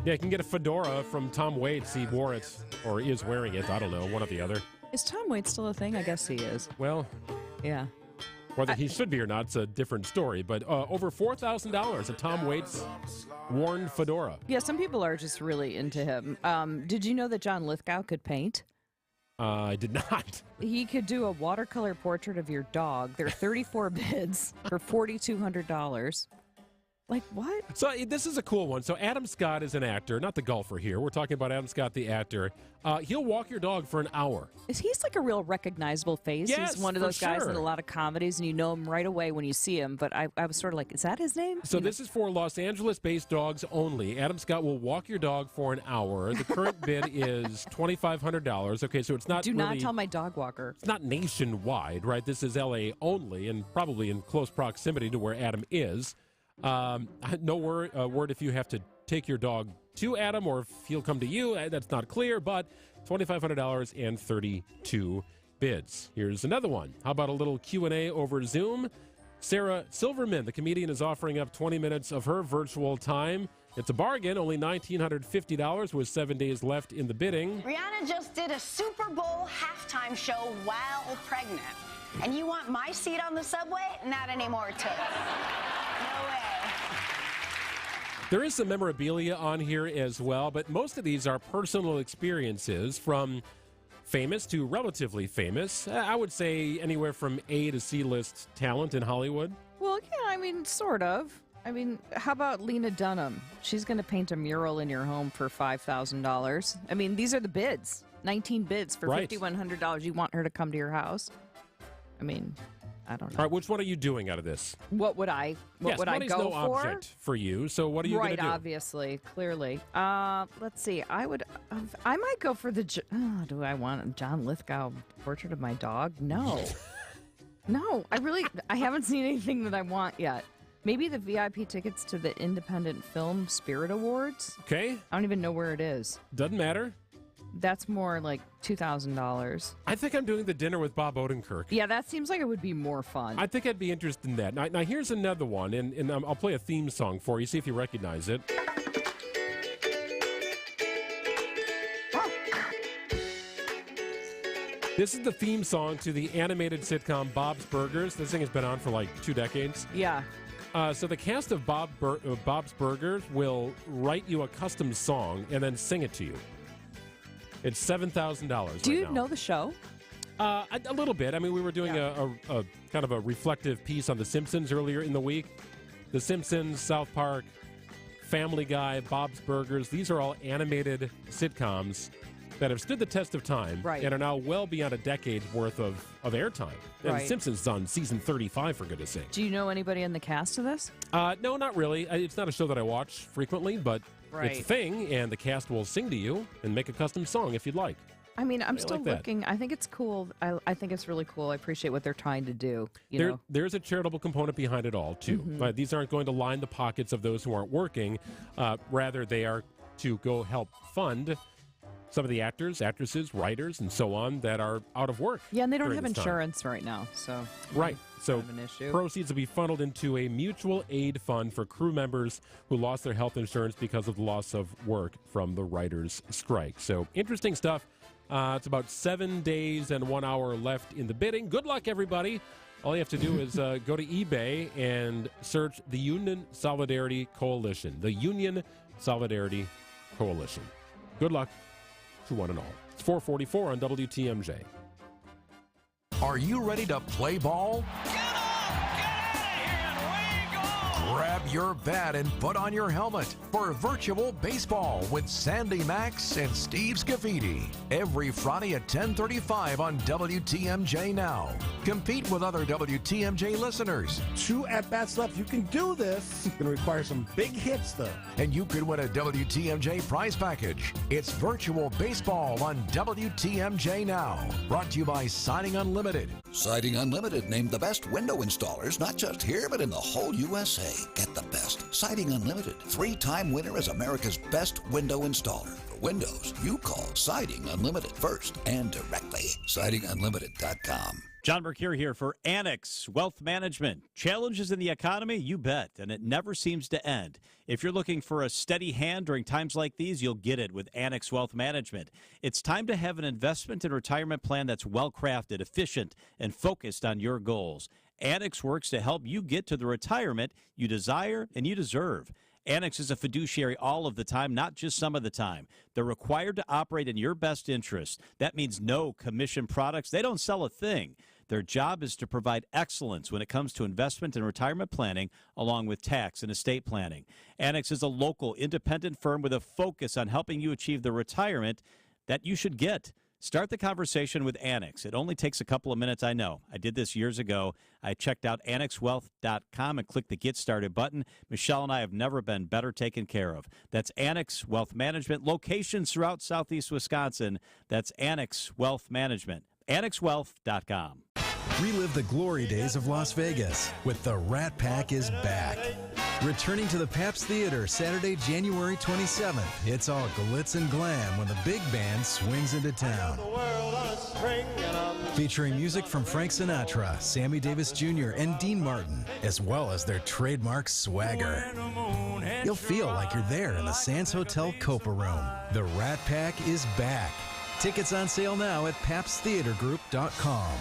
Yeah, you can get a fedora from Tom Waits. He wore it, or is wearing it. I don't know, one or the other. Is Tom Waits still a thing? I guess he is. Well, yeah. Whether he should be or not, it's a different story. But over $4,000, a Tom Waits worn fedora. Yeah, some people are just really into him. Did you know that John Lithgow could paint? I did not. He could do a watercolor portrait of your dog. There are 34 bids for $4,200. Like, what? So this is a cool one. So Adam Scott is an actor, not the golfer here. We're talking about Adam Scott, the actor. He'll walk your dog for an hour. He's like a real recognizable face. Yes, he's one of those guys sure. in a lot of comedies, and you know him right away when you see him. But I was sort of like, is that his name? So this is for Los Angeles-based dogs only. Adam Scott will walk your dog for an hour. The current bid is $2,500. Okay, so it's not Do not tell my dog walker. It's not nationwide, right? This is L.A. only, and probably in close proximity to where Adam is. No word if you have to take your dog to Adam or if he'll come to you. That's not clear, but $2,500 and 32 bids. Here's another one. How about a little Q&A over Zoom? Sarah Silverman, the comedian, is offering up 20 minutes of her virtual time. It's a bargain, only $1,950 with 7 days left in the bidding. Rihanna just did a Super Bowl halftime show while pregnant. And you want my seat on the subway? Not anymore, too. No way. There is some memorabilia on here as well, but most of these are personal experiences from famous to relatively famous. I would say anywhere from A to C list talent in Hollywood. Well, yeah, I mean, sort of. I mean, how about Lena Dunham? She's going to paint a mural in your home for $5,000. I mean, these are the bids. 19 bids for Right. $5,100. You want her to come to your house? I mean, I don't know. All right, which one are you doing out of this? What would I? Yes, would I money's go no for? object for you. So what are you going Right, to do? obviously, clearly. Let's see. I might go for the. Do I want a John Lithgow portrait of my dog? No, no. I haven't seen anything that I want yet. Maybe the VIP tickets to the Independent Film Spirit Awards. Okay. I don't even know where it is. Doesn't matter. That's more like $2,000. I think I'm doing the dinner with Bob Odenkirk. Yeah, that seems like it would be more fun. I think I'd be interested in that. Now here's another one, and I'll play a theme song for you, see if you recognize it. This is the theme song to the animated sitcom Bob's Burgers. This thing has been on for like 2 decades. Yeah. So the cast of Bob's Burgers will write you a custom song and then sing it to you. It's $7,000 Do right you now. know the show? A little bit. I mean, we were doing a kind of a reflective piece on The Simpsons earlier in the week. The Simpsons, South Park, Family Guy, Bob's Burgers, these are all animated sitcoms that have stood the test of time and are now well beyond a decade's worth of airtime. And The Simpsons is on season 35, for goodness sake. Do you know anybody in the cast of this? No, not really. It's not a show that I watch frequently, but it's a thing, and the cast will sing to you and make a custom song if you'd like. I mean, I'm I still like that. looking. I think it's cool. I think it's really cool. I appreciate what they're trying to do. There's a charitable component behind it all, too. But these aren't going to line the pockets of those who aren't working. Rather, they are to go help fund some of the actors, actresses, writers, and so on that are out of work. Yeah, and they don't during have this time. insurance right now, so Right. So kind of an issue. proceeds will be funneled into a mutual aid fund for crew members who lost their health insurance because of the loss of work from the writers' strike. So interesting stuff. It's about 7 days and 1 hour left in the bidding. Good luck, everybody. All you have to do is go to eBay and search the Union Solidarity Coalition. The Union Solidarity Coalition. Good luck to one and all. It's 4:44 on WTMJ. Are you ready to play ball? Grab your bat and put on your helmet for virtual baseball with Sandy Max and Steve Scafidi every Friday at 10:35 on WTMJ Now. Compete with other WTMJ listeners. 2 at-bats left. You can do this. It's going to require some big hits, though. And you could win a WTMJ prize package. It's virtual baseball on WTMJ Now. Brought to you by Siding Unlimited. Siding Unlimited named the best window installers, not just here, but in the whole USA. Get the best. Siding Unlimited. 3-time winner as America's best window installer. For windows, you call Siding Unlimited first and directly. SidingUnlimited.com. John Mercure here for Annex Wealth Management. Challenges in the economy? You bet, and it never seems to end. If you're looking for a steady hand during times like these, you'll get it with Annex Wealth Management. It's time to have an investment and retirement plan that's well-crafted, efficient, and focused on your goals. Annex works to help you get to the retirement you desire and you deserve. Annex is a fiduciary all of the time, not just some of the time. They're required to operate in your best interest. That means no commission products. They don't sell a thing. Their job is to provide excellence when it comes to investment and retirement planning, along with tax and estate planning. Annex is a local, independent firm with a focus on helping you achieve the retirement that you should get. Start the conversation with Annex. It only takes a couple of minutes, I know. I did this years ago. I checked out AnnexWealth.com and clicked the Get Started button. Michelle and I have never been better taken care of. That's Annex Wealth Management. Locations throughout southeast Wisconsin. That's Annex Wealth Management. AnnexWealth.com. Relive the glory days of Las Vegas with The Rat Pack is back. Returning to the Pabst Theater Saturday, January 27th. It's all glitz and glam when the big band swings into town. Featuring music from Frank Sinatra, Sammy Davis Jr., and Dean Martin, as well as their trademark swagger. You'll feel like you're there in the Sands Hotel Copa Room. The Rat Pack is back. Tickets on sale now at PabstTheaterGroup.com.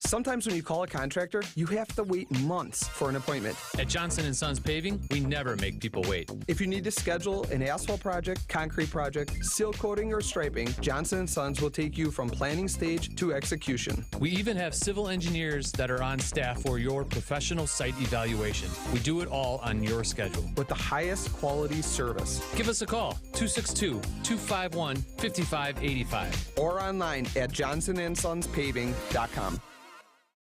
Sometimes when you call a contractor, you have to wait months for an appointment. At Johnson & Sons Paving, we never make people wait. If you need to schedule an asphalt project, concrete project, seal coating, or striping, Johnson & Sons will take you from planning stage to execution. We even have civil engineers that are on staff for your professional site evaluation. We do it all on your schedule. With the highest quality service. Give us a call, 262-251-5585. Or online at johnsonsonspaving.com.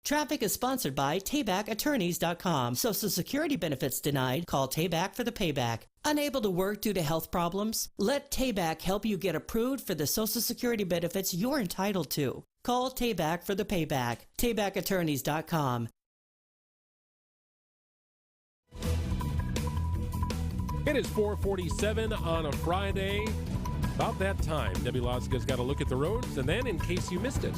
Traffic is sponsored by TaybackAttorneys.com. Social Security benefits denied? Call Tayback for the payback. Unable to work due to health problems? Let Tayback help you get approved for the Social Security benefits you're entitled to. Call Tayback for the payback. TaybackAttorneys.com. It is 4:47 on a Friday. About that time, Debbie Lotzka's got to look at the roads, and then, in case you missed it,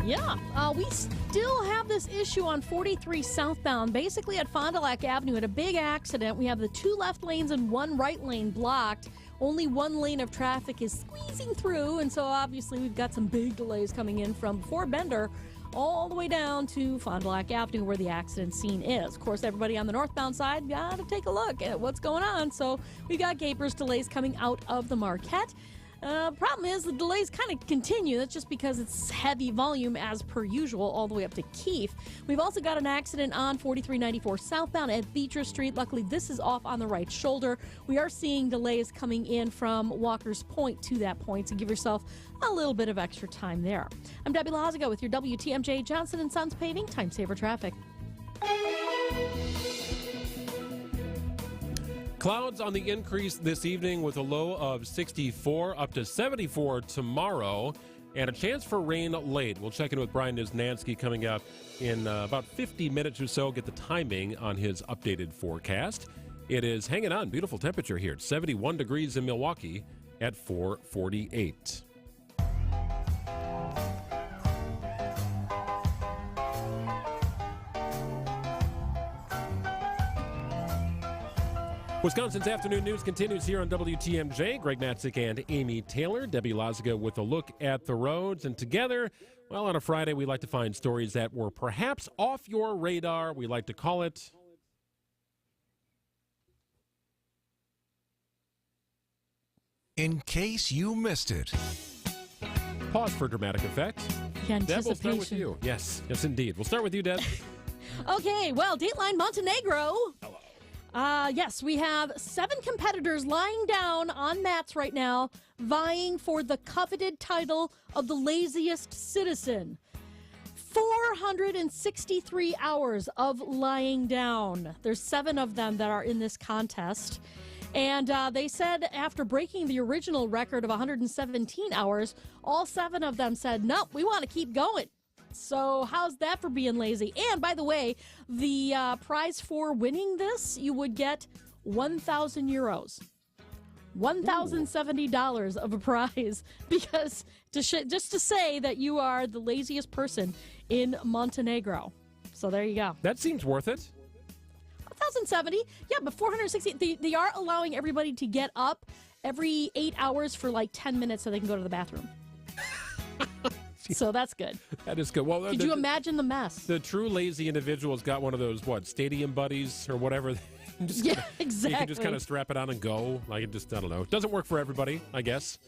Yeah, we still have this issue on 43 southbound. Basically at Fond du Lac Avenue, had a big accident. We have the 2 left lanes and 1 right lane blocked. Only 1 lane of traffic is squeezing through, and so obviously we've got some big delays coming in from Fort Bender all the way down to Fond du Lac Avenue where the accident scene is. Of course, everybody on the northbound side got to take a look at what's going on. So we got Gapers delays coming out of the Marquette. Problem is, the delays kind of continue. That's just because it's heavy volume as per usual all the way up to Keefe. We've also got an accident on 4394 southbound at Beecher Street. Luckily, this is off on the right shoulder. We are seeing delays coming in from Walker's Point to that point, so give yourself a little bit of extra time there. I'm Debbie Lazago with your WTMJ Johnson & Sons Paving Time Saver Traffic. Clouds on the increase this evening with a low of 64 up to 74 tomorrow, and a chance for rain late. We'll check in with Brian Niznansky coming up in about 50 minutes or so, get the timing on his updated forecast. It is hanging on. Beautiful temperature here. It's 71 degrees in Milwaukee at 448. Wisconsin's Afternoon News continues here on WTMJ. Greg Matzik and Amy Taylor. Debbie Lazaga with a look at the roads. And together, well, on a Friday, we like to find stories that were perhaps off your radar. We like to call it In Case You Missed It. Pause for dramatic effect. Deb, we'll start with you. Yes, indeed. We'll start with you, Deb. Okay, well, Dateline Montenegro. Hello. Yes, we have 7 competitors lying down on mats right now, vying for the coveted title of the laziest citizen. 463 hours of lying down. There's 7 of them that are in this contest. And they said after breaking the original record of 117 hours, all 7 of them said, nope, we want to keep going. So how's that for being lazy? And by the way, the prize for winning this, you would get 1,000 euros. $1,070 of a prize, because just to say that you are the laziest person in Montenegro. So there you go. That seems worth it. 1,070. Yeah, but 460. They are allowing everybody to get up every 8 hours for like 10 minutes so they can go to the bathroom. So that's good. That is good. Well, could you imagine the mess? The true lazy individual's got one of those, stadium buddies or whatever. Yeah, exactly. You can just kind of strap it on and go. I don't know. It doesn't work for everybody, I guess.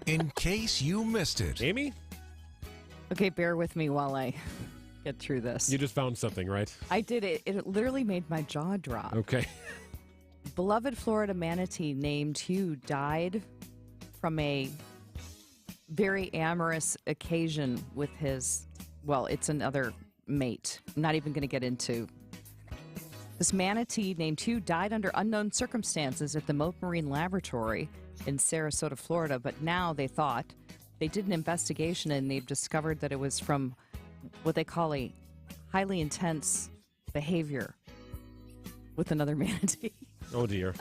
In Case You Missed It. Amy? Okay, bear with me while I get through this. You just found something, right? I did. It literally made my jaw drop. Okay. Beloved Florida manatee named Hugh died from a very amorous occasion with his, it's another mate. I'm not even going to get into. This manatee named Hugh died under unknown circumstances at the Mote Marine Laboratory in Sarasota, Florida, but now they did an investigation and they've discovered that it was from what they call a highly intense behavior with another manatee. Oh, dear.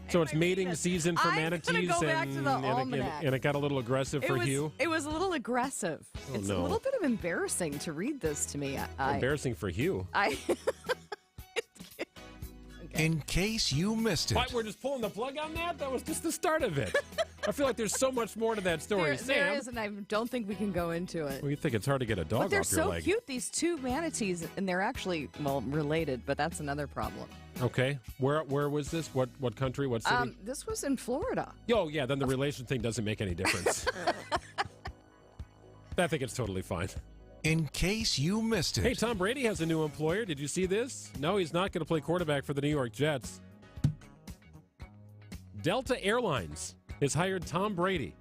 So it's mating season for manatees, and it got a little aggressive for Hugh? It was a little aggressive. It's a little bit of embarrassing to read this to me. Embarrassing for Hugh. In Case You Missed It. What, we're just pulling the plug on that? That was just the start of it. I feel like there's so much more to that story. There is, and I don't think we can go into it. Well, you think it's hard to get a dog off your leg. But they're so cute, these 2 manatees, and they're actually, related, but that's another problem. Okay. Where was this? What country? What city? This was in Florida. Oh, yeah, then the relation thing doesn't make any difference. I think it's totally fine. In Case You Missed It. Hey, Tom Brady has a new employer. Did you see this? No, he's not going to play quarterback for the New York Jets. Delta Airlines has hired Tom Brady.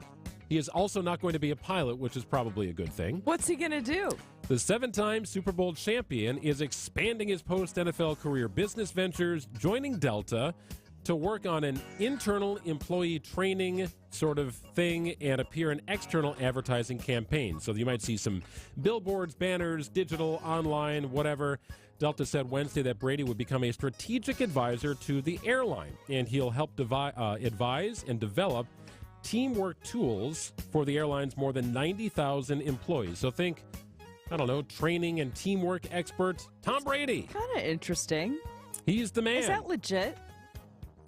He is also not going to be a pilot, which is probably a good thing. What's he going to do? The 7-time Super Bowl champion is expanding his post-NFL career business ventures, joining Delta to work on an internal employee training sort of thing and appear in external advertising campaigns. So you might see some billboards, banners, digital, online, whatever. Delta said Wednesday that Brady would become a strategic advisor to the airline, and he'll help advise and develop teamwork tools for the airline's more than 90,000 employees. So think, training and teamwork expert Tom Brady. Kind of interesting. He's the man. Is that legit?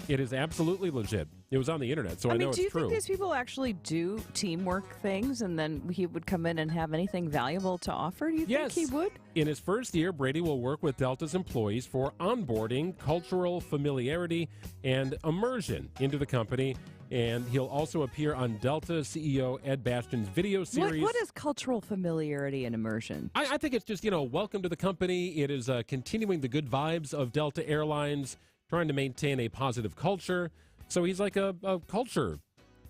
It is absolutely legit. It was on the internet, so I know it's true. Do you think these people actually do teamwork things, and then he would come in and have anything valuable to offer? Do you think he would? In his first year, Brady will work with Delta's employees for onboarding, cultural familiarity, and immersion into the company. And he'll also appear on Delta CEO Ed Bastian's video series. What is cultural familiarity and immersion? I think it's just, welcome to the company. It is continuing the good vibes of Delta Airlines, trying to maintain a positive culture. So he's like a culture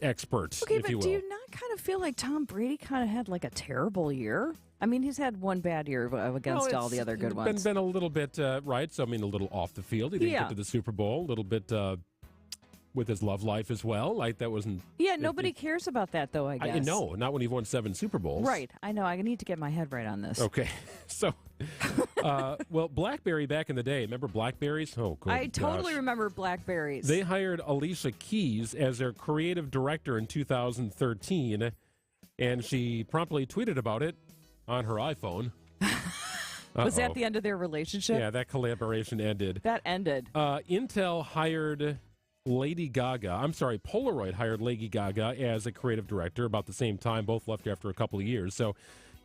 expert, Okay, if but you will. do you not kind of feel like Tom Brady kind of had like a terrible year? I mean, he's had one bad year against all the other good ones. Been a little bit, right, so I mean a little off the field. He didn't get to the Super Bowl, a little bit with his love life as well. Like that wasn't... Yeah, nobody cares about that, though, I guess. No, not when you've won 7 Super Bowls. Right. I know. I need to get my head right on this. Okay. So, well, BlackBerry back in the day. Remember BlackBerries? Oh, good I totally gosh. remember BlackBerries. They hired Alicia Keys as their creative director in 2013, and she promptly tweeted about it on her iPhone. Was that the end of their relationship? Yeah, that collaboration ended. That ended. Intel hired Polaroid hired Lady Gaga as a creative director about the same time. Both left after a couple of years. So,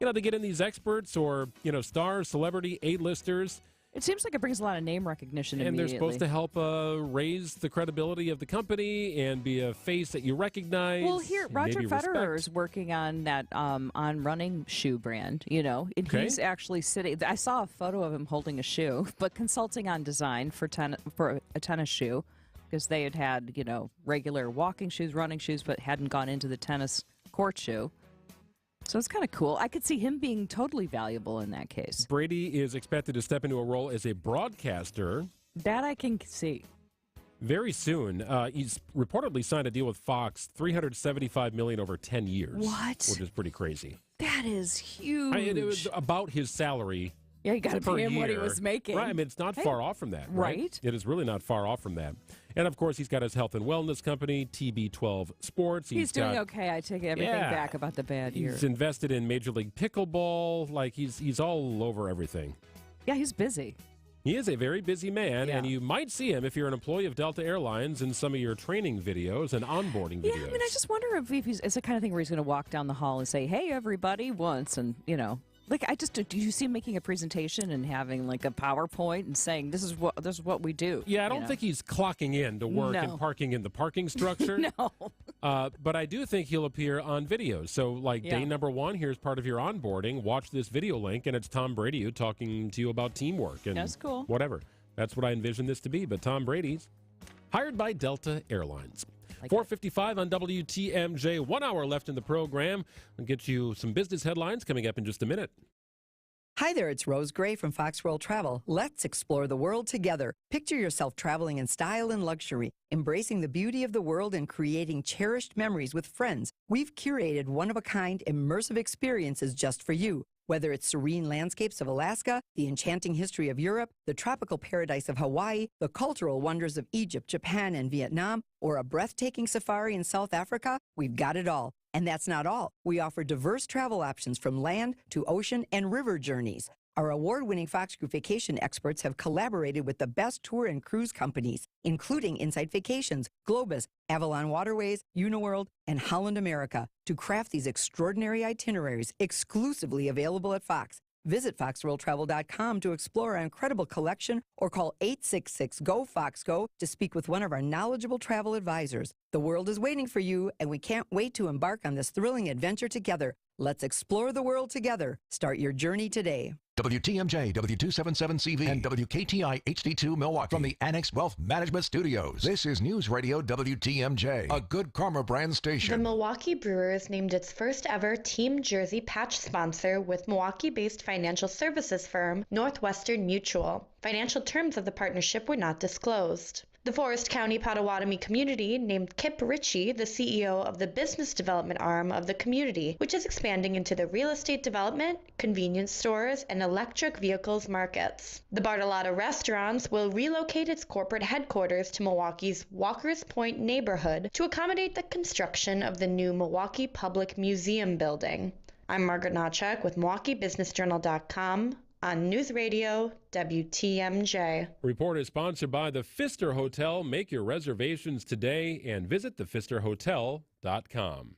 they get in these experts or, stars, celebrity, A-listers. It seems like it brings a lot of name recognition And they're immediately. supposed to help raise the credibility of the company and be a face that you recognize. Well, here, Roger maybe Federer respect. is working on that on running shoe brand, and he's actually sitting. I saw a photo of him holding a shoe, but consulting on design for a tennis shoe, because they had regular walking shoes, running shoes, but hadn't gone into the tennis court shoe. So it's kind of cool. I could see him being totally valuable in that case. Brady is expected to step into a role as a broadcaster. That I can see. Very soon. He's reportedly signed a deal with Fox, $375 million over 10 years. What? Which is pretty crazy. That is huge. It was about his salary. Yeah, you got to per pay him what he year. was making. Right. I mean, it's not Hey, far off from that. Right? It is really not far off from that. And, of course, he's got his health and wellness company, TB12 Sports. He's doing okay. I take everything Yeah. back about the bad year. He's invested in Major League Pickleball. Like, he's all over everything. Yeah, he's busy. He is a very busy man, and you might see him if you're an employee of Delta Airlines in some of your training videos and onboarding videos. Yeah, I mean, I just wonder if it's the kind of thing where he's going to walk down the hall and say, "Hey, everybody," once, and like do you see him making a presentation and having like a PowerPoint and saying, "This is what we do"? Yeah, I don't think he's clocking in to work and No. parking in the parking structure. No. But I do think he'll appear on videos. So, like, Yeah. day number 1, here's part of your onboarding. Watch this video link, and it's Tom Brady talking to you about teamwork and That's cool. whatever. That's what I envision this to be. But Tom Brady's hired by Delta Airlines. 4:55 on WTMJ. 1 hour left in the program. I'll get you some business headlines coming up in just a minute. Hi there, it's Rose Gray from Fox World Travel. Let's explore the world together. Picture yourself traveling in style and luxury, embracing the beauty of the world and creating cherished memories with friends. We've curated one-of-a-kind immersive experiences just for you. Whether it's serene landscapes of Alaska, the enchanting history of Europe, the tropical paradise of Hawaii, the cultural wonders of Egypt, Japan, and Vietnam, or a breathtaking safari in South Africa, we've got it all. And that's not all. We offer diverse travel options from land to ocean and river journeys. Our award-winning Fox Group Vacation experts have collaborated with the best tour and cruise companies, including Insight Vacations, Globus, Avalon Waterways, Uniworld, and Holland America, to craft these extraordinary itineraries exclusively available at Fox. Visit foxworldtravel.com to explore our incredible collection or call 866-GO-FOXGO to speak with one of our knowledgeable travel advisors. The world is waiting for you, and we can't wait to embark on this thrilling adventure together. Let's explore the world together. Start your journey today. WTMJ, W277CV, and WKTI HD2 Milwaukee from the Annex Wealth Management Studios. This is News Radio WTMJ, a Good Karma brand The station. Milwaukee Brewers named its first ever team jersey patch sponsor with Milwaukee-based financial services firm Northwestern Mutual. Financial terms of the partnership were not disclosed. The Forest County Potawatomi community named Kip Ritchie the CEO of the business development arm of the community, which is expanding into the real estate development, convenience stores, and electric vehicles markets. The Bartolotta Restaurants will relocate its corporate headquarters to Milwaukee's Walker's Point neighborhood to accommodate the construction of the new Milwaukee Public Museum building. I'm Margaret Nawchuk with MilwaukeeBusinessJournal.com. on News Radio WTMJ. Report is sponsored by the Pfister Hotel. Make your reservations today and visit thepfisterhotel.com.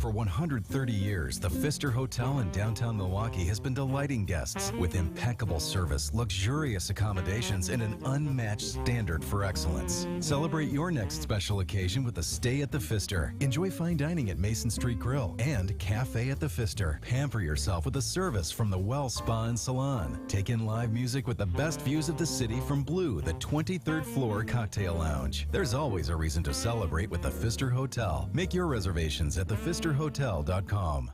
For 130 years, the Pfister Hotel in downtown Milwaukee has been delighting guests with impeccable service, luxurious accommodations, and an unmatched standard for excellence. Celebrate your next special occasion with a stay at the Pfister. Enjoy fine dining at Mason Street Grill and Cafe at the Pfister. Pamper yourself with a service from the Well Spa and Salon. Take in live music with the best views of the city from Blue, the 23rd floor cocktail lounge. There's always a reason to celebrate with the Pfister Hotel. Make your reservations at thepfisterhotel.com.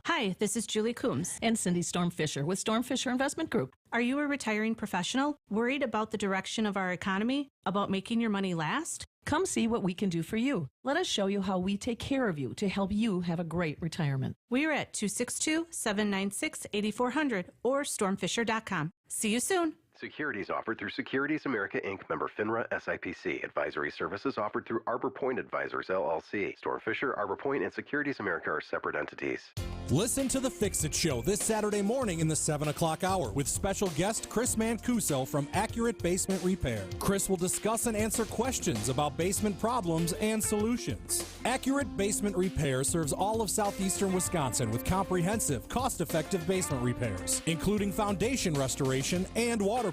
Hi, this is Julie Coombs and Cindy Storm Fisher with Storm Fisher Investment Group. Are you a retiring professional? Worried about the direction of our economy? About making your money last? Come see what we can do for you. Let us show you how we take care of you to help you have a great retirement. We're at 262-796-8400 or stormfisher.com. See you soon. Securities offered through Securities America Inc., member FINRA SIPC. Advisory services offered through Arbor Point Advisors LLC. Storm Fisher, Arbor Point, and Securities America are separate entities. Listen to The Fix-It Show this Saturday morning in the 7 o'clock hour with special guest Chris Mancuso from Accurate Basement Repair. Chris will discuss and answer questions about basement problems and solutions. Accurate Basement Repair serves all of southeastern Wisconsin with comprehensive, cost-effective basement repairs, including foundation restoration and waterproofing.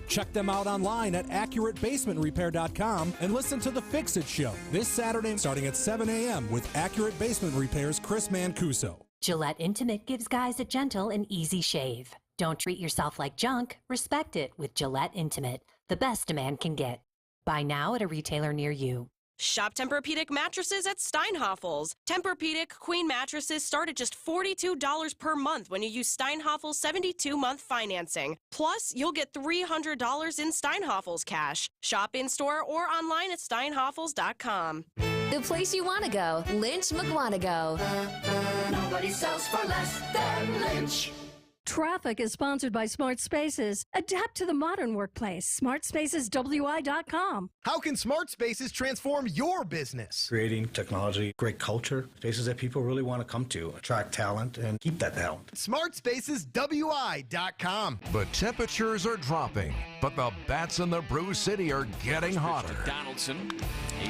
Check them out online at AccurateBasementRepair.com and listen to The Fix-It Show this Saturday starting at 7 a.m. with Accurate Basement Repair's Chris Mancuso. Gillette Intimate gives guys a gentle and easy shave. Don't treat yourself like junk. Respect it with Gillette Intimate, the best a man can get. Buy now at a retailer near you. Shop Tempur-Pedic mattresses at Steinhafels. Tempur-Pedic queen mattresses start at just $42 per month when you use Steinhafels 72-month financing. Plus, you'll get $300 in Steinhafels cash. Shop in-store or online at steinhafels.com. The place you want to go, Lynch McWanago. Nobody sells for less than Lynch. Traffic is sponsored by Smart Spaces. Adapt to the modern workplace. SmartSpacesWI.com. How can Smart Spaces transform your business? Creating technology, great culture, spaces that people really want to come to, attract talent, and keep that talent. SmartSpacesWI.com. The temperatures are dropping, but the bats in the Brew City are getting hotter. Donaldson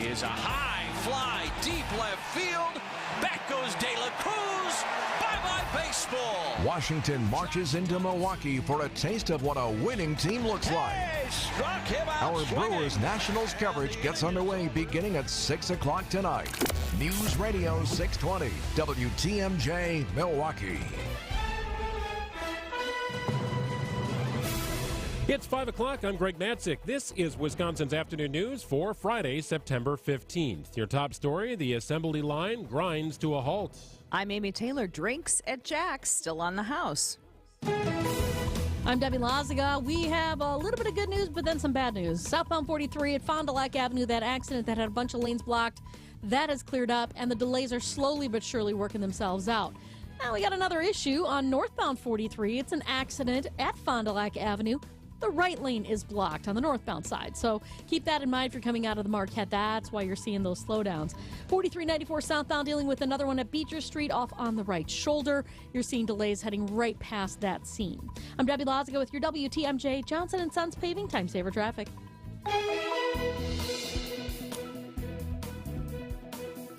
is a high fly, deep left field. Back goes De La Cruz. Bye-bye baseball. Washington marches into Milwaukee for a taste of what a winning team looks like. Struck him out Our swinging. Brewers Nationals coverage gets underway beginning at 6 o'clock tonight. News Radio 620, WTMJ, Milwaukee. It's 5 o'clock. I'm Greg Matzik. This is Wisconsin's Afternoon News for Friday, September 15th. Your top story, the assembly line grinds to a halt. I'm Amy Taylor. Drinks at Jack's still on the house. I'm Debbie Lazaga. We have a little bit of good news, but then some bad news. Southbound 43 at Fond du Lac Avenue, that accident that had a bunch of lanes blocked, that has cleared up, and the delays are slowly but surely working themselves out. Now we got another issue on northbound 43. It's an accident at Fond du Lac Avenue. The right lane is blocked on the northbound side. So keep that in mind if you're coming out of the Marquette. That's why you're seeing those slowdowns. 4394 southbound dealing with another one at Beecher Street off on the right shoulder. You're seeing delays heading right past that scene. I'm Debbie Lazaga with your WTMJ Johnson & Sons Paving Time Saver Traffic.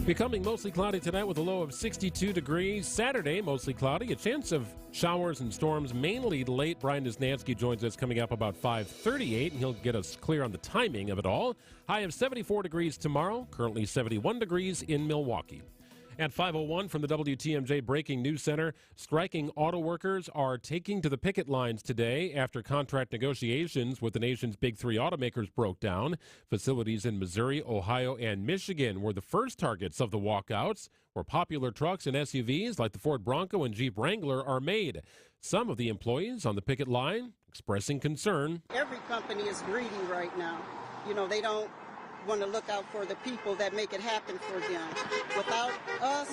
Becoming mostly cloudy tonight with a low of 62 degrees. Saturday, mostly cloudy. A chance of showers and storms, mainly late. Brian Wisnansky joins us coming up about 5:38, and he'll get us clear on the timing of it all. High of 74 degrees tomorrow. Currently 71 degrees in Milwaukee. At 5:01 from the WTMJ Breaking News Center, striking auto workers are taking to the picket lines today after contract negotiations with the nation's big three automakers broke down. Facilities in Missouri, Ohio, and Michigan were the first targets of the walkouts, where popular trucks and SUVs like the Ford Bronco and Jeep Wrangler are made. Some of the employees on the picket line expressing concern. Every company is greedy right now. You know, they don't want to look out for the people that make it happen for them. Without us,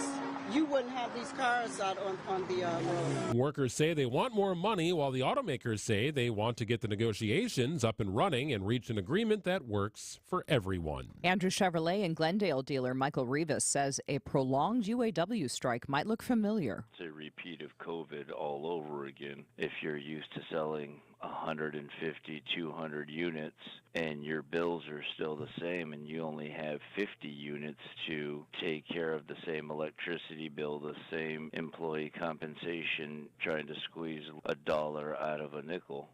you wouldn't have these cars out on the road. Workers say they want more money, while the automakers say they want to get the negotiations up and running and reach an agreement that works for everyone. Andrew Chevrolet and Glendale dealer Michael Rivas says a prolonged UAW strike might look familiar. It's a repeat of COVID all over again. If you're used to selling 150, 200 units, and your bills are still the same, and you only have 50 units to take care of the same electricity bill, the same employee compensation, trying to squeeze a dollar out of a nickel.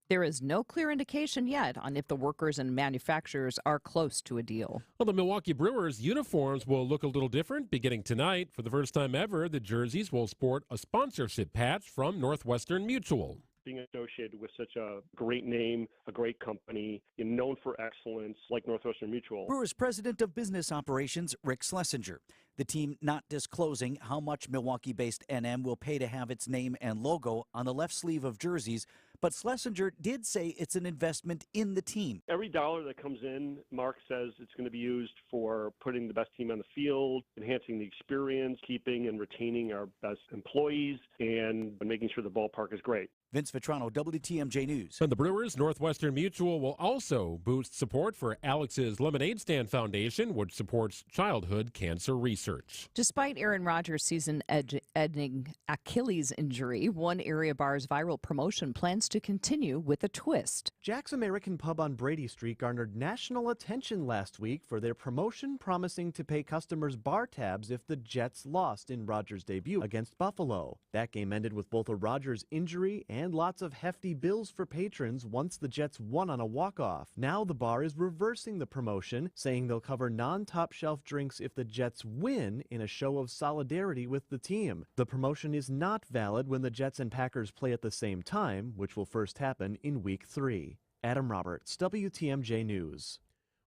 There is no clear indication yet on if the workers and manufacturers are close to a deal. Well, the Milwaukee Brewers uniforms will look a little different beginning tonight. For the first time ever, the jerseys will sport a sponsorship patch from Northwestern Mutual. Being associated with such a great name, a great company, known for excellence like Northwestern Mutual. Brewers President of Business Operations, Rick Schlesinger. The team not disclosing how much Milwaukee-based NM will pay to have its name and logo on the left sleeve of jerseys, but Schlesinger did say it's an investment in the team. Every dollar that comes in, Mark says it's going to be used for putting the best team on the field, enhancing the experience, keeping and retaining our best employees, and making sure the ballpark is great. Vince Vitrano, WTMJ News. And the Brewers, Northwestern Mutual will also boost support for Alex's Lemonade Stand Foundation, which supports childhood cancer research. Despite Aaron Rodgers' season-ending Achilles injury, One Area Bar's viral promotion plans to continue with a twist. Jack's American Pub on Brady Street garnered national attention last week for their promotion promising to pay customers bar tabs if the Jets lost in Rodgers' debut against Buffalo. That game ended with both a Rodgers injury and lots of hefty bills for patrons once the Jets won on a walk-off. Now the bar is reversing the promotion, saying they'll cover non-top shelf drinks if the Jets win in a show of solidarity with the team. The promotion is not valid when the Jets and Packers play at the same time, which will first happen in Week 3. Adam Roberts, WTMJ News.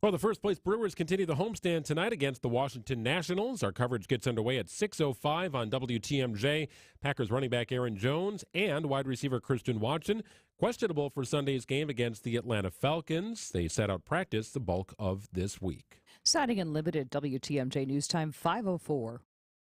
Well, the first-place Brewers continue the homestand tonight against the Washington Nationals. Our coverage gets underway at 6:05 on WTMJ. Packers running back Aaron Jones and wide receiver Christian Watson questionable for Sunday's game against the Atlanta Falcons. They set out practice the bulk of this week. Siding Unlimited, WTMJ News Time 5:04.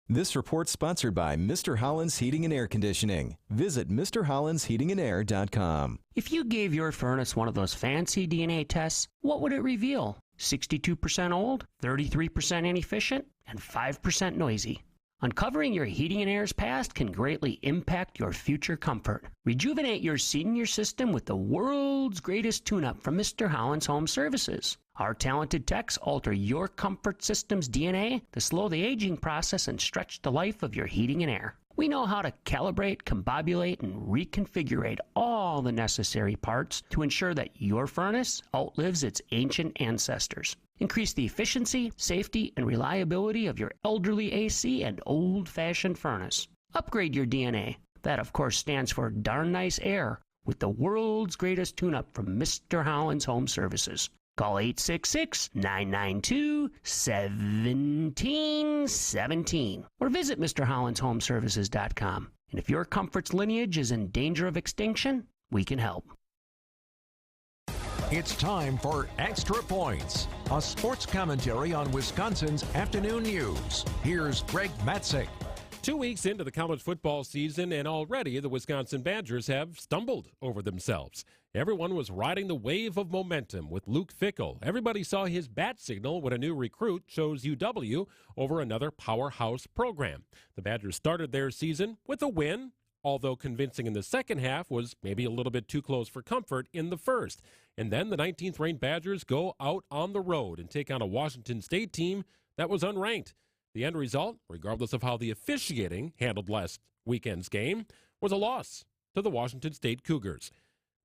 This report sponsored by Mr. Holland's Heating and Air Conditioning. Visit MrHollandsHeatingandAir.com. If you gave your furnace one of those fancy DNA tests, what would it reveal? 62% old, 33% inefficient, and 5% noisy. Uncovering your heating and air's past can greatly impact your future comfort. Rejuvenate your senior system with the world's greatest tune-up from Mr. Holland's Home Services. Our talented techs alter your comfort system's DNA to slow the aging process and stretch the life of your heating and air. We know how to calibrate, combobulate, and reconfigure all the necessary parts to ensure that your furnace outlives its ancient ancestors. Increase the efficiency, safety, and reliability of your elderly AC and old-fashioned furnace. Upgrade your DNA. That, of course, stands for darn nice air with the world's greatest tune-up from Mr. Holland's Home Services. Call 866-992-1717 or visit MrHollandsHomeservices.com. And if your comfort's lineage is in danger of extinction, we can help. It's time for Extra Points, a sports commentary on Wisconsin's afternoon news. Here's Greg Matzek. 2 weeks into the college football season, and already the Wisconsin Badgers have stumbled over themselves. Everyone was riding the wave of momentum with Luke Fickell. Everybody saw his bat signal when a new recruit chose UW over another powerhouse program. The Badgers started their season with a win, although convincing in the second half was maybe a little bit too close for comfort in the first. And then the 19th-ranked Badgers go out on the road and take on a Washington State team that was unranked. The end result, regardless of how the officiating handled last weekend's game, was a loss to the Washington State Cougars.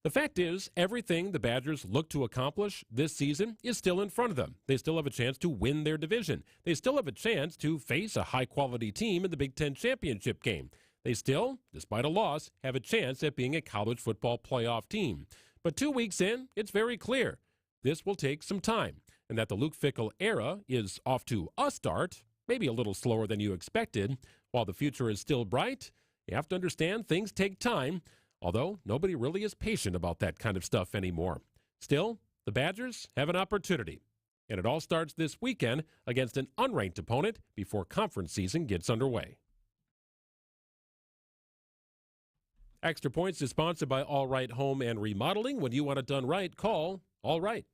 The fact is, everything the Badgers look to accomplish this season is still in front of them. They still have a chance to win their division. They still have a chance to face a high-quality team in the Big Ten championship game. They still, despite a loss, have a chance at being a college football playoff team. But 2 weeks in, it's very clear this will take some time, and that the Luke Fickell era is off to a start, maybe a little slower than you expected. While the future is still bright, you have to understand things take time, although nobody really is patient about that kind of stuff anymore. Still, the Badgers have an opportunity, and it all starts this weekend against an unranked opponent before conference season gets underway. Extra Points is sponsored by All Right Home and Remodeling. When you want it done right, call All Right.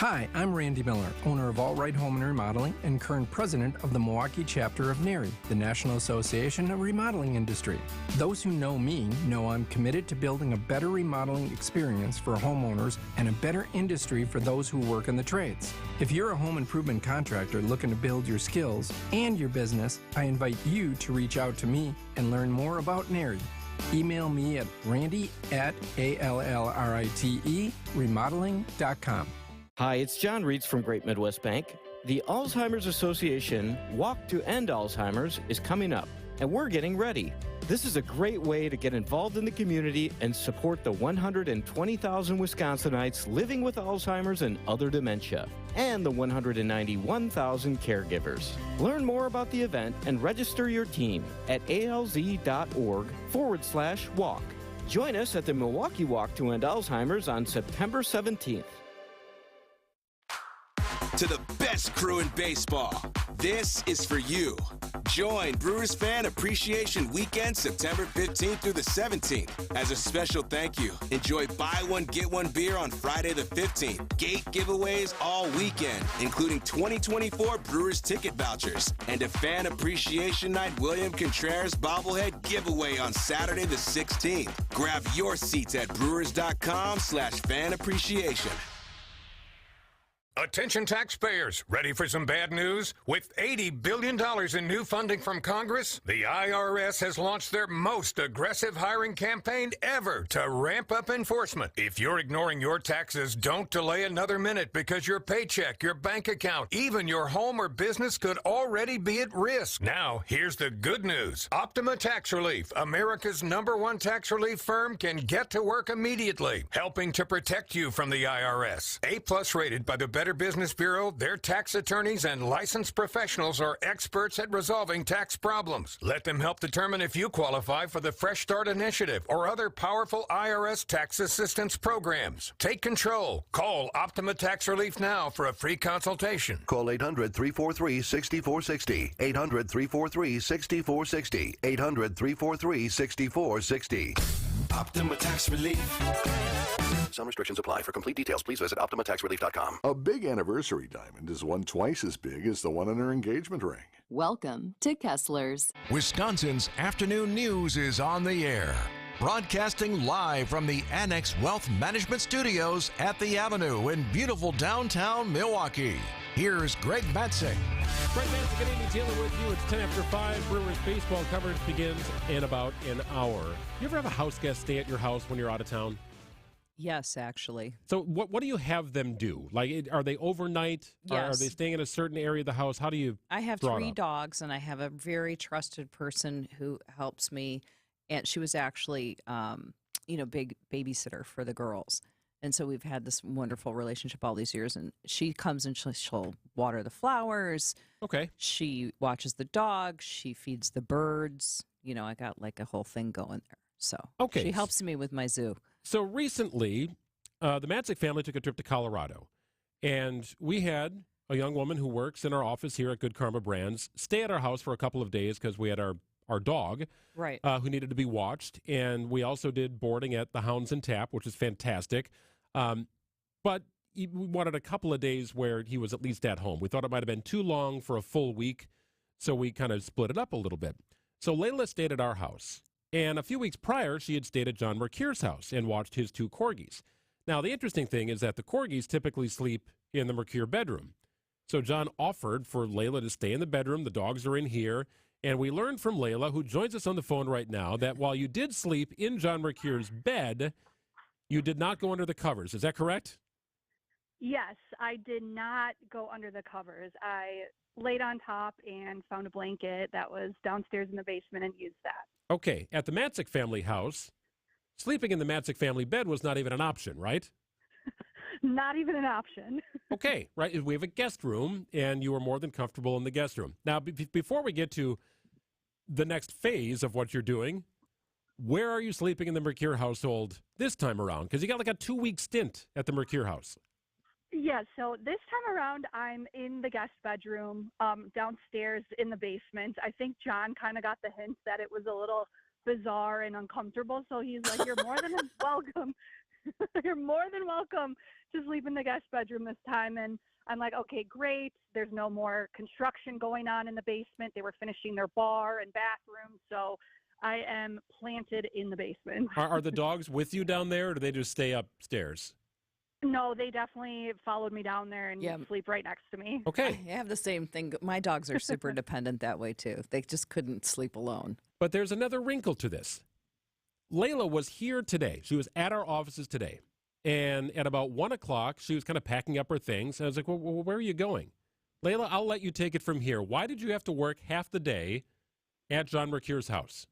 Hi, I'm Randy Miller, owner of All Right Home and Remodeling and current president of the Milwaukee chapter of NARI, the National Association of Remodeling Industry. Those who know me know I'm committed to building a better remodeling experience for homeowners and a better industry for those who work in the trades. If you're a home improvement contractor looking to build your skills and your business, I invite you to reach out to me and learn more about NARI. Email me at randy@allrite remodeling.com. Hi, it's John Reitz from Great Midwest Bank. The Alzheimer's Association Walk to End Alzheimer's is coming up, and we're getting ready. This is a great way to get involved in the community and support the 120,000 Wisconsinites living with Alzheimer's and other dementia, and the 191,000 caregivers. Learn more about the event and register your team at alz.org/walk. Join us at the Milwaukee Walk to End Alzheimer's on September 17th. To the best crew in baseball, this is for you. Join Brewers Fan Appreciation Weekend September 15th through the 17th. As a special thank you, enjoy buy one, get one beer on Friday the 15th. Gate giveaways all weekend, including 2024 Brewers ticket vouchers and a Fan Appreciation Night William Contreras bobblehead giveaway on Saturday the 16th. Grab your seats at brewers.com/fan appreciation. Attention taxpayers, ready for some bad news? With $80 billion in new funding from Congress, the IRS has launched their most aggressive hiring campaign ever to ramp up enforcement. If you're ignoring your taxes, don't delay another minute because your paycheck, your bank account, even your home or business could already be at risk. Now, here's the good news. Optima Tax Relief, America's #1 tax relief firm, can get to work immediately, helping to protect you from the IRS. A+ rated by the Better Business Bureau, their tax attorneys and licensed professionals are experts at resolving tax problems. Let them help determine if you qualify for the Fresh Start Initiative or other powerful IRS tax assistance programs. Take control. Call Optima Tax Relief now for a free consultation. Call 800-343-6460. 800-343-6460. 800-343-6460. Optima Tax Relief. Some restrictions apply. For complete details, please visit OptimaTaxRelief.com. A big anniversary diamond is one twice as big as the one in her engagement ring. Welcome to Kessler's. Wisconsin's afternoon news is on the air. Broadcasting live from the Annex Wealth Management Studios at the Avenue in beautiful downtown Milwaukee. Here's Greg Matzek. Greg Matzek and Amy Taylor with you. It's 10 after 5. Brewers baseball coverage begins in about an hour. You ever have a house guest stay at your house when you're out of town? Yes, actually. So what do you have them do? Like, are they overnight? Yes. Are they staying in a certain area of the house? How do you I have draw it 3 up? dogs, and I have a very trusted person who helps me. And she was actually, big babysitter for the girls. And so we've had this wonderful relationship all these years. And she comes and she'll water the flowers. Okay. She watches the dogs. She feeds the birds. I got like a whole thing going there. So Okay. she helps me with my zoo. So recently, the Matzek family took a trip to Colorado, and we had a young woman who works in our office here at Good Karma Brands stay at our house for a couple of days because we had our dog, right, who needed to be watched, and we also did boarding at the Hounds and Tap, which is fantastic. But we wanted a couple of days where he was at least at home. We thought it might have been too long for a full week, so we kind of split it up a little bit. So Layla stayed at our house. And a few weeks prior, she had stayed at John Mercure's house and watched his 2 corgis. Now, the interesting thing is that the corgis typically sleep in the Mercure bedroom. So John offered for Layla to stay in the bedroom. The dogs are in here. And we learned from Layla, who joins us on the phone right now, that while you did sleep in John Mercure's bed, you did not go under the covers. Is that correct? Yes, I did not go under the covers. I laid on top and found a blanket that was downstairs in the basement and used that. Okay, at the Matzek family house, sleeping in the Matzek family bed was not even an option, right? Not even an option. Okay, right. We have a guest room, and you were more than comfortable in the guest room. Now, before we get to the next phase of what you're doing, where are you sleeping in the Mercure household this time around? Because you got like a 2-week stint at the Mercure house. Yeah, so this time around, I'm in the guest bedroom, downstairs in the basement. I think John kind of got the hint that it was a little bizarre and uncomfortable, so he's like, you're more than welcome You're more than welcome to sleep in the guest bedroom this time. And I'm like, okay, great. There's no more construction going on in the basement. They were finishing their bar and bathroom. So I am planted in the basement. Are the dogs with you down there, or do they just stay upstairs? No, they definitely followed me down there and sleep right next to me. Okay. I have the same thing. My dogs are super dependent that way, too. They just couldn't sleep alone. But there's another wrinkle to this. Layla was here today. She was at our offices today. And at about 1 o'clock, she was kind of packing up her things. And I was like, well, where are you going? Layla, I'll let you take it from here. Why did you have to work half the day at John Mercure's house?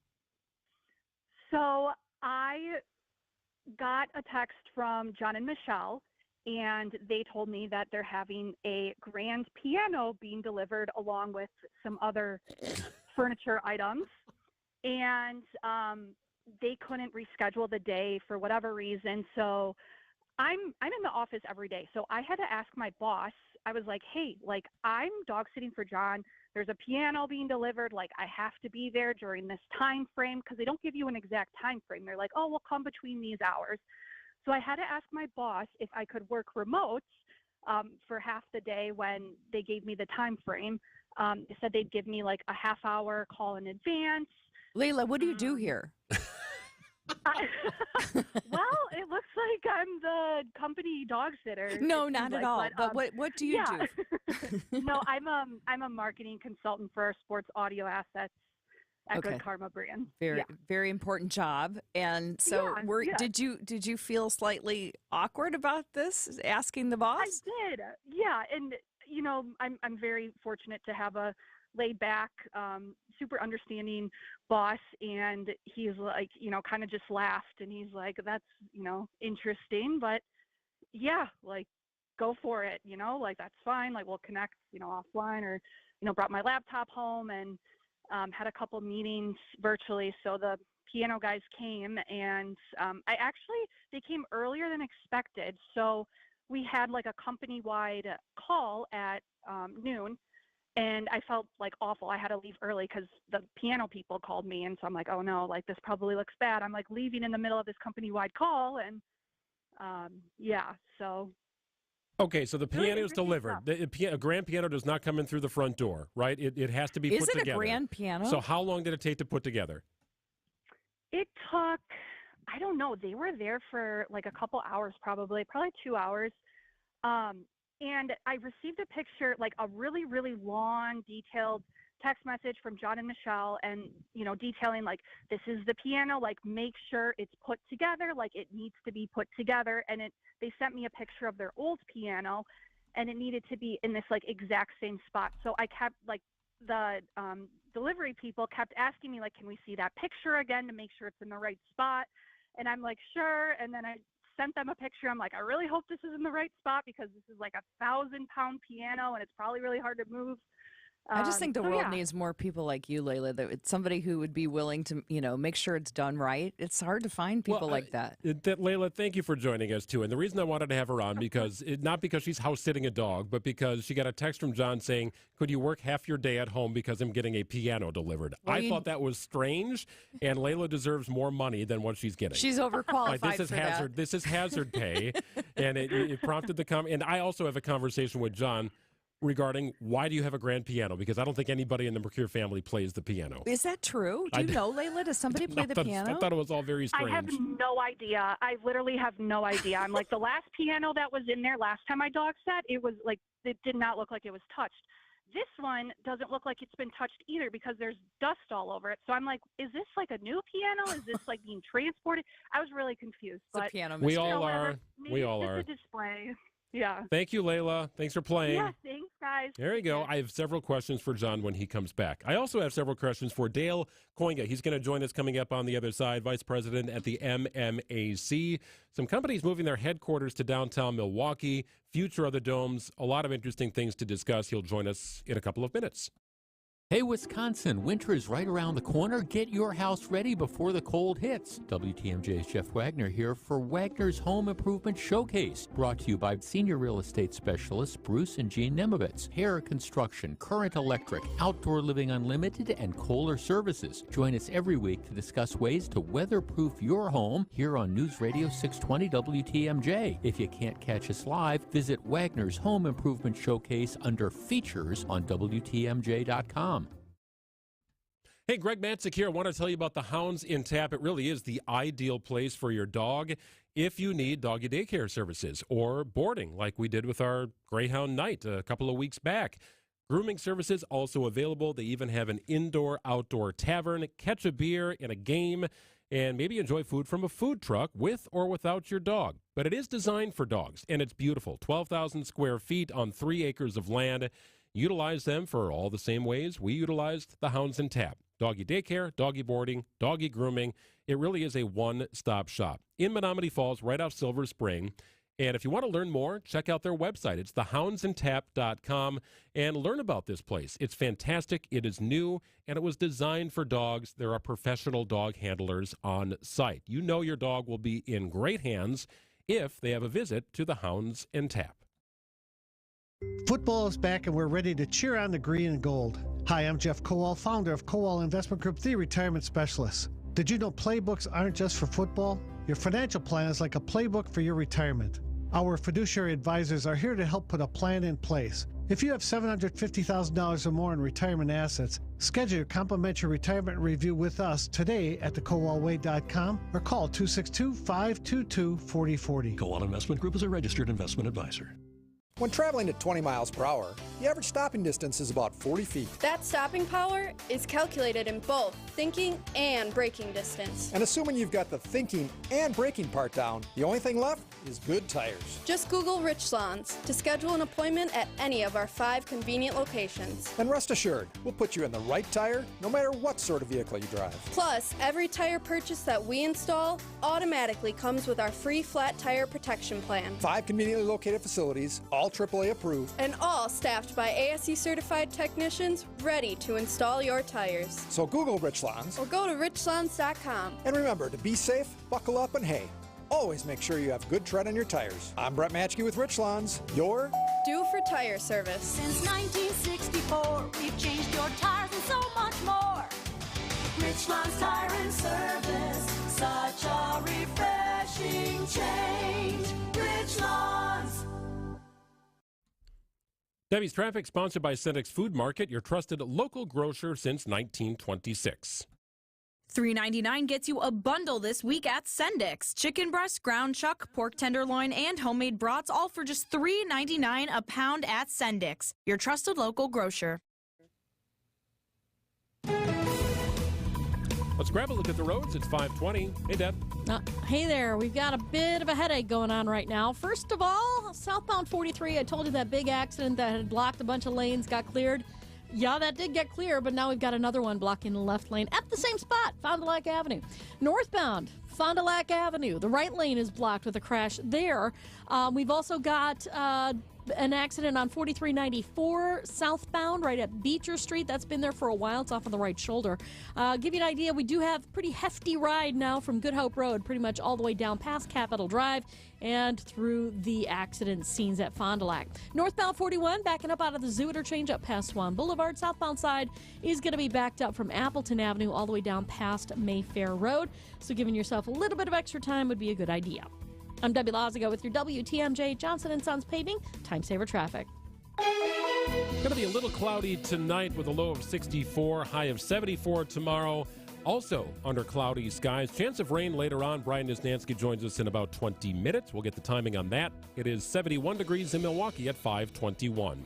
So I got a text from John and Michelle, and they told me that they're having a grand piano being delivered along with some other furniture items. And they couldn't reschedule the day for whatever reason. So I'm in the office every day. So I had to ask my boss. I was like, hey, like, I'm dog sitting for John. There's a piano being delivered. Like, I have to be there during this time frame, because they don't give you an exact time frame. They're like, oh, we'll come between these hours. So I had to ask my boss if I could work remote for half the day when they gave me the time frame. They said they'd give me like a half-hour call in advance. Layla, what do you do here? Well, it looks like I'm the company dog sitter. No, not at all. But what do you do? No, I'm a marketing consultant for our sports audio assets at Good Karma brand. Very important job. And so, did you feel slightly awkward about this, asking the boss? I did. Yeah, and you know, I'm very fortunate to have a laid back, super understanding boss, and he's like, you know, kind of just laughed, and he's like, that's, you know, interesting, but yeah, like, go for it, you know, like, that's fine, like, we'll connect, you know, offline, or, you know, brought my laptop home and had a couple meetings virtually. So the piano guys came, and they came earlier than expected. So we had like a company-wide call at noon. And I felt like awful. I had to leave early because the piano people called me. And so I'm like, oh no, like, this probably looks bad. I'm like leaving in the middle of this company-wide call. And so. Okay, so the piano is delivered. A grand piano does not come in through the front door, right? It has to be put together. Is it a grand piano? So how long did it take to put together? It took, I don't know. They were there for like a couple hours, probably 2 hours. And I received a picture, like a really, really long, detailed text message from John and Michelle, and, you know, detailing, like, this is the piano, like, make sure it's put together, like, it needs to be put together. And they sent me a picture of their old piano, and it needed to be in this, like, exact same spot. So I kept, like, the delivery people kept asking me, like, can we see that picture again to make sure it's in the right spot? And I'm like, sure. And then I sent them a picture. I'm like, I really hope this is in the right spot, because this is like a 1,000-pound piano, and it's probably really hard to move. I just think the world needs more people like you, Layla. That it's somebody who would be willing to, you know, make sure it's done right. It's hard to find people like that. Layla, thank you for joining us too. And the reason I wanted to have her on, because not because she's house sitting a dog, but because she got a text from John saying, "Could you work half your day at home because I'm getting a piano delivered?" Well, I thought that was strange, and Layla deserves more money than what she's getting. She's overqualified this is for hazard. that. This is hazard pay, and it prompted the And I also have a conversation with John regarding why do you have a grand piano? Because I don't think anybody in the Mercure family plays the piano. Is that true? Do you know, Layla? Does somebody play the piano? I thought it was all very strange. I have no idea. I literally have no idea. I'm like, the last piano that was in there last time my dog sat, it was like, it did not look like it was touched. This one doesn't look like it's been touched either, because there's dust all over it. So I'm like, is this like a new piano? Is this like being transported? I was really confused. It's a piano. We all are. We all are. It's a display. Yeah. Thank you, Layla. Thanks for playing. Yeah, thanks, guys. There you go. I have several questions for John when he comes back. I also have several questions for Dale Koinga. He's going to join us coming up on the other side, Vice President at the MMAC. Some companies moving their headquarters to downtown Milwaukee, future of the domes, a lot of interesting things to discuss. He'll join us in a couple of minutes. Hey, Wisconsin, winter is right around the corner. Get your house ready before the cold hits. WTMJ's Jeff Wagner here for Wagner's Home Improvement Showcase, brought to you by senior real estate specialists Bruce and Jean Nemovitz, Hair Construction, Current Electric, Outdoor Living Unlimited, and Kohler Services. Join us every week to discuss ways to weatherproof your home here on News Radio 620 WTMJ. If you can't catch us live, visit Wagner's Home Improvement Showcase under Features on WTMJ.com. Hey, Greg Matzik here. I want to tell you about the Hounds in Tap. It really is the ideal place for your dog if you need doggy daycare services or boarding like we did with our Greyhound night a couple of weeks back. Grooming services also available. They even have an indoor-outdoor tavern. Catch a beer in a game and maybe enjoy food from a food truck with or without your dog. But it is designed for dogs, and it's beautiful. 12,000 square feet on 3 acres of land. Utilize them for all the same ways we utilized the Hounds in Tap. Doggy daycare, doggy boarding, doggy grooming. It really is a one-stop shop in Menominee Falls, right off Silver Spring. And if you want to learn more, check out their website. It's thehoundsandtap.com and learn about this place. It's fantastic. It is new, and it was designed for dogs. There are professional dog handlers on site. You know your dog will be in great hands if they have a visit to the Hounds and Tap. Football is back, and we're ready to cheer on the green and gold. Hi, I'm Jeff Kowal, founder of Kowal Investment Group, the retirement specialist. Did you know playbooks aren't just for football? Your financial plan is like a playbook for your retirement. Our fiduciary advisors are here to help put a plan in place. If you have $750,000 or more in retirement assets, schedule your complimentary retirement review with us today at thekowalway.com or call 262-522-4040. Kowal Investment Group is a registered investment advisor. When traveling at 20 miles per hour, the average stopping distance is about 40 feet. That stopping power is calculated in both thinking and braking distance. And assuming you've got the thinking and braking part down, the only thing left is good tires. Just Google Richlands to schedule an appointment at any of our 5 convenient locations. And rest assured, we'll put you in the right tire no matter what sort of vehicle you drive. Plus, every tire purchase that we install automatically comes with our free flat tire protection plan. 5 conveniently located facilities, all AAA approved, and all staffed by ASE certified technicians ready to install your tires. So Google Richlands or go to richlands.com. And remember to be safe, buckle up, and hey, always make sure you have good tread on your tires. I'm Brett Matchke with Richlands, your due for tire service. Since 1964, we've changed your tires and so much more. Richlands Tire and Service, such a refreshing change. Richlands. Debbie's Traffic, sponsored by Sendix Food Market, your trusted local grocer since 1926. $3.99 gets you a bundle this week at Sendix. Chicken breast, ground chuck, pork tenderloin, and homemade brats, all for just $3.99 a pound at Sendix, your trusted local grocer. Let's grab a look at the roads. It's 5:20. Hey, Deb. Hey there. We've got a bit of a headache going on right now. First of all, southbound 43, I told you that big accident that had blocked a bunch of lanes got cleared. Yeah, that did get clear, but now we've got another one blocking the left lane at the same spot, Fond du Lac Avenue. Northbound, Fond du Lac Avenue. The right lane is blocked with a crash there. We've also got an accident on 4394 southbound right at Beecher Street. That's been there for a while. It's off on the right shoulder. Give you an idea, we do have a pretty hefty ride now from Good Hope Road, pretty much all the way down past Capitol Drive and through the accident scenes at Fond du Lac. Northbound 41, backing up out of the Zoo interchange up past Swan Boulevard. Southbound side is going to be backed up from Appleton Avenue all the way down past Mayfair Road. So giving yourself a little bit of extra time would be a good idea. I'm Debbie Lazigo with your WTMJ Johnson & Sons Paving Time Saver Traffic. Going to be a little cloudy tonight with a low of 64, high of 74 tomorrow. Also under cloudy skies. Chance of rain later on. Brian Nisnansky joins us in about 20 minutes. We'll get the timing on that. It is 71 degrees in Milwaukee at 5:21.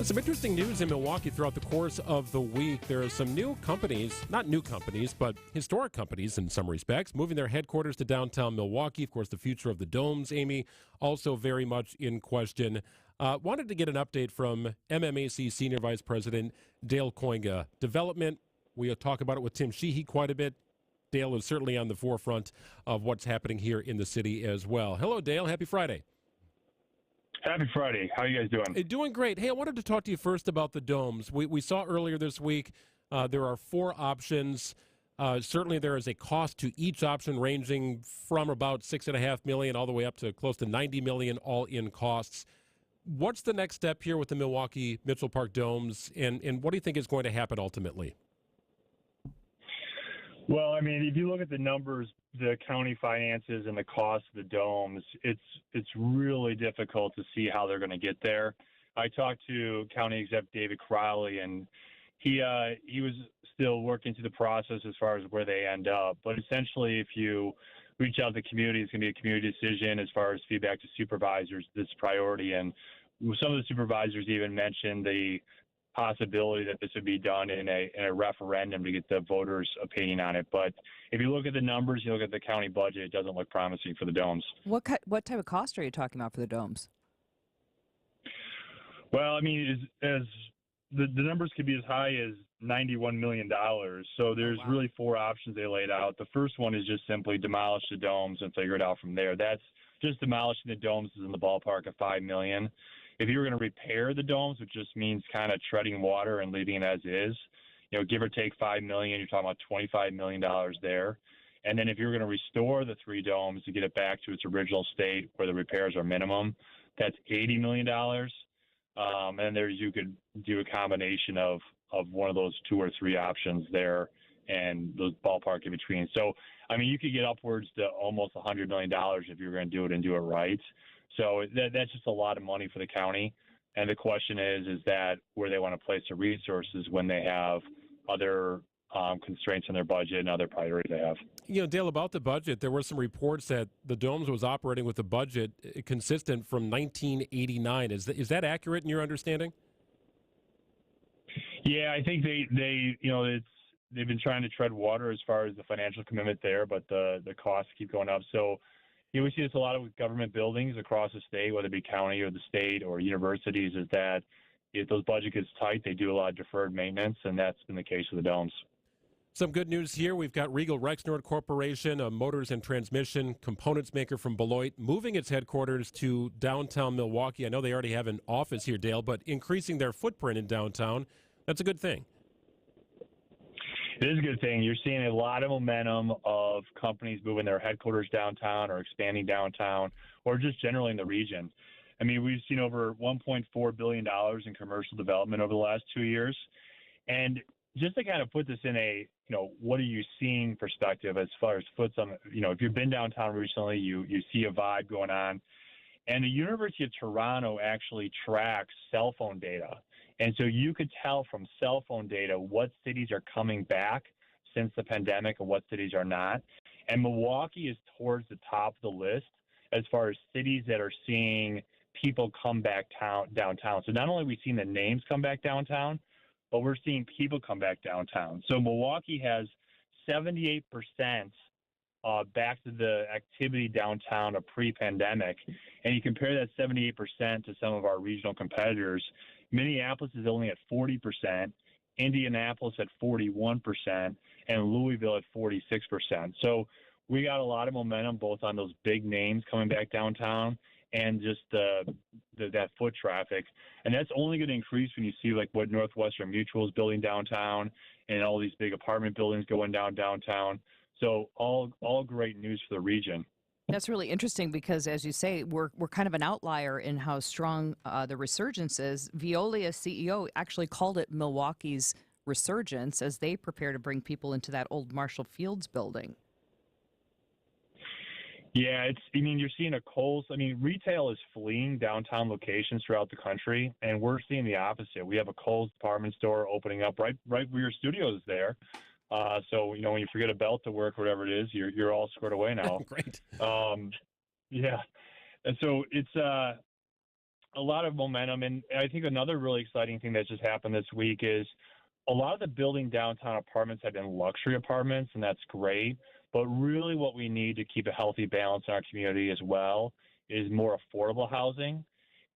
Some interesting news in Milwaukee throughout the course of the week. There are some new companies, not new companies, but historic companies in some respects, moving their headquarters to downtown Milwaukee. Of course, the future of the domes, Amy, also very much in question. Wanted to get an update from MMAC Senior Vice President Dale Koinga. Development, we'll talk about it with Tim Sheehy quite a bit. Dale is certainly on the forefront of what's happening here in the city as well. Hello, Dale. Happy Friday. Happy Friday. How are you guys doing? Doing great. Hey, I wanted to talk to you first about the domes. We saw earlier this week there are 4 options. Certainly there is a cost to each option ranging from about $6.5 million all the way up to close to $90 million all-in costs. What's the next step here with the Milwaukee Mitchell Park domes, and what do you think is going to happen ultimately? Well, I mean, if you look at the numbers, the county finances and the cost of the domes, it's really difficult to see how they're going to get there. I talked to County Exec David Crowley, and he was still working through the process as far as where they end up. But essentially, if you reach out to the community, it's going to be a community decision as far as feedback to supervisors. This priority, and some of the supervisors even mentioned the possibility that this would be done in a referendum to get the voters' opinion on it. But if you look at the numbers, you look at the county budget, it doesn't look promising for the domes. What type of cost are you talking about for the domes? Well, I mean, as the numbers could be as high as $91 million. So there's really 4 options they laid out. The first one is just simply demolish the domes and figure it out from there. That's just demolishing the domes is in the ballpark of $5 million. If you were going to repair the domes, which just means kind of treading water and leaving it as is, give or take $5 million, you're talking about $25 million there. And then if you're going to restore the 3 domes to get it back to its original state where the repairs are minimum, that's $80 million. And there you could do a combination of one of those 2 or 3 options there and those ballpark in between. So, I mean, you could get upwards to almost $100 million if you're going to do it and do it right. So that's just a lot of money for the county. And the question is that where they want to place the resources when they have other constraints in their budget and other priorities they have. Dale, about the budget, there were some reports that the domes was operating with a budget consistent from 1989. Is that accurate in your understanding? Yeah, I think they've been trying to tread water as far as the financial commitment there, but the costs keep going up. So we see this a lot with government buildings across the state, whether it be county or the state or universities, is that if those budget gets tight, they do a lot of deferred maintenance, and that's been the case with the domes. Some good news here. We've got Regal Rexnord Corporation, a motors and transmission components maker from Beloit, moving its headquarters to downtown Milwaukee. I know they already have an office here, Dale, but increasing their footprint in downtown, that's a good thing. It is a good thing. You're seeing a lot of momentum of companies moving their headquarters downtown or expanding downtown or just generally in the region. I mean, we've seen over $1.4 billion in commercial development over the last 2 years. And just to kind of put this in a, what are you seeing perspective as far as if you've been downtown recently, you see a vibe going on. And the University of Toronto actually tracks cell phone data. And so you could tell from cell phone data what cities are coming back since the pandemic and what cities are not. And Milwaukee is towards the top of the list as far as cities that are seeing people come back downtown. So not only are we seeing the names come back downtown, but we're seeing people come back downtown. So Milwaukee has 78% back to the activity downtown of pre-pandemic. And you compare that 78% to some of our regional competitors. Minneapolis is only at 40%, Indianapolis at 41%, and Louisville at 46%. So we got a lot of momentum both on those big names coming back downtown and just that foot traffic. And that's only going to increase when you see like what Northwestern Mutual is building downtown and all these big apartment buildings going downtown. So all great news for the region. That's really interesting because, as you say, we're kind of an outlier in how strong the resurgence is. Veolia CEO actually called it Milwaukee's resurgence as they prepare to bring people into that old Marshall Fields building. Yeah, you're seeing retail is fleeing downtown locations throughout the country, and we're seeing the opposite. We have a Kohl's department store opening up right where your studio is there. So, when you forget a belt to work, whatever it is, you're all squared away now. Great. Yeah. And so it's a lot of momentum. And I think another really exciting thing that just happened this week is a lot of the building downtown apartments have been luxury apartments, and that's great. But really what we need to keep a healthy balance in our community as well is more affordable housing.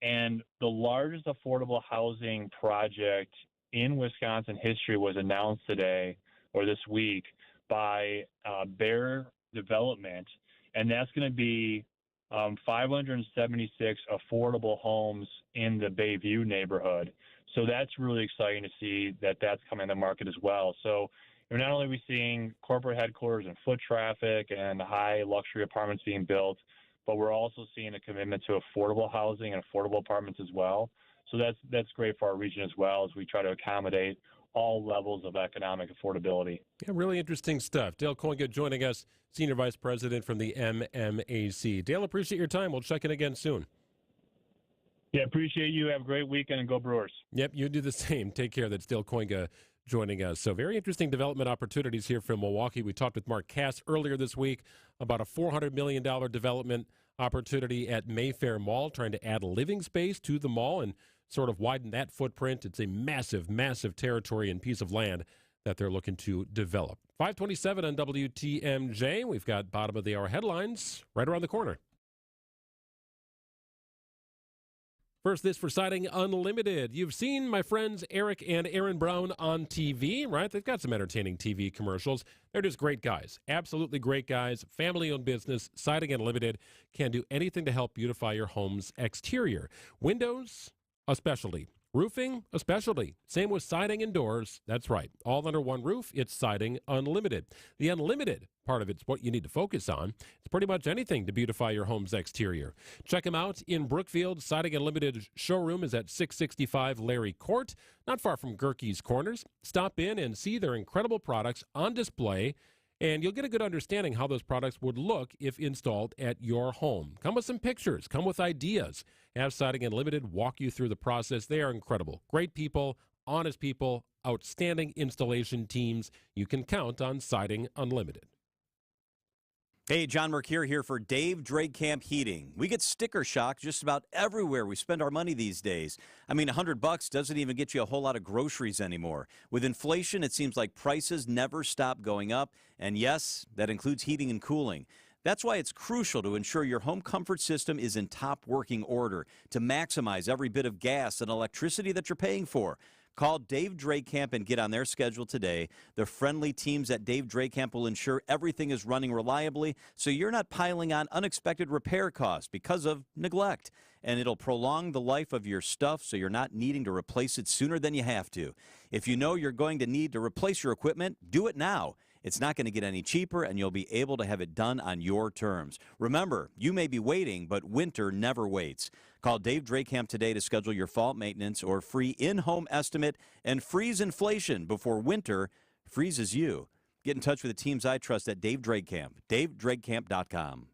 And the largest affordable housing project in Wisconsin history was announced today or this week by Bear Development. And that's going to be 576 affordable homes in the Bayview neighborhood. So that's really exciting to see that that's coming to market as well. So not only are we seeing corporate headquarters and foot traffic and high luxury apartments being built, but we're also seeing a commitment to affordable housing and affordable apartments as well. So that's great for our region as well, as we try to accommodate all levels of economic affordability. Yeah, really interesting stuff. Dale Koinga joining us, Senior Vice President from the MMAC. Dale, appreciate your time. We'll check in again soon. Yeah, appreciate you. Have a great weekend and go Brewers. Yep, you do the same. Take care. That's Dale Koinga joining us. So very interesting development opportunities here from Milwaukee. We talked with Mark Cass earlier this week about a $400 million development opportunity at Mayfair Mall, trying to add living space to the mall and sort of widen that footprint. It's a massive, massive territory and piece of land that they're looking to develop. 527 on WTMJ. We've got bottom of the hour headlines right around the corner. First, this for Siding Unlimited. You've seen my friends Eric and Aaron Brown on TV, right? They've got some entertaining TV commercials. They're just great guys, absolutely great guys, family-owned business. Siding Unlimited can do anything to help beautify your home's exterior. Windows, a specialty. Roofing, a specialty. Same with siding and doors. That's right. All under one roof, it's Siding Unlimited. The unlimited part of it's what you need to focus on. It's pretty much anything to beautify your home's exterior. Check them out in Brookfield. Siding Unlimited showroom is at 665 Larry Court, not far from Gerke's Corners. Stop in and see their incredible products on display, and you'll get a good understanding how those products would look if installed at your home. Come with some pictures. Come with ideas. Have Siding Unlimited walk you through the process. They are incredible. Great people, honest people, outstanding installation teams. You can count on Siding Unlimited. Hey, John Mercure here for Dave Drake Camp Heating. We get sticker shock just about everywhere we spend our money these days. I mean, $100 doesn't even get you a whole lot of groceries anymore. With inflation, it seems like prices never stop going up. And yes, that includes heating and cooling. That's why it's crucial to ensure your home comfort system is in top working order to maximize every bit of gas and electricity that you're paying for. Call Dave Drake Camp and get on their schedule today. The friendly teams at Dave Drake Camp will ensure everything is running reliably so you're not piling on unexpected repair costs because of neglect. And it'll prolong the life of your stuff so you're not needing to replace it sooner than you have to. If you know you're going to need to replace your equipment, do it now. It's not going to get any cheaper, and you'll be able to have it done on your terms. Remember, you may be waiting, but winter never waits. Call Dave Drake Camp today to schedule your fault maintenance or free in-home estimate and freeze inflation before winter freezes you. Get in touch with the teams I trust at Dave Drake Camp, davedrakecamp.com.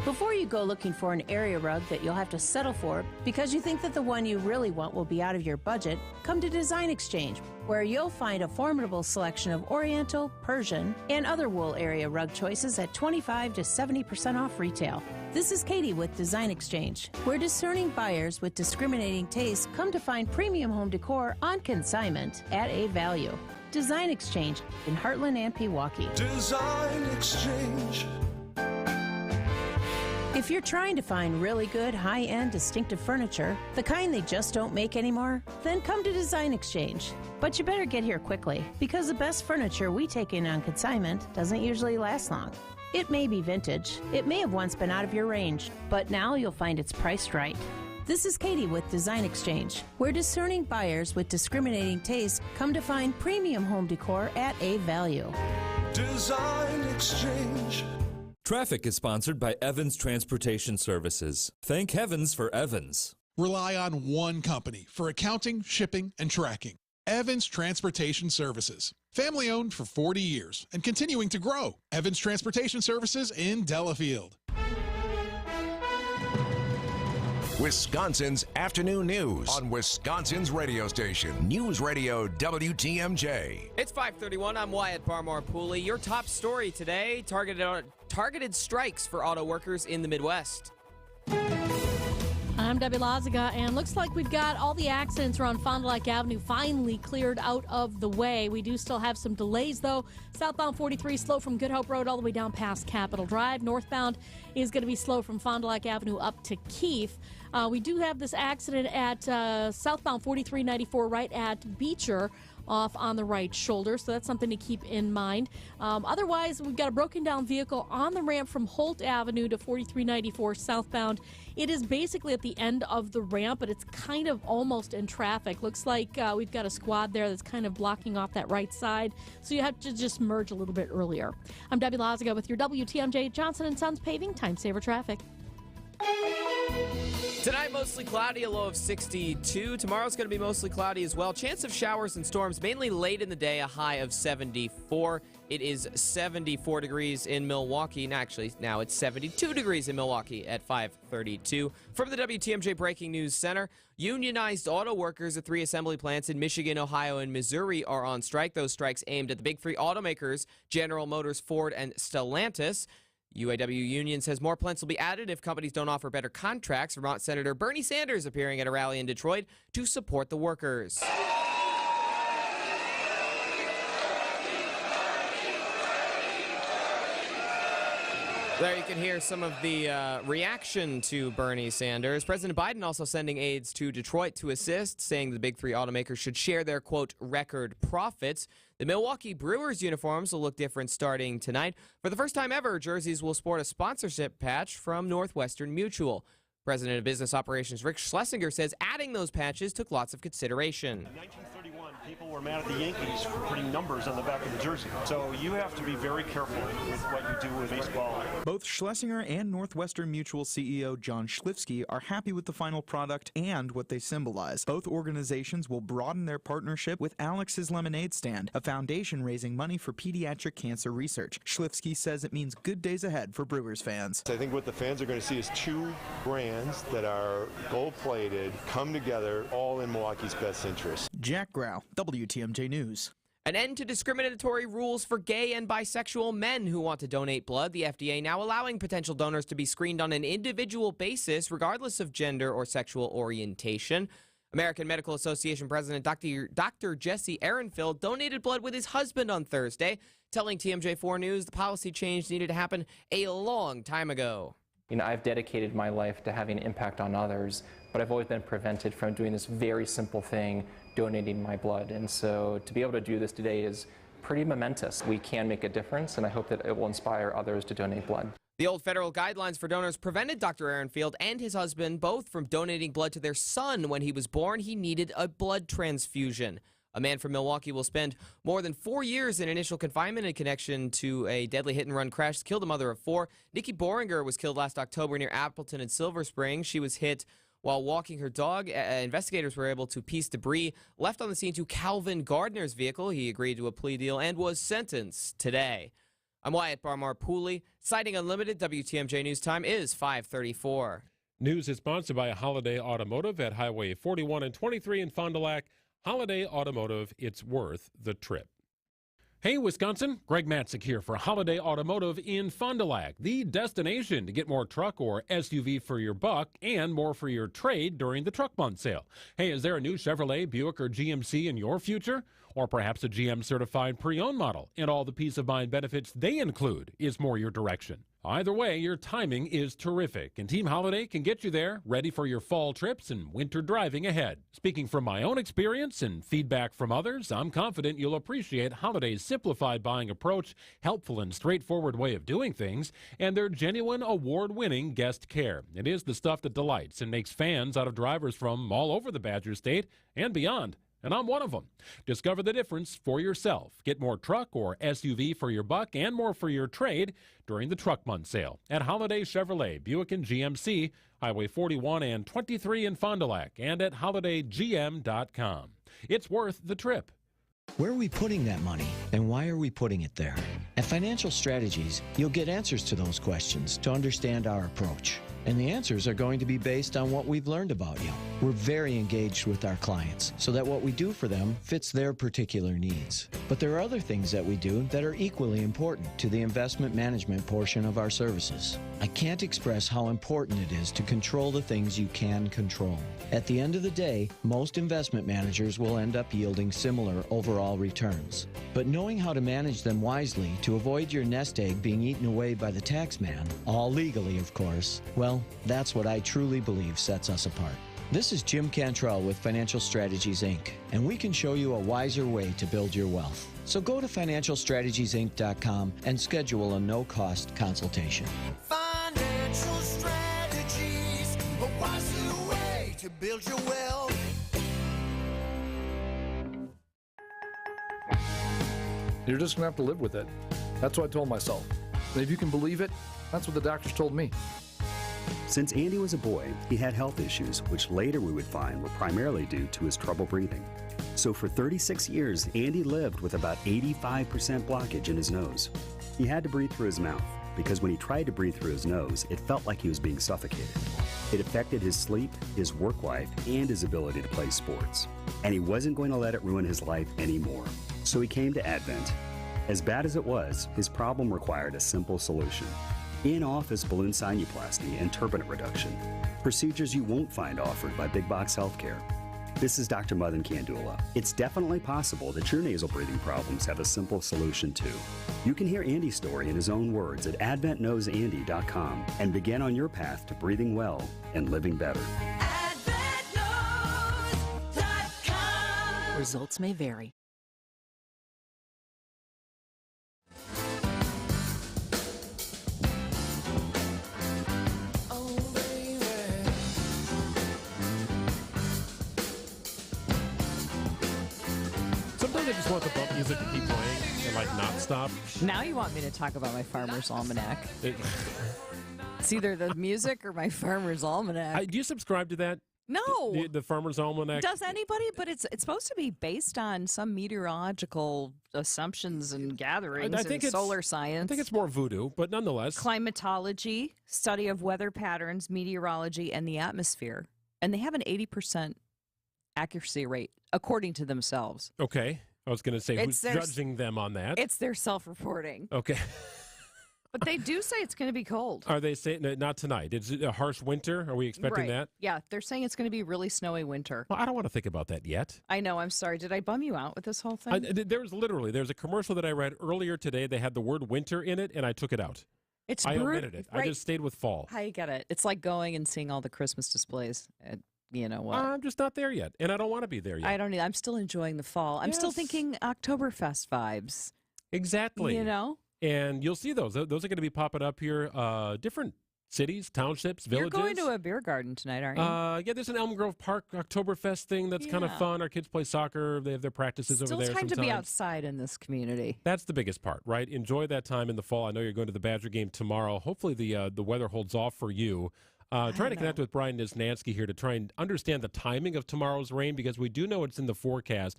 Before you go looking for an area rug that you'll have to settle for because you think that the one you really want will be out of your budget, come to Design Exchange, where you'll find a formidable selection of Oriental, Persian, and other wool area rug choices at 25 to 70% off retail. This is Katie with Design Exchange, where discerning buyers with discriminating tastes come to find premium home decor on consignment at a value. Design Exchange in Heartland and Pewaukee. Design Exchange. If you're trying to find really good, high-end, distinctive furniture, the kind they just don't make anymore, then come to Design Exchange. But you better get here quickly, because the best furniture we take in on consignment doesn't usually last long. It may be vintage, it may have once been out of your range, but now you'll find it's priced right. This is Katie with Design Exchange, where discerning buyers with discriminating tastes come to find premium home decor at a value. Design Exchange. Traffic is sponsored by Evans Transportation Services. Thank heavens for Evans. Rely on one company for accounting, shipping, and tracking. Evans Transportation Services. Family owned for 40 years and continuing to grow. Evans Transportation Services in Delafield. Wisconsin's afternoon news on Wisconsin's radio station, News Radio WTMJ. It's 5:31. I'm Wyatt Barmore-Pooley. Your top story today, targeted strikes for auto workers in the Midwest. I'm Debbie Lazaga, and looks like we've got all the accidents around Fond du Lac Avenue finally cleared out of the way. We do still have some delays, though. Southbound 43 slow from Good Hope Road all the way down past Capitol Drive. Northbound is going to be slow from Fond du Lac Avenue up to Keefe. We do have this accident at southbound 4394 right at Beecher off on the right shoulder, so that's something to keep in mind. Otherwise, we've got a broken down vehicle on the ramp from Holt Avenue to 4394 southbound. It is basically at the end of the ramp, but it's kind of almost in traffic. Looks like we've got a squad there that's kind of blocking off that right side, so you have to just merge a little bit earlier. I'm Debbie Lazaga with your WTMJ Johnson & Sons Paving Time Saver Traffic. Tonight, mostly cloudy, a low of 62. Tomorrow's going to be mostly cloudy as well. Chance of showers and storms, mainly late in the day, a high of 74. It is 74 degrees in Milwaukee. Now it's 72 degrees in Milwaukee at 5:32. From the WTMJ Breaking News Center, unionized auto workers at 3 assembly plants in Michigan, Ohio, and Missouri are on strike. Those strikes aimed at the big three automakers, General Motors, Ford, and Stellantis. UAW union says more plants will be added if companies don't offer better contracts. Vermont Senator Bernie Sanders appearing at a rally in Detroit to support the workers. There you can hear some of the reaction to Bernie Sanders. President Biden also sending aides to Detroit to assist, saying the big three automakers should share their, quote, record profits. The Milwaukee Brewers uniforms will look different starting tonight. For the first time ever, jerseys will sport a sponsorship patch from Northwestern Mutual. President of Business Operations Rick Schlesinger says adding those patches took lots of consideration. In 1931, people were mad at the Yankees for putting numbers on the back of the jersey. So you have to be very careful with what you do with baseball. Both Schlesinger and Northwestern Mutual CEO John Schlifsky are happy with the final product and what they symbolize. Both organizations will broaden their partnership with Alex's Lemonade Stand, a foundation raising money for pediatric cancer research. Schlifsky says it means good days ahead for Brewers fans. I think what the fans are going to see is two brands that are gold-plated come together, all in Milwaukee's best interest. Jack Grau, WTMJ News. An end to discriminatory rules for gay and bisexual men who want to donate blood. The FDA now allowing potential donors to be screened on an individual basis, regardless of gender or sexual orientation. American Medical Association President Dr. Jesse Ehrenfeld donated blood with his husband on Thursday, telling TMJ4 News the policy change needed to happen a long time ago. You know, I've dedicated my life to having an impact on others, but I've always been prevented from doing this very simple thing, donating my blood. And so to be able to do this today is pretty momentous. We can make a difference, and I hope that it will inspire others to donate blood. The old federal guidelines for donors prevented Dr. Ehrenfeld and his husband both from donating blood to their son when he was born. He needed a blood transfusion. A man from Milwaukee will spend more than 4 years in initial confinement in connection to a deadly hit-and-run crash that killed a mother of 4. Nikki Boringer was killed last October near Appleton and Silver Spring. She was hit while walking her dog. Investigators were able to piece debris left on the scene to Calvin Gardner's vehicle. He agreed to a plea deal and was sentenced today. I'm Wyatt Barmar-Pooley. Citing Unlimited, WTMJ News Time is 5:34. News is sponsored by Holiday Automotive at Highway 41 and 23 in Fond du Lac. Holiday Automotive, it's worth the trip. Hey, Wisconsin, Greg Matzik here for Holiday Automotive in Fond du Lac, the destination to get more truck or SUV for your buck and more for your trade during the truck month sale. Hey, is there a new Chevrolet, Buick, or GMC in your future? Or perhaps a GM-certified pre-owned model, and all the peace of mind benefits they include is more your direction. Either way, your timing is terrific, and Team Holiday can get you there, ready for your fall trips and winter driving ahead. Speaking from my own experience and feedback from others, I'm confident you'll appreciate Holiday's simplified buying approach, helpful and straightforward way of doing things, and their genuine award-winning guest care. It is the stuff that delights and makes fans out of drivers from all over the Badger State and beyond. And I'm one of them. Discover the difference for yourself. Get more truck or SUV for your buck and more for your trade during the truck month sale at Holiday Chevrolet, Buick and GMC, Highway 41 and 23 in Fond du Lac, and at holidaygm.com. It's worth the trip. Where are we putting that money, and why are we putting it there? At Financial Strategies, you'll get answers to those questions to understand our approach. And the answers are going to be based on what we've learned about you. We're very engaged with our clients so that what we do for them fits their particular needs. But there are other things that we do that are equally important to the investment management portion of our services. I can't express how important it is to control the things you can control. At the end of the day, most investment managers will end up yielding similar overall returns. But knowing how to manage them wisely to avoid your nest egg being eaten away by the tax man, all legally of course, well, that's what I truly believe sets us apart. This is Jim Cantrell with Financial Strategies, Inc., and we can show you a wiser way to build your wealth. So go to financialstrategiesinc.com and schedule a no-cost consultation. Financial strategies, a wiser way to build your wealth. You're just going to have to live with it. That's what I told myself. And if you can believe it, that's what the doctors told me. Since Andy was a boy, he had health issues, which later we would find were primarily due to his trouble breathing. So for 36 years, Andy lived with about 85% blockage in his nose. He had to breathe through his mouth, because when he tried to breathe through his nose, it felt like he was being suffocated. It affected his sleep, his work life, and his ability to play sports. And he wasn't going to let it ruin his life anymore. So he came to Advent. As bad as it was, his problem required a simple solution. In-office balloon sinuplasty and turbinate reduction. Procedures you won't find offered by big box healthcare. This is Dr. Madan Kandula. It's definitely possible that your nasal breathing problems have a simple solution too. You can hear Andy's story in his own words at adventknowsandy.com and begin on your path to breathing well and living better. Results may vary. Sometimes I just want the bump music to keep playing and like not stop. Now you want me to talk about my Farmer's Almanac. It's either the music or my Farmer's Almanac. Do you subscribe to that? No. The Farmer's Almanac? Does anybody? But it's supposed to be based on some meteorological assumptions and gatherings and solar science. I think it's more voodoo, but nonetheless. Climatology, study of weather patterns, meteorology, and the atmosphere. And they have an 80% accuracy rate, according to themselves. Okay. I was going to say, who's judging them on that? It's their self-reporting. Okay. But they do say it's going to be cold. Are they saying not tonight? Is it a harsh winter? Are we expecting that? Yeah, they're saying it's going to be really snowy winter. Well, I don't want to think about that yet. I know. I'm sorry. Did I bum you out with this whole thing? There's a commercial that I read earlier today. They had the word winter in it, and I took it out. I omitted it. Right. I just stayed with fall. I get it. It's like going and seeing all the Christmas displays. You know what? I'm just not there yet, and I don't want to be there yet. I don't need. I'm still enjoying the fall. I'm still thinking Oktoberfest vibes. Exactly. You know? And you'll see those. Those are going to be popping up here. Different cities, townships, villages. You're going to a beer garden tonight, aren't you? Yeah, there's an Elm Grove Park Oktoberfest thing that's kind of fun. Our kids play soccer. They have their practices over there Still time sometimes. to be outside in this community. That's the biggest part, right? Enjoy that time in the fall. I know you're going to the Badger game tomorrow. Hopefully the weather holds off for you. Trying to connect with Brian Nisnansky here to try and understand the timing of tomorrow's rain, because we do know it's in the forecast.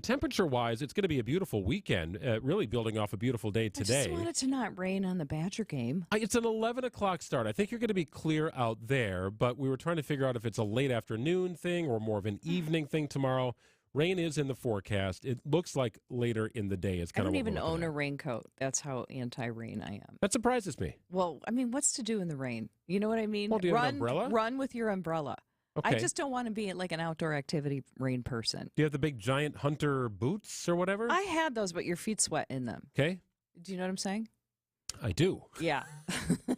Temperature-wise, it's going to be a beautiful weekend, really building off a beautiful day today. I just want it to not rain on the Badger game. It's an 11 o'clock start. I think you're going to be clear out there, but we were trying to figure out if it's a late afternoon thing or more of an evening thing tomorrow. Rain is in the forecast. It looks like later in the day. I don't even own a raincoat. That's how anti-rain I am. That surprises me. Well, I mean, what's to do in the rain? You know what I mean? Well, do you have an umbrella? Run with your umbrella. Okay. I just don't want to be like an outdoor activity rain person. Do you have the big giant hunter boots or whatever? I had those, but your feet sweat in them. Okay. Do you know what I'm saying? I do. Yeah.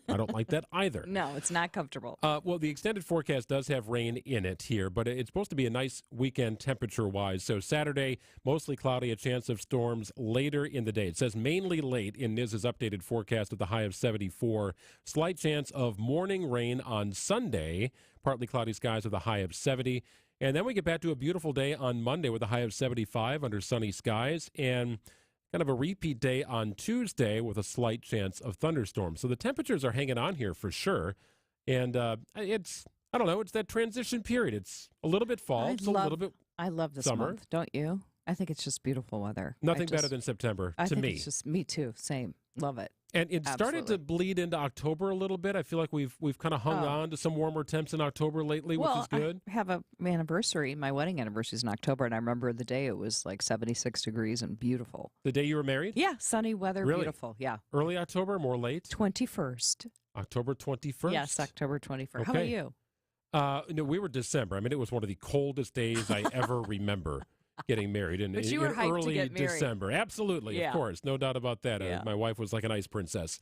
I don't like that either. No, it's not comfortable. Well, the extended forecast does have rain in it here, but it's supposed to be a nice weekend temperature-wise. So Saturday, mostly cloudy, a chance of storms later in the day. It says mainly late in NIS's updated forecast with a high of 74. Slight chance of morning rain on Sunday, partly cloudy skies with a high of 70. And then we get back to a beautiful day on Monday with a high of 75 under sunny skies. And kind of a repeat day on Tuesday with a slight chance of thunderstorms. So the temperatures are hanging on here for sure. And it's that transition period. It's a little bit fall. It's a little bit I love this summer. month, don't you? I think it's just beautiful weather. Nothing better than September to me. It's just me too. Same. Love it. And it started to bleed into October a little bit. I feel like we've kind of hung on to some warmer temps in October lately, which is good. I have an anniversary. My wedding anniversary is in October, and I remember the day it was like 76 degrees and beautiful. The day you were married? Yeah, sunny weather, Really? beautiful. Yeah. Early October, more late? 21st. October 21st? Yes, October 21st. How about Okay. you? No, we were December. I mean, it was one of the coldest days I ever remember getting married in, But you were hyped to early get married. December. Absolutely, Yeah. of course. No doubt about that. Yeah. My wife was like an ice princess.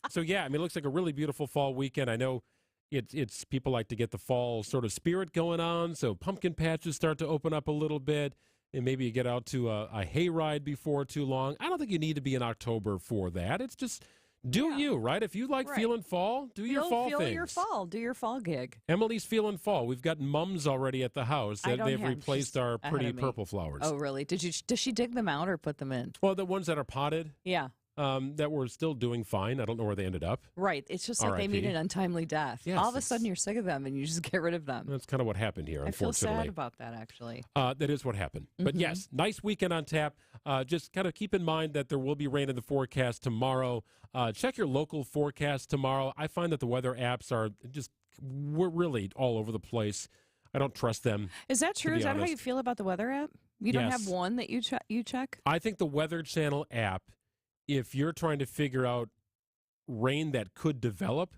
So, yeah, I mean, it looks like a really beautiful fall weekend. I know It's people like to get the fall sort of spirit going on, so pumpkin patches start to open up a little bit, and maybe you get out to a hayride before too long. I don't think you need to be in October for that. It's just do you, right? If you like feeling fall, do your fall feel things. your fall. Do your fall gig. Emily's feeling fall. We've got mums already at the house. I don't They've have- replaced she's our ahead pretty of me. purple flowers. Oh, really? Does she dig them out or put them in? Well, the ones that are potted, Yeah. that were still doing fine. I don't know where they ended up. Right. It's just like they meet an untimely death. Yes, All of a sudden, you're sick of them and you just get rid of them. That's kind of what happened here, I feel unfortunately. sad about that, actually. That is what happened. But yes, nice weekend on tap. Just kind of keep in mind that there will be rain in the forecast tomorrow. Check your local forecast tomorrow. I find that the weather apps we're really all over the place. I don't trust them. Is that to true? be Is that how honest. you feel about the weather app? You don't have Yes. one that you check? I think the Weather Channel app, if you're trying to figure out rain that could develop,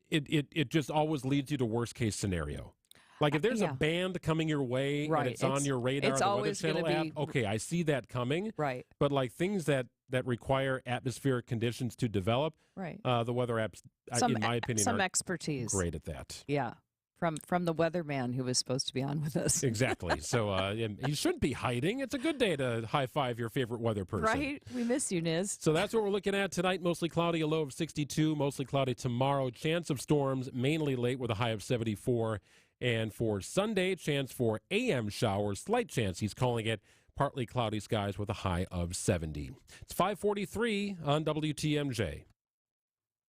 it just always leads you to worst case scenario. Like if there's yeah. a band coming your way Right. and it's on your radar, it's the Weather always Channel gonna app, be- okay, I see that coming. Right. But like things that require atmospheric conditions to develop, Right. The weather apps, in my opinion, some are expertise. great at that. Yeah. From the weatherman who was supposed to be on with us. Exactly. So you shouldn't be hiding. It's a good day to high five your favorite weather person. Right? We miss you, Niz. So that's what we're looking at tonight. Mostly cloudy, a low of 62. Mostly cloudy tomorrow. Chance of storms, mainly late with a high of 74. And for Sunday, chance for AM showers. Slight chance, he's calling it. Partly cloudy skies with a high of 70. It's 5:43 on WTMJ.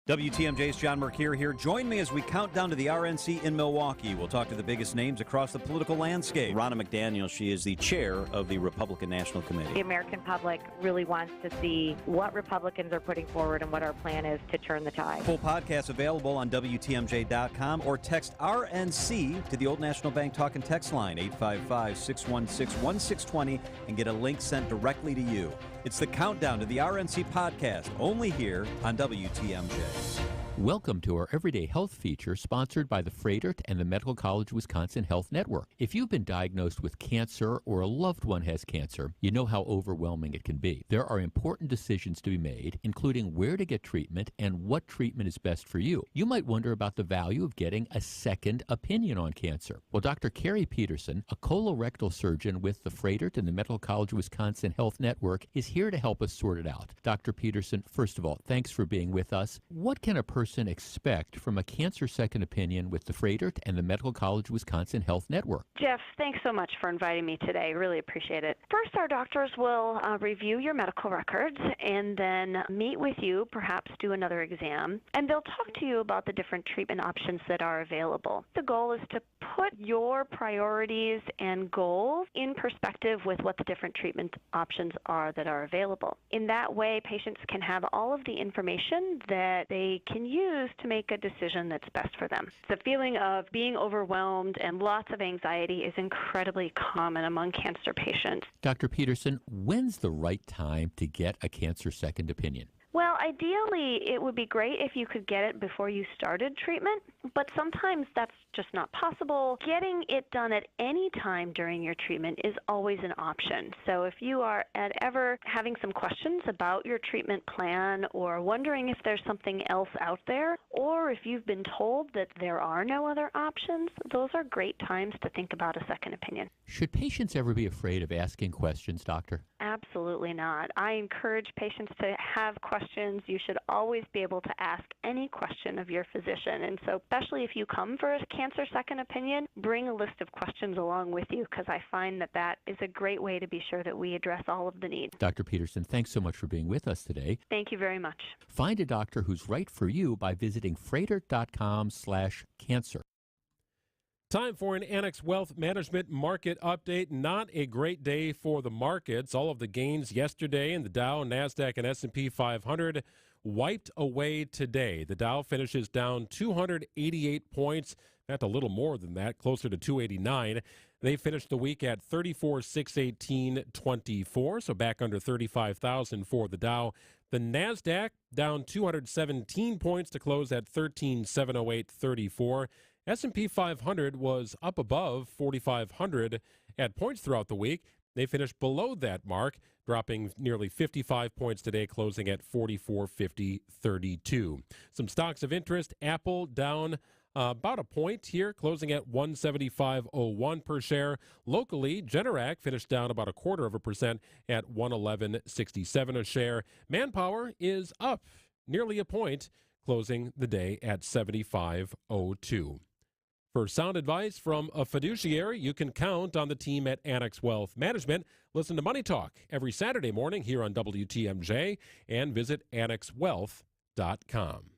WTMJ's John Mercure here. Join me as we count down to the RNC in Milwaukee. We'll talk to the biggest names across the political landscape. Ronna McDaniel, she is the chair of the Republican National Committee. The American public really wants to see what Republicans are putting forward and what our plan is to turn the tide. Full podcast available on WTMJ.com or text RNC to the Old National Bank Talk and Text line, 855-616-1620, and get a link sent directly to you. It's the countdown to the RNC podcast, only here on WTMJ. Welcome to our Everyday Health feature sponsored by the Froedtert and the Medical College Wisconsin Health Network. If you've been diagnosed with cancer or a loved one has cancer, you know how overwhelming it can be. There are important decisions to be made, including where to get treatment and what treatment is best for you. You might wonder about the value of getting a second opinion on cancer. Well, Dr. Carrie Peterson, a colorectal surgeon with the Froedtert and the Medical College Wisconsin Health Network, is here to help us sort it out. Dr. Peterson, first of all, thanks for being with us. What can a person expect from a cancer second opinion with the Froedtert and the Medical College Wisconsin Health Network? Jeff, thanks so much for inviting me today. Really appreciate it. First, our doctors will review your medical records and then meet with you, perhaps do another exam, and they'll talk to you about the different treatment options that are available. The goal is to put your priorities and goals in perspective with what the different treatment options are that are available. In that way, patients can have all of the information that they can use to make a decision that's best for them. The feeling of being overwhelmed and lots of anxiety is incredibly common among cancer patients. Dr. Peterson, when's the right time to get a cancer second opinion? Well, ideally, it would be great if you could get it before you started treatment, but sometimes that's just not possible. Getting it done at any time during your treatment is always an option. So if you are ever having some questions about your treatment plan or wondering if there's something else out there, or if you've been told that there are no other options, those are great times to think about a second opinion. Should patients ever be afraid of asking questions, doctor? Absolutely not. I encourage patients to have questions. You should always be able to ask any question of your physician. And so especially if you come for a cancer second opinion, bring a list of questions along with you, because I find that that is a great way to be sure that we address all of the needs. Dr. Peterson, thanks so much for being with us today. Thank you very much. Find a doctor who's right for you by visiting Froedtert.com/cancer. Time for an Annex Wealth Management market update. Not a great day for the markets. All of the gains yesterday in the Dow, NASDAQ, and S&P 500 wiped away today. The Dow finishes down 288 points. In fact, a little more than that, closer to 289. They finished the week at 34,618.24, so back under 35,000 for the Dow. The NASDAQ down 217 points to close at 13,708.34. S&P 500 was up above 4,500 at points throughout the week. They finished below that mark, dropping nearly 55 points today, closing at 44.50.32. Some stocks of interest: Apple down about a point here, closing at 175.01 per share. Locally, Generac finished down about 0.25% at 111.67 a share. Manpower is up nearly a point, closing the day at 75.02. For sound advice from a fiduciary, you can count on the team at Annex Wealth Management. Listen to Money Talk every Saturday morning here on WTMJ and visit annexwealth.com.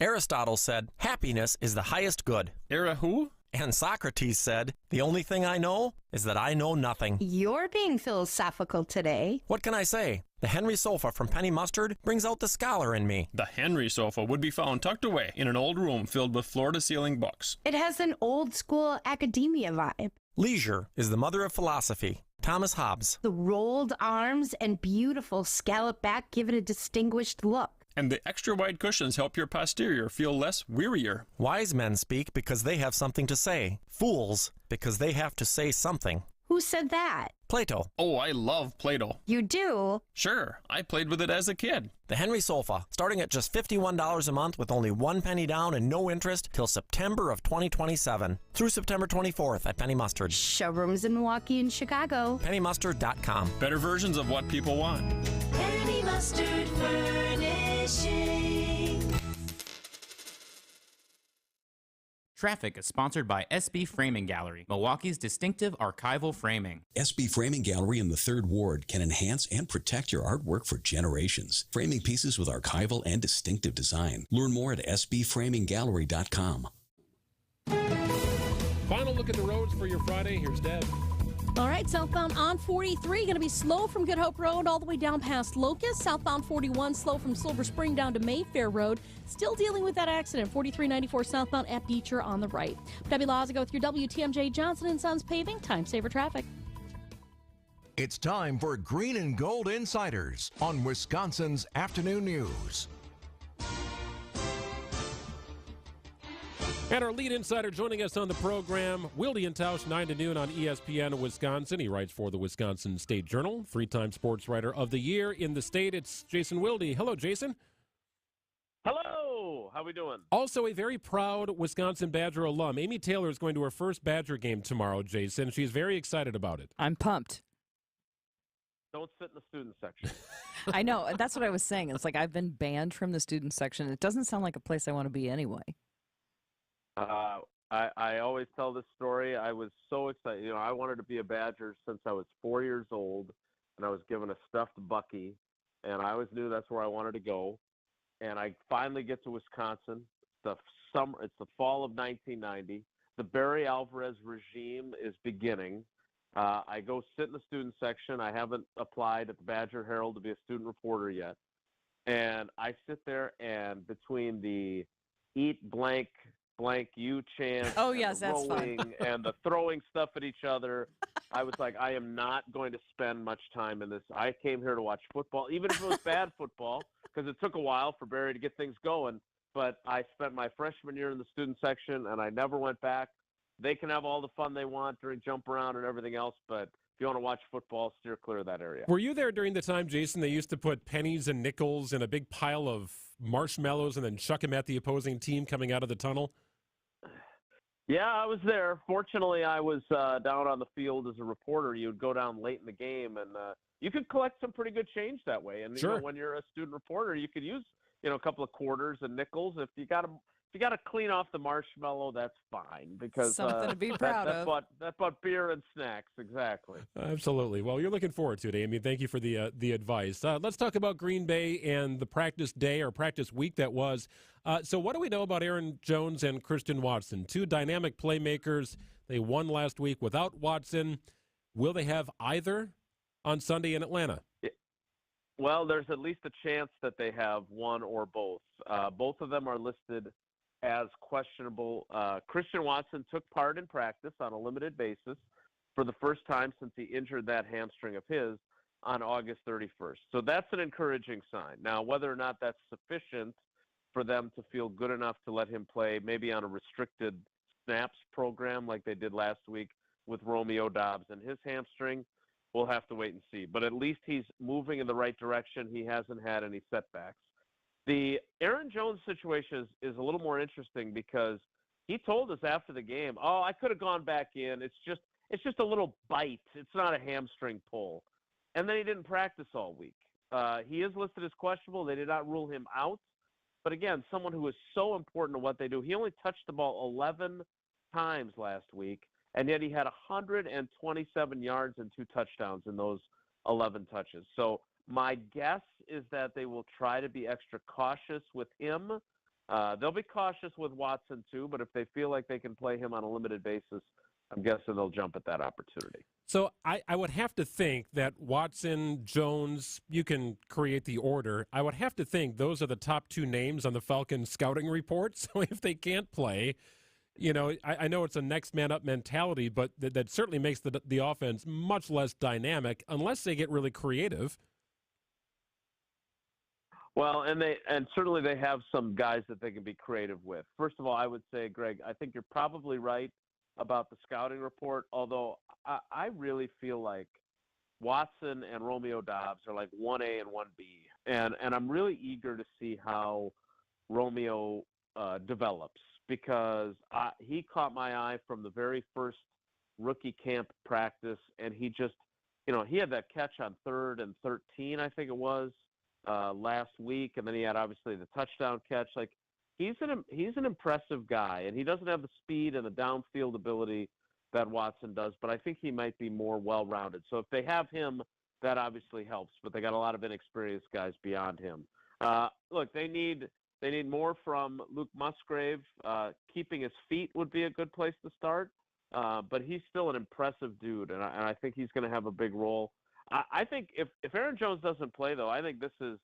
Aristotle said, happiness is the highest good. Who? And Socrates said, the only thing I know is that I know nothing. You're being philosophical today. What can I say? The Henry sofa from Penny Mustard brings out the scholar in me. The Henry sofa would be found tucked away in an old room filled with floor-to-ceiling books. It has an old-school academia vibe. Leisure is the mother of philosophy. Thomas Hobbes. The rolled arms and beautiful scallop back give it a distinguished look. And the extra wide cushions help your posterior feel less wearier. Wise men speak because they have something to say. Fools because they have to say something. Who said that? Plato. Oh, I love Play-Doh. You do? Sure, I played with it as a kid. The Henry sofa, starting at just $51 a month with only 1 penny down and no interest till September of 2027. Through September 24th at Penny Mustard. Showrooms in Milwaukee and Chicago. PennyMustard.com. Better versions of what people want. Penny Mustard Furnishing. Traffic is sponsored by SB Framing Gallery, Milwaukee's distinctive archival framing. SB Framing Gallery in the 3rd Ward can enhance and protect your artwork for generations. Framing pieces with archival and distinctive design. Learn more at sbframinggallery.com. Final look at the roads for your Friday. Here's Deb. All right, southbound on 43, going to be slow from Good Hope Road all the way down past Locust. Southbound 41, slow from Silver Spring down to Mayfair Road. Still dealing with that accident. 4394 southbound at Beecher on the right. Debbie Lazago with your WTMJ Johnson & Sons Paving Time Saver Traffic. It's time for Green and Gold Insiders on Wisconsin's Afternoon News. And our lead insider joining us on the program, Wilde and Tausch, 9 to noon on ESPN Wisconsin. He writes for the Wisconsin State Journal, 3-time Sports Writer of the Year in the state. It's Jason Wilde. Hello, Jason. Hello. How we doing? Also a very proud Wisconsin Badger alum. Amy Taylor is going to her first Badger game tomorrow, Jason. She's very excited about it. I'm pumped. Don't sit in the student section. I know. That's what I was saying. It's like I've been banned from the student section. It doesn't sound like a place I want to be anyway. I always tell this story. I was so excited. You know, I wanted to be a Badger since I was 4 years old, and I was given a stuffed Bucky, and I always knew that's where I wanted to go. And I finally get to Wisconsin. It's the fall of 1990. The Barry Alvarez regime is beginning. I go sit in the student section. I haven't applied at the Badger Herald to be a student reporter yet. And I sit there, and between the eat blank you chant, oh yes, that's fun, and the throwing stuff at each other, I was like, I am not going to spend much time in this. I came here to watch football, even if it was bad football, because it took a while for Barry to get things going. But I spent my freshman year in the student section, and I never went back. They can have all the fun they want during jump around and everything else, but if you want to watch football, steer clear of that area. Were you there during the time, Jason, they used to put pennies and nickels in a big pile of marshmallows and then chuck them at the opposing team coming out of the tunnel? Yeah, I was there. Fortunately, I was down on the field as a reporter. You would go down late in the game, and you could collect some pretty good change that way. And sure, you know, when you're a student reporter, you could use a couple of quarters and nickels. If you got to clean off the marshmallow, that's fine, because something to be proud of. That bought beer and snacks, exactly. Absolutely. Well, you're looking forward to it, Amy. Thank you for the advice. Let's talk about Green Bay and the practice day or practice week that was. So what do we know about Aaron Jones and Christian Watson? Two dynamic playmakers. They won last week without Watson. Will they have either on Sunday in Atlanta? Well, there's at least a chance that they have one or both. Both of them are listed as questionable. Christian Watson took part in practice on a limited basis for the first time since he injured that hamstring of his on August 31st. So that's an encouraging sign. Now, whether or not that's sufficient for them to feel good enough to let him play maybe on a restricted snaps program like they did last week with Romeo Doubs and his hamstring, we'll have to wait and see. But at least he's moving in the right direction. He hasn't had any setbacks. The Aaron Jones situation is a little more interesting because he told us after the game, "Oh, I could have gone back in. It's just a little bite. It's not a hamstring pull." And then he didn't practice all week. He is listed as questionable. They did not rule him out. But again, someone who is so important to what they do. He only touched the ball 11 times last week, and yet he had 127 yards and 2 touchdowns in those 11 touches. So my guess is that they will try to be extra cautious with him. They'll be cautious with Watson too, but if they feel like they can play him on a limited basis, I'm guessing they'll jump at that opportunity. So I would have to think that Watson, Jones, you can create the order. I would have to think those are the top 2 names on the Falcons scouting report. So if they can't play, I know it's a next man up mentality, but that certainly makes the offense much less dynamic unless they get really creative. Well, and certainly they have some guys that they can be creative with. First of all, I would say, Greg, I think you're probably right about the scouting report, although I really feel like Watson and Romeo Doubs are like 1A and 1B. And I'm really eager to see how Romeo develops because he caught my eye from the very first rookie camp practice, and he just, he had that catch on 3rd and 13, I think it was, last week, and then he had obviously the touchdown catch. Like, he's an impressive guy, and he doesn't have the speed and the downfield ability that Watson does, but I think he might be more well-rounded. So if they have him, that obviously helps, but they got a lot of inexperienced guys beyond him. Look, they need more from Luke Musgrave. Keeping his feet would be a good place to start, but he's still an impressive dude, and I think he's going to have a big role. I think if Aaron Jones doesn't play, though, I think this is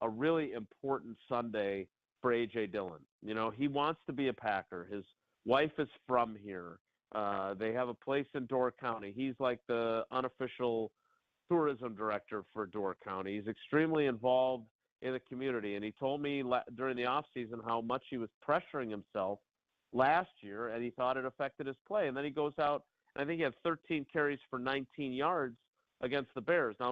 a really important Sunday for A.J. Dillon. He wants to be a Packer. His wife is from here. They have a place in Door County. He's like the unofficial tourism director for Door County. He's extremely involved in the community, and he told me during the offseason how much he was pressuring himself last year, and he thought it affected his play. And then he goes out, and I think he had 13 carries for 19 yards against the Bears. Now,